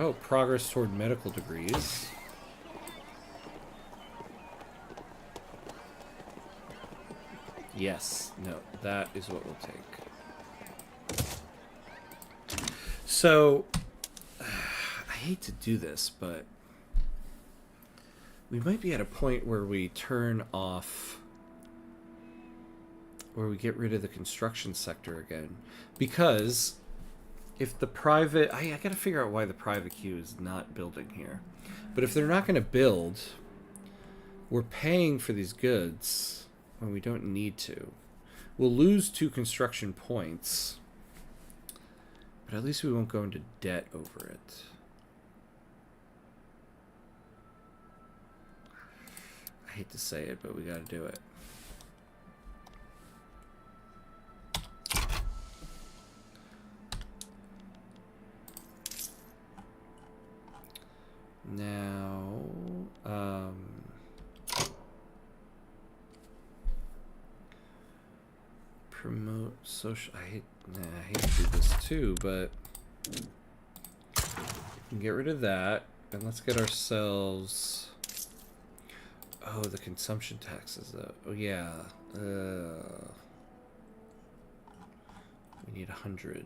Oh, progress toward medical degrees. Yes, no, that is what we'll take. So, I hate to do this, but we might be at a point where we turn off, where we get rid of the construction sector again. Because if the private, I gotta figure out why the private queue is not building here. But if they're not gonna build, we're paying for these goods when we don't need to. We'll lose 2 construction points, but at least we won't go into debt over it. I hate to say it, but we gotta do it. Now, promote social. I hate to do this too, but we can get rid of that, and let's get ourselves. Oh, the consumption taxes, though. Oh yeah. We need 100.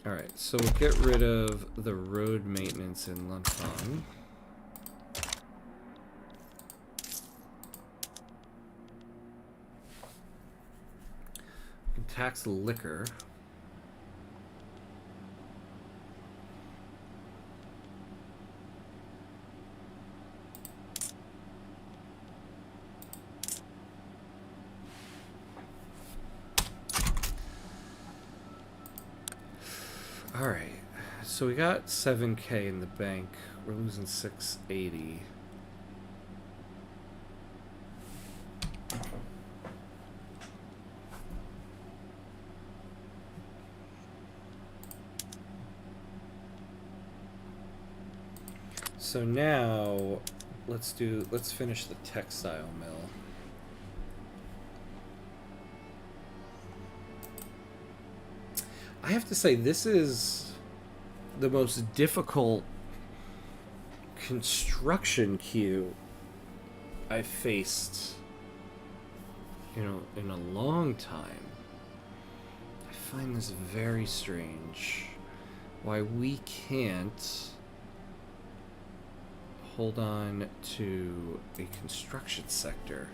Alright, so we'll get rid of the road maintenance in Lanfang. We can tax liquor. Alright, so we got 7K in the bank. We're losing 680. So now let's finish the textile mill. I have to say, this is the most difficult construction queue I've faced, in a long time. I find this very strange. Why we can't hold on to a construction sector.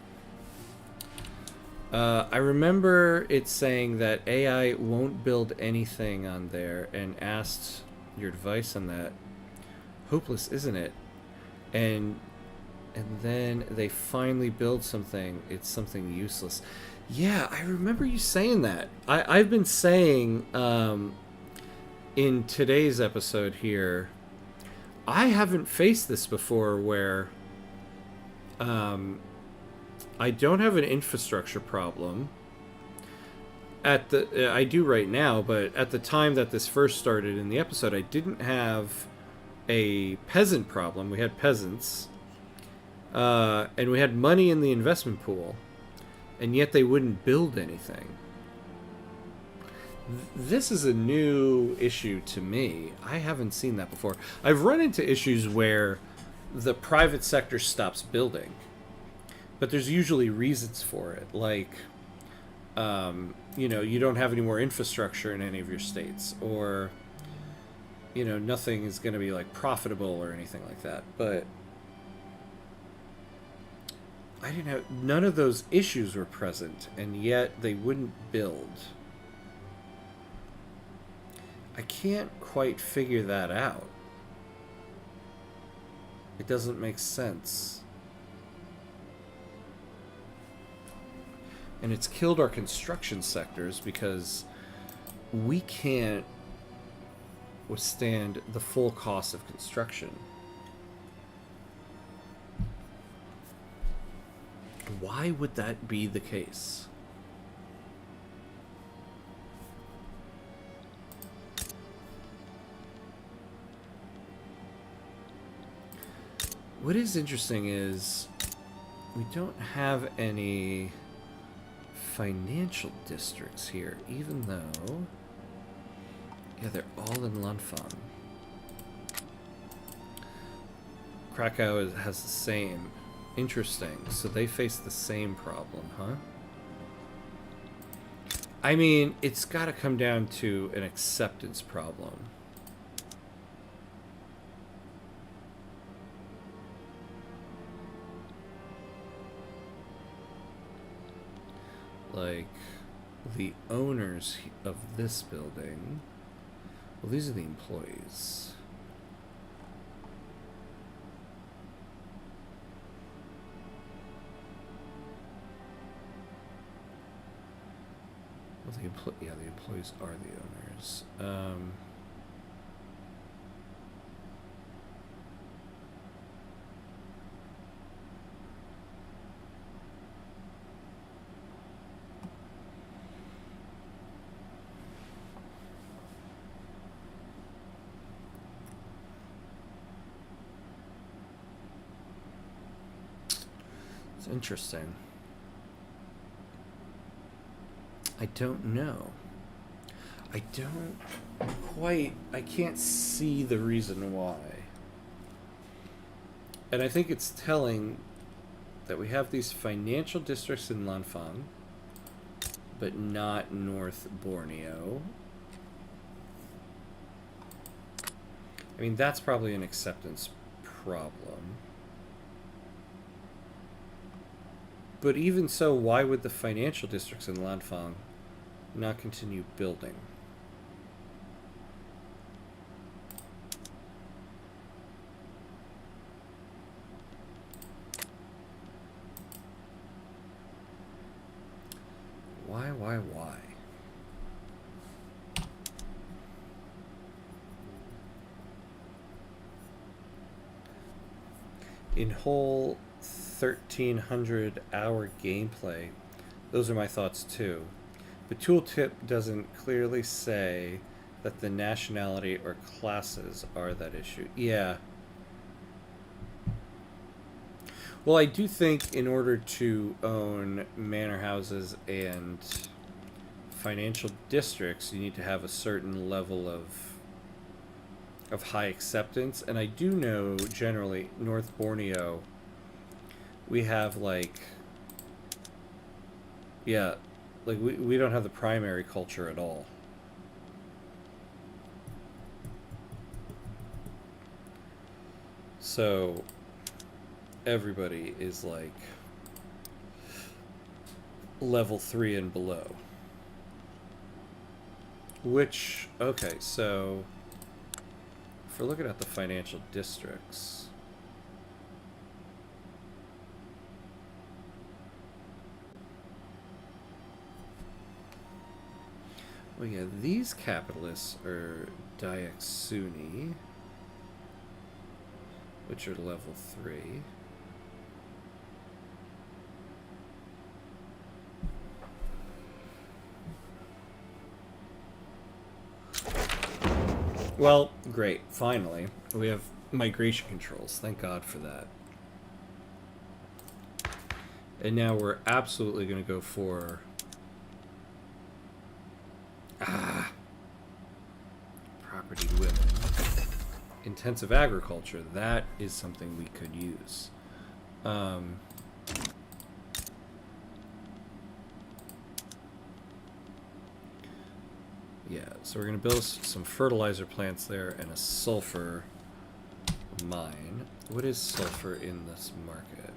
I remember it saying that AI won't build anything on there, and asked your advice on that. Hopeless, isn't it? And And then they finally build something. It's something useless. Yeah, I remember you saying that. I've been saying in today's episode here, I haven't faced this before where I don't have an infrastructure problem. I do right now, but at the time that this first started in the episode, I didn't have a peasant problem. We had peasants, and we had money in the investment pool, and yet they wouldn't build anything. This is a new issue to me. I haven't seen that before. I've run into issues where the private sector stops building, but there's usually reasons for it, like you don't have any more infrastructure in any of your states, or nothing is going to be like profitable or anything like that. But I didn't have none of those issues were present, and yet they wouldn't build. I can't quite figure that out. It doesn't make sense. And it's killed our construction sectors because we can't withstand the full cost of construction. Why would that be the case? What is interesting is we don't have any financial districts here, even though, yeah, they're all in Lanfang. Krakow has the same. Interesting. So they face the same problem, huh? I mean, it's got to come down to an acceptance problem. Like, the owners of this building, well, these are the employees. Well, the employees are the owners. It's interesting. I don't know. I can't see the reason why. And I think it's telling that we have these financial districts in Lanfang, but not North Borneo. I mean, that's probably an acceptance problem. But even so, why would the financial districts in Lanfang not continue building? Why? In whole 1,300-hour gameplay, those are my thoughts too. The tooltip doesn't clearly say that the nationality or classes are that issue. Yeah. Well, I do think in order to own manor houses and financial districts, you need to have a certain level of high acceptance. And I do know generally North Borneo, we have like we don't have the primary culture at all. So everybody is like level 3 and below. Which, okay, so if we're looking at the financial districts, Oh yeah, these capitalists are Dyaxuni, which are level 3. Well, great. Finally, we have migration controls. Thank God for that. And now we're absolutely going to go for... property women. Intensive agriculture. That is something we could use. Yeah, so we're going to build some fertilizer plants there and a sulfur mine. What is sulfur in this market?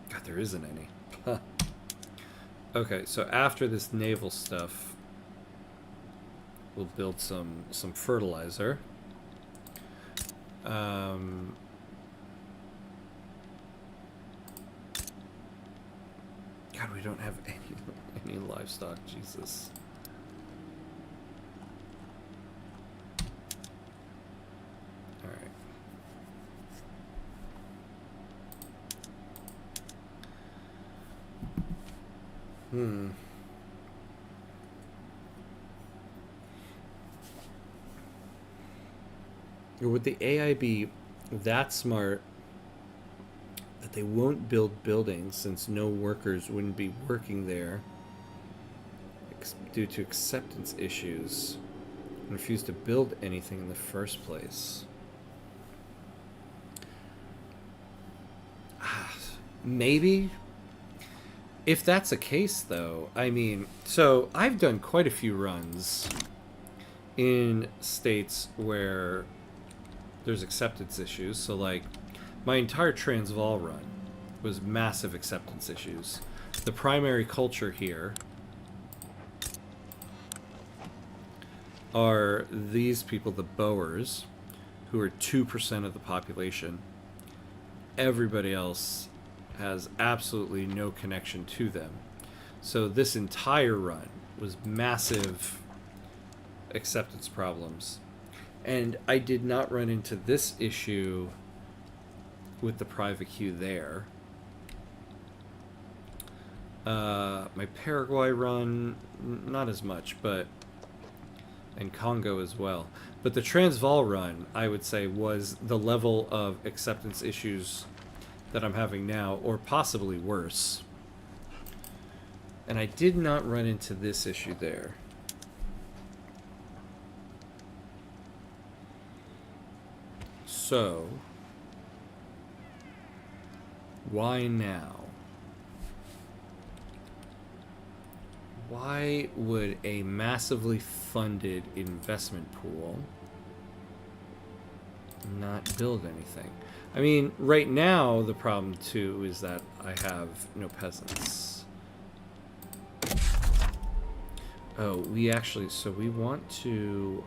God, there isn't any. Huh. Okay, so after this naval stuff, we'll build some fertilizer. God, we don't have any livestock. Jesus. All right. Would the AI be that smart that they won't build buildings since no workers wouldn't be working there due to acceptance issues and refuse to build anything in the first place? Maybe. If that's the case, though, I mean, so I've done quite a few runs in states where there's acceptance issues. So, like, my entire Transvaal run was massive acceptance issues. The primary culture here are these people, the Boers, who are 2% of the population. Everybody else has absolutely no connection to them. So this entire run was massive acceptance problems. And I did not run into this issue with the private queue there. My Paraguay run, not as much, but... and Congo as well. But the Transvaal run, I would say, was the level of acceptance issues that I'm having now, or possibly worse. And I did not run into this issue there. So, why now? Why would a massively funded investment pool not build anything? I mean, right now, the problem, too, is that I have no peasants. Oh, we actually... so we want to...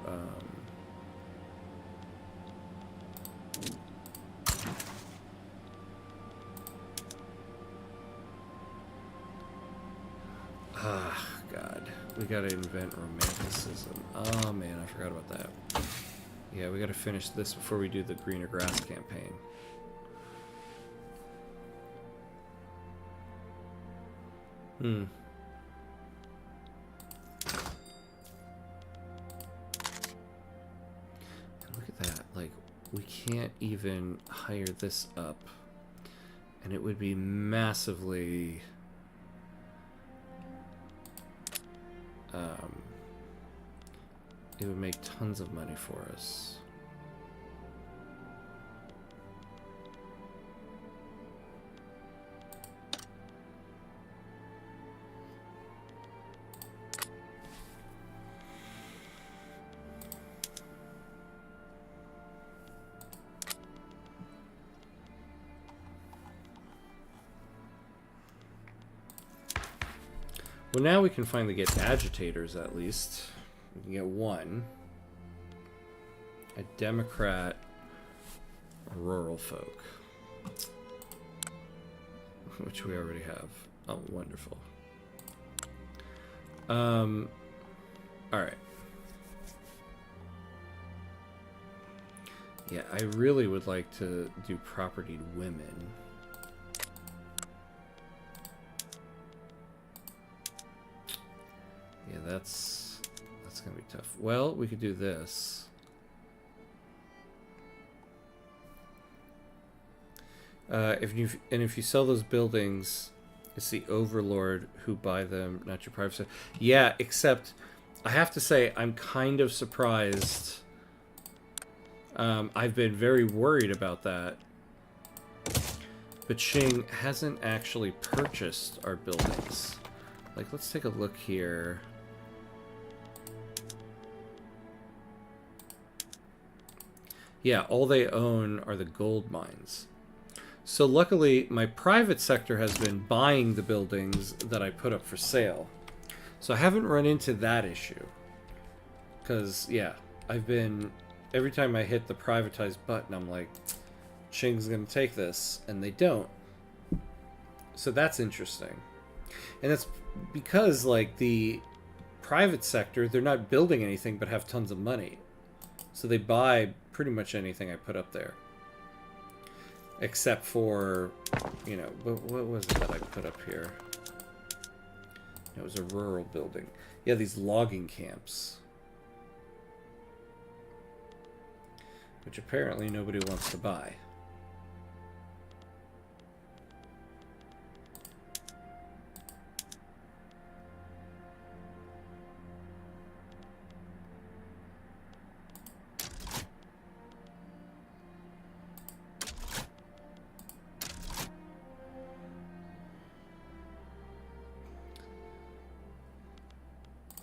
God. We gotta invent romanticism. Oh, man, I forgot about that. Yeah, we gotta finish this before we do the Greener Grass campaign. Look at that. Like, we can't even hire this up. And it would be massively... it would make tons of money for us. Well, now we can finally get agitators, at least. We can get one. A Democrat, a rural folk. Which we already have. Oh, wonderful. All right. Yeah, I really would like to do propertied women. Yeah, that's gonna be tough. Well, we could do this. If you sell those buildings, it's the overlord who buy them, not your private sector. Yeah, except I have to say I'm kind of surprised. I've been very worried about that. But Qing hasn't actually purchased our buildings. Like, let's take a look here. Yeah, all they own are the gold mines. So luckily, my private sector has been buying the buildings that I put up for sale. So I haven't run into that issue. Because, yeah, I've been... Every time I hit the privatized button, I'm like, Qing's going to take this, and they don't. So that's interesting. And that's because, like, the private sector, they're not building anything but have tons of money. So they buy pretty much anything I put up there. Except for, you know, what was it that I put up here? It was a rural building. Yeah, these logging camps. Which apparently nobody wants to buy.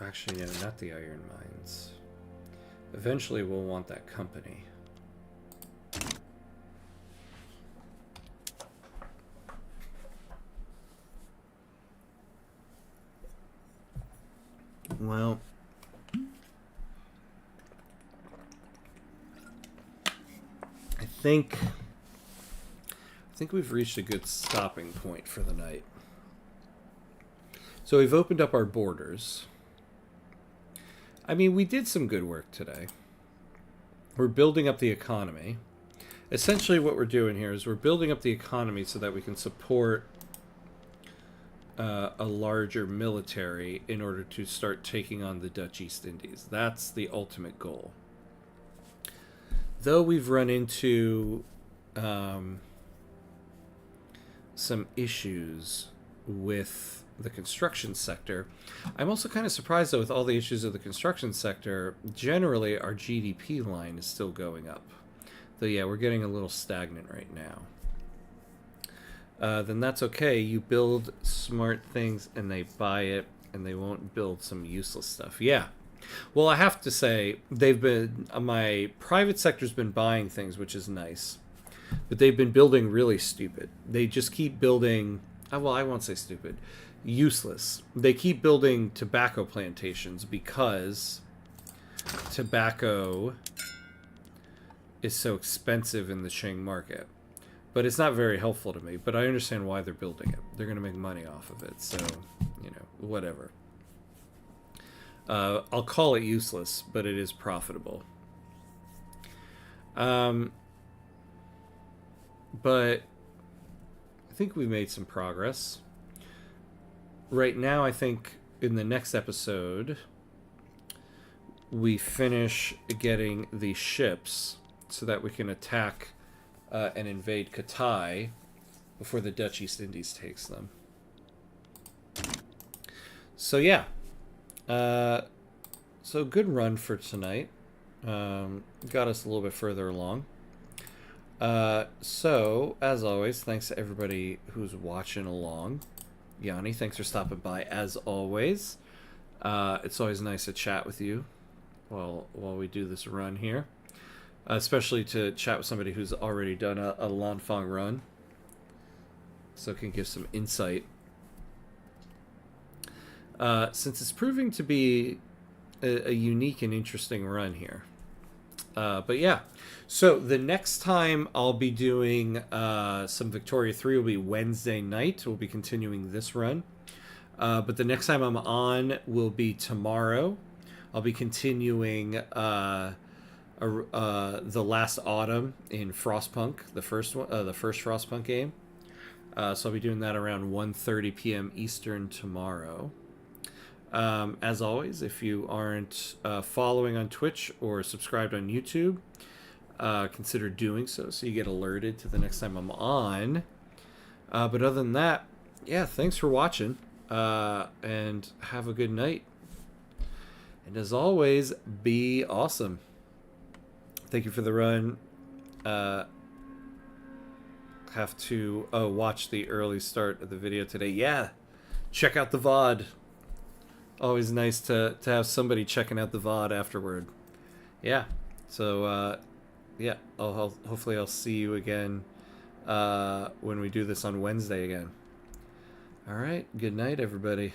Actually, no, not the iron mines. Eventually we'll want that company. Well, I think we've reached a good stopping point for the night. So we've opened up our borders. I mean, we did some good work today. We're building up the economy. Essentially what we're doing here is we're building up the economy so that we can support a larger military in order to start taking on the Dutch East Indies. That's the ultimate goal. Though we've run into some issues with the construction sector, I'm also kind of surprised that with all the issues of the construction sector, generally our GDP line is still going up. Though yeah, we're getting a little stagnant right now. Then that's okay. You build smart things and they buy it, and they won't build some useless stuff. Yeah. Well, I have to say, my private sector's been buying things, which is nice. But they've been building really stupid. They just keep building, well, I won't say stupid, useless. They keep building tobacco plantations because tobacco is so expensive in the Qing market. But it's not very helpful to me. But I understand why they're building it. They're going to make money off of it. So, you know, whatever. I'll call it useless, but it is profitable. But I think we made some progress. Right now, I think in the next episode, we finish getting the ships so that we can attack and invade Katai before the Dutch East Indies takes them. So yeah, so good run for tonight. Got us a little bit further along. So as always, thanks to everybody who's watching along. Yanni, thanks for stopping by as always. It's always nice to chat with you while we do this run here. Especially to chat with somebody who's already done a Lanfang run. So it can give some insight. Since it's proving to be a unique and interesting run here. But yeah. So the next time I'll be doing some Victoria 3 will be Wednesday night. We'll be continuing this run. But the next time I'm on will be tomorrow. I'll be continuing the last autumn in Frostpunk, the first one, the first Frostpunk game. So I'll be doing that around 1:30 p.m. Eastern tomorrow. As always, if you aren't following on Twitch or subscribed on YouTube, consider doing so you get alerted to the next time I'm on. But other than that, yeah, thanks for watching, and have a good night. And as always, be awesome. Thank you for the run. Have to watch the early start of the video today. Yeah, check out the VOD. Always nice to have somebody checking out the VOD afterward. Yeah, so yeah, hopefully I'll see you again when we do this on Wednesday again. All right, good night, everybody.